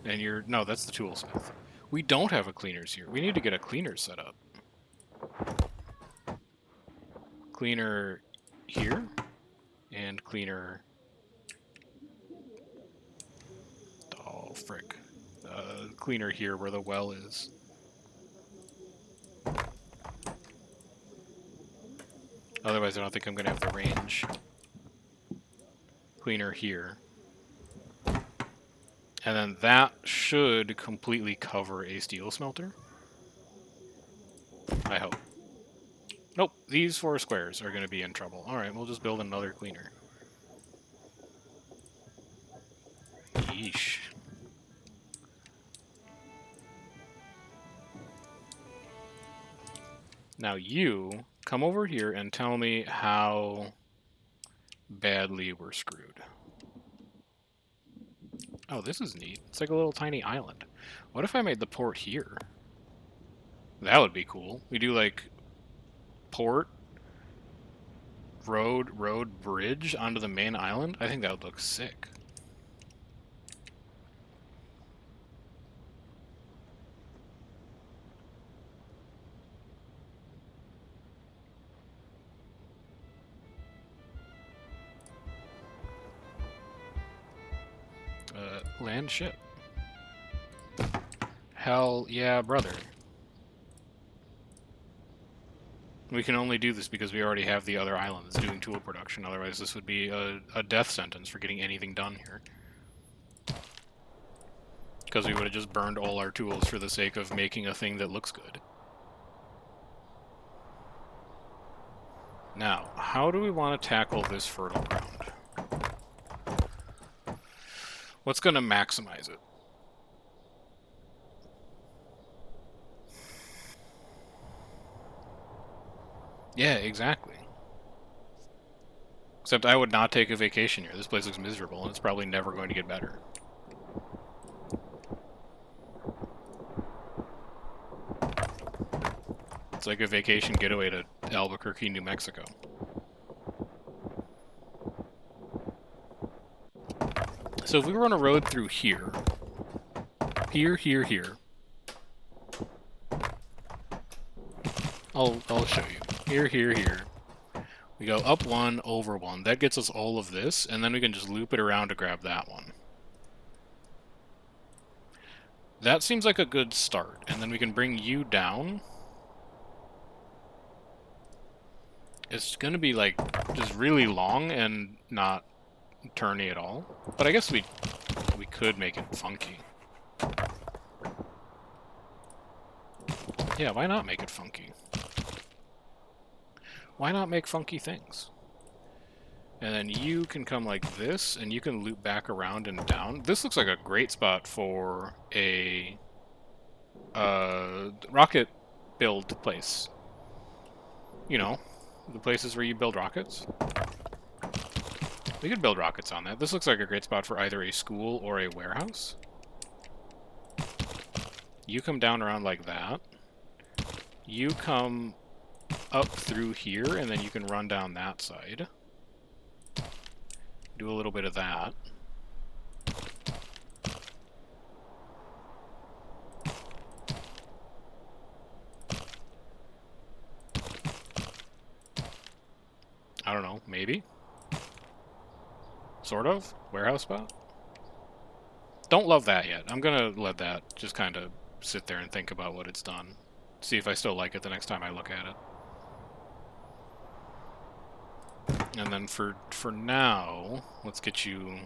And you're... No, that's the toolsmith. We don't have a cleaners here. We need to get a cleaner set up. Cleaner here. And cleaner... Oh, frick. Cleaner here where the well is. Otherwise, I don't think I'm going to have the range. Cleaner here. And then that should completely cover a steel smelter. I hope. Nope, these 4 squares are going to be in trouble. Alright, we'll just build another cleaner. Yeesh. Now you, come over here and tell me how badly we're screwed. Oh, this is neat. It's like a little tiny island. What if I made the port here? That would be cool. We do like port, road, bridge onto the main island. I think that would look sick. Land ship. Hell yeah, brother. We can only do this because we already have the other island that's doing tool production. Otherwise, this would be a death sentence for getting anything done here. Because we would have just burned all our tools for the sake of making a thing that looks good. Now, how do we want to tackle this fertile ground? What's going to maximize it? Yeah, exactly. Except I would not take a vacation here. This place looks miserable, and it's probably never going to get better. It's like a vacation getaway to Albuquerque, New Mexico. So if we run a road through here, here, I'll show you. Here. We go up one, over one. That gets us all of this, and then we can just loop it around to grab that one. That seems like a good start, and then we can bring you down. It's going to be, like, just really long and not turny at all. But I guess we could make it funky. Yeah, why not make it funky? Why not make funky things? And then you can come like this, and you can loop back around and down. This looks like a great spot for a rocket build place. You know, the places where you build rockets. We could build rockets on that. This looks like a great spot for either a school or a warehouse. You come down around like that. You come up through here, and then you can run down that side. Do a little bit of that. I don't know, maybe? Sort of? Warehouse spot? Don't love that yet. I'm gonna let that just kind of sit there and think about what it's done. See if I still like it the next time I look at it. And then for now, let's get you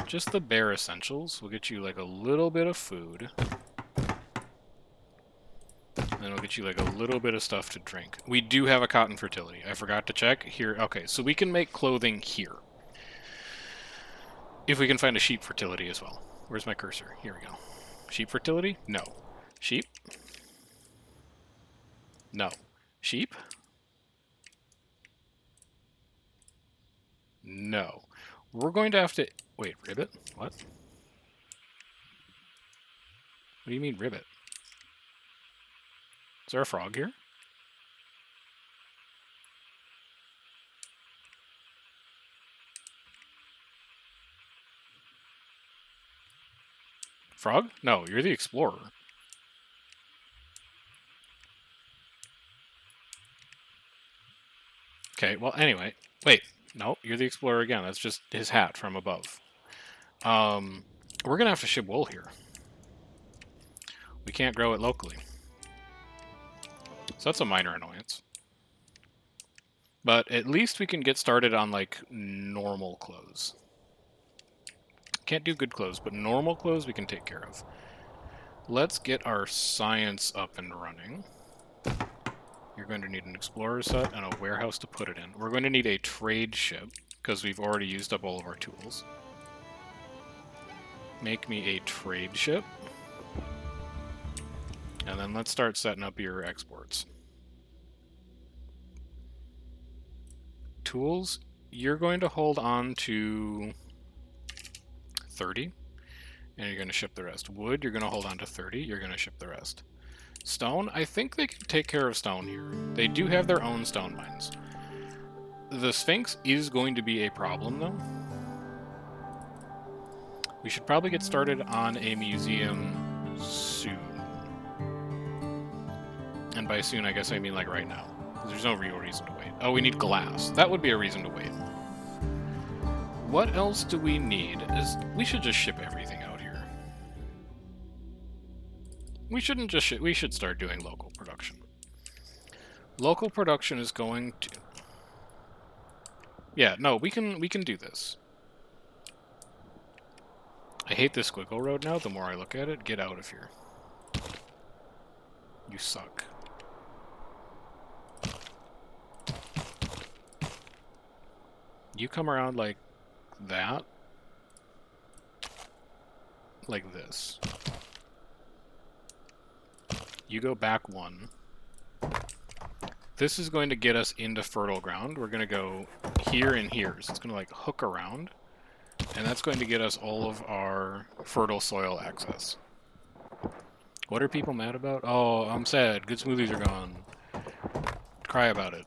just the bare essentials. We'll get you like a little bit of food. And then we'll get you like a little bit of stuff to drink. We do have a cotton fertility. I forgot to check. Here, okay, so we can make clothing here. If we can find a sheep fertility as well. Where's my cursor? Here we go. Sheep fertility? No. Sheep? No. Sheep? No. We're going to have to... Wait, ribbit? What? What do you mean ribbit? Is there a frog here? Frog? No, you're the explorer. Okay, well, anyway. Wait, no, you're the explorer again. That's just his hat from above. We're going to have to ship wool here. We can't grow it locally. So that's a minor annoyance. But at least we can get started on, like, normal clothes. Can't do good clothes, but normal clothes we can take care of. Let's get our science up and running. You're going to need an explorer set and a warehouse to put it in. We're going to need a trade ship, because we've already used up all of our tools. Make me a trade ship. And then let's start setting up your exports. Tools, you're going to hold on to 30, and you're going to ship the rest. Wood, you're going to hold on to 30, you're going to ship the rest. Stone, I think they can take care of stone here. They do have their own stone mines. The Sphinx is going to be a problem, though. We should probably get started on a museum soon. And by soon, I guess I mean like right now. There's no real reason to wait. Oh, we need glass. That would be a reason to wait. What else do we need? We should just ship everything out here. We shouldn't just ship. We should start doing local production. Local production is going to... Yeah, no, we can do this. I hate this squiggle road now. The more I look at it, get out of here. You suck. You come around like that. Like this. You go back 1. This is going to get us into fertile ground. We're going to go here and here. So it's going to like hook around. And that's going to get us all of our fertile soil access. What are people mad about? Oh, I'm sad. Good smoothies are gone. Cry about it.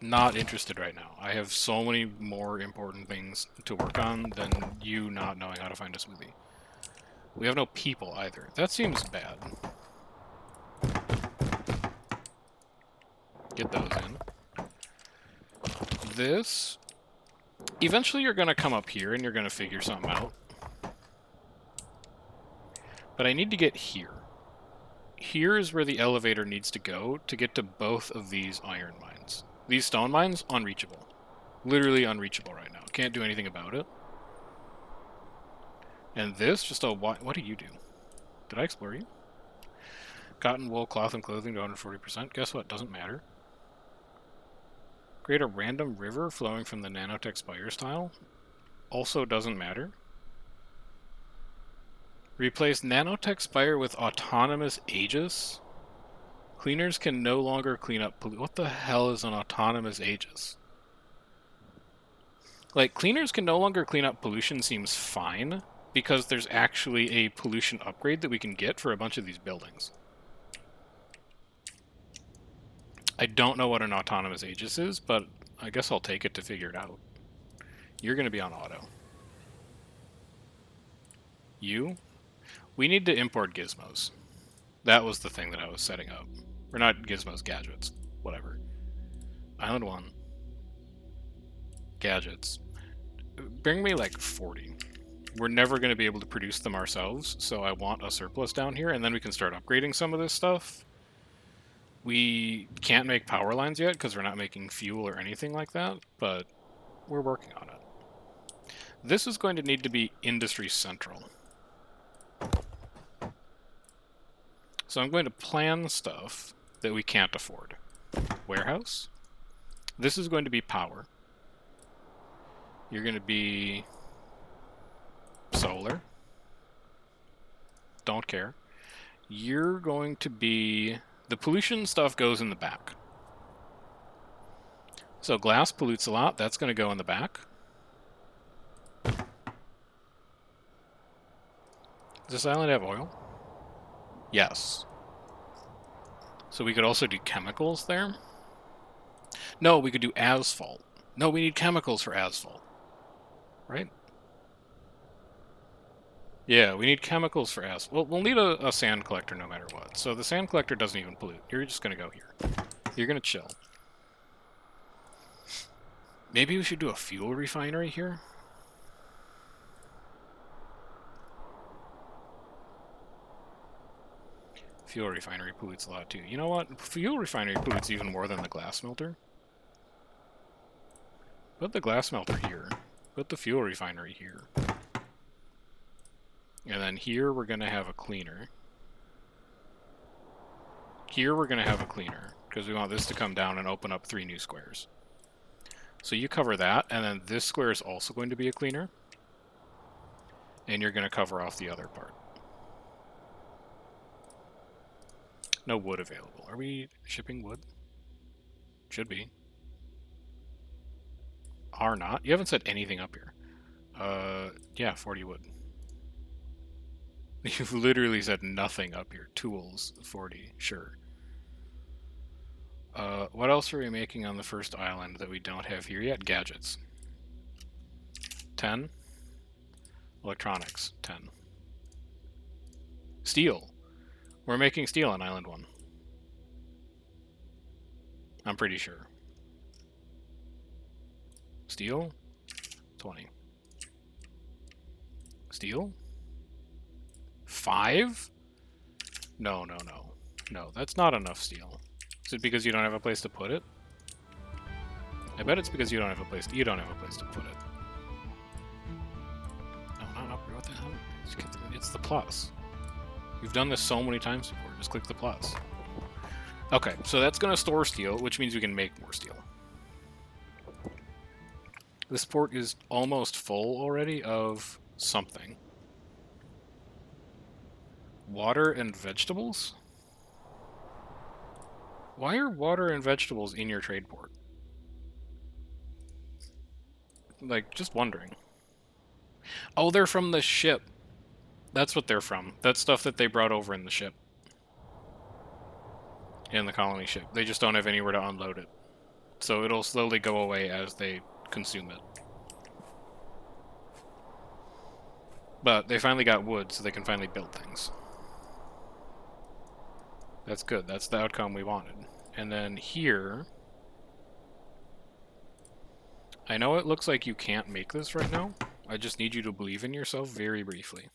Not interested right now. I have so many more important things to work on than you not knowing how to find a smoothie. We have no people either. That seems bad. Get those in. This... Eventually you're going to come up here and you're going to figure something out. But I need to get here. Here is where the elevator needs to go to get to both of these iron mines. These stone mines, unreachable. Literally unreachable right now. Can't do anything about it. And this, just a... What do you do? Did I explore you? Cotton, wool, cloth, and clothing to 140%. Guess what? Doesn't matter. Create a random river flowing from the nanotech spires tile. Also doesn't matter. Replace nanotech spire with autonomous Aegis. Cleaners can no longer clean up pollution. What the hell is an autonomous Aegis? Like, cleaners can no longer clean up pollution seems fine, because there's actually a pollution upgrade that we can get for a bunch of these buildings. I don't know what an autonomous Aegis is, but I guess I'll take it to figure it out. You're going to be on auto. You? We need to import gizmos. That was the thing that I was setting up. Or not gizmos, gadgets. Whatever. Island 1. Gadgets. Bring me like 40. We're never going to be able to produce them ourselves, so I want a surplus down here, and then we can start upgrading some of this stuff. We can't make power lines yet because we're not making fuel or anything like that, but we're working on it. This is going to need to be industry central. So I'm going to plan stuff that we can't afford. Warehouse. This is going to be power. You're going to be solar. Don't care. You're going to be... The pollution stuff goes in the back. So glass pollutes a lot. That's going to go in the back. Does this island have oil? Yes. So we could also do chemicals there. No, we could do asphalt. No, we need chemicals for asphalt. Right? Yeah, we need chemicals for asphalt. We'll need a sand collector no matter what. So the sand collector doesn't even pollute. You're just going to go here. You're going to chill. Maybe we should do a fuel refinery here? Fuel refinery pollutes a lot too. You know what? Fuel refinery pollutes even more than the glass smelter. Put the glass smelter here. Put the fuel refinery here. And then here we're going to have a cleaner. Here we're going to have a cleaner, because we want this to come down and open up 3 new squares. So you cover that, and then this square is also going to be a cleaner. And you're going to cover off the other part. No wood available. Are we shipping wood? Should be. Are not? You haven't said anything up here. Yeah, 40 wood. You've literally said nothing up here. Tools, 40, sure. What else are we making on the first island that we don't have here yet? Gadgets. 10. Electronics, 10. Steel. We're making steel on Island 1. I'm pretty sure. Steel, 20. Steel? 5? No. No, that's not enough steel. Is it because you don't have a place to put it? I bet it's because you don't have a place to put it. No, not up here. What the hell? It's the plus. You've done this so many times before. Just click the plus. Okay, so that's going to store steel, which means we can make more steel. This port is almost full already of something. Water and vegetables? Why are water and vegetables in your trade port? Like, just wondering. Oh, they're from the ship. That's what they're from. That's stuff that they brought over in the ship. In the colony ship. They just don't have anywhere to unload it. So it'll slowly go away as they consume it. But they finally got wood, so they can finally build things. That's good. That's the outcome we wanted. And then here... I know it looks like you can't make this right now. I just need you to believe in yourself very briefly.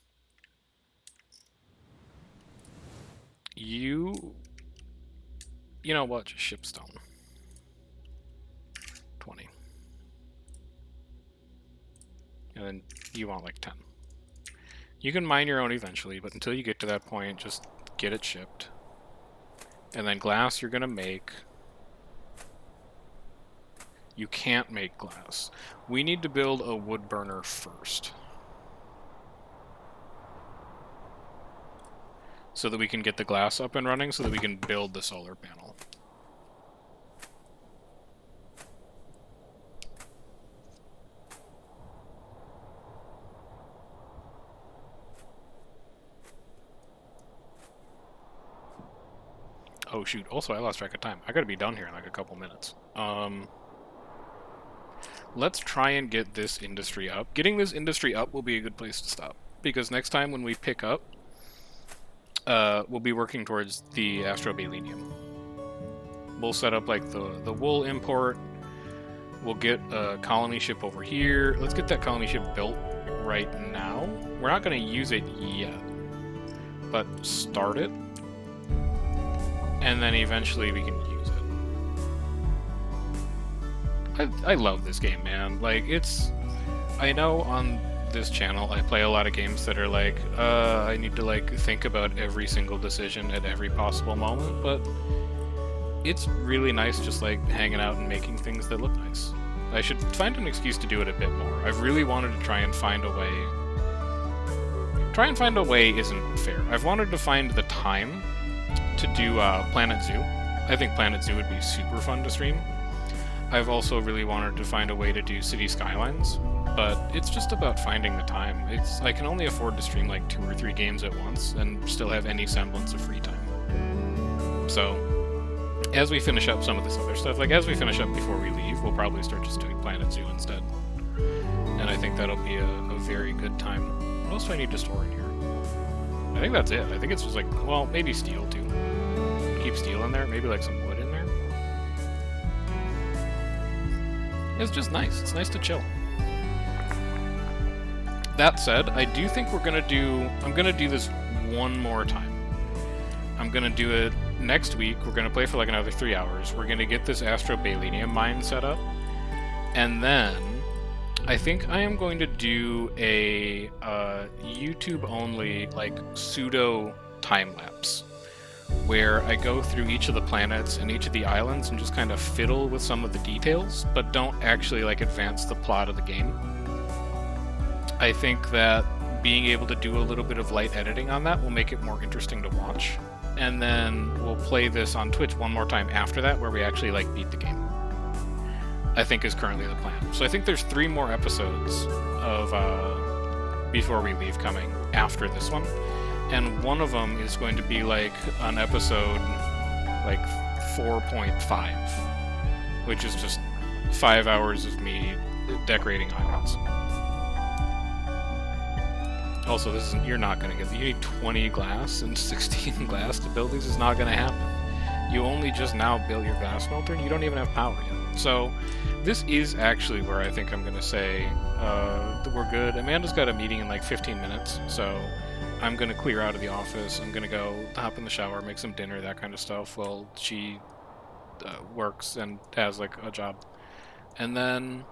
You know what? Just ship stone. 20. And then you want like 10. You can mine your own eventually, but until you get to that point, just get it shipped. And then glass you're going to make. You can't make glass. We need to build a wood burner first. So that we can get the glass up and running, so that we can build the solar panel. Oh shoot, also I lost track of time. I gotta be done here in like a couple minutes. Let's try and get this industry up. Getting this industry up will be a good place to stop. Because next time when we pick up, we'll be working towards the Astrobalenium. We'll set up like the wool import. We'll get a colony ship over here. Let's get that colony ship built right now. We're not going to use it yet, but start it. And then eventually we can use it. I love this game, man. Like, it's... I know on this channel I play a lot of games that are like, I need to like think about every single decision at every possible moment, but it's really nice just like hanging out and making things that look nice. I should find an excuse to do it a bit more. I've really wanted to try and find a way... Try and find a way isn't fair. I've wanted to find the time to do Planet Zoo. I think Planet Zoo would be super fun to stream. I've also really wanted to find a way to do City Skylines, but it's just about finding the time. I can only afford to stream like 2 or 3 games at once and still have any semblance of free time. So, as we finish up some of this other stuff, like as we finish up before we leave, we'll probably start just doing Planet Zoo instead. And I think that'll be a very good time. What else do I need to store in here? I think that's it. I think it's just like, well, maybe steel too. Keep steel in there, maybe like some wood in there. It's just nice. It's nice to chill. That said, I do think I'm gonna do this one more time. I'm gonna do it next week. We're gonna play for like another 3 hours. We're gonna get this Astrobalenium mine set up. And then I think I am going to do a YouTube-only, like, pseudo time-lapse, where I go through each of the planets and each of the islands and just kind of fiddle with some of the details, but don't actually, like, advance the plot of the game. I think that being able to do a little bit of light editing on that will make it more interesting to watch. And then we'll play this on Twitch one more time after that, where we actually, like, beat the game. I think is currently the plan. So I think there's 3 more episodes of Before We Leave coming after this one. And one of them is going to be like an episode like 4.5, which is just 5 hours of me decorating islands. Also, this isn't, you're not going to get, you need 20 glass and 16 glass to build these. It's not going to happen. You only just now built your glass smelter and you don't even have power yet. So this is actually where I think I'm going to say that we're good. Amanda's got a meeting in like 15 minutes, so I'm going to clear out of the office. I'm going to go hop in the shower, make some dinner, that kind of stuff, while she works and has like a job. And then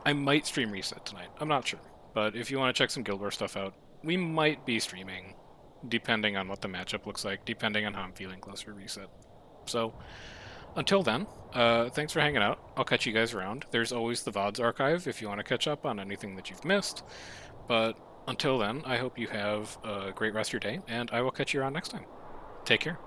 I might stream Reset tonight. I'm not sure. But if you want to check some Guild Wars stuff out, we might be streaming, depending on what the matchup looks like, depending on how I'm feeling closer to Reset. So Until then, thanks for hanging out. I'll catch you guys around. There's always the VODs archive if you want to catch up on anything that you've missed. But until then, I hope you have a great rest of your day, and I will catch you around next time. Take care.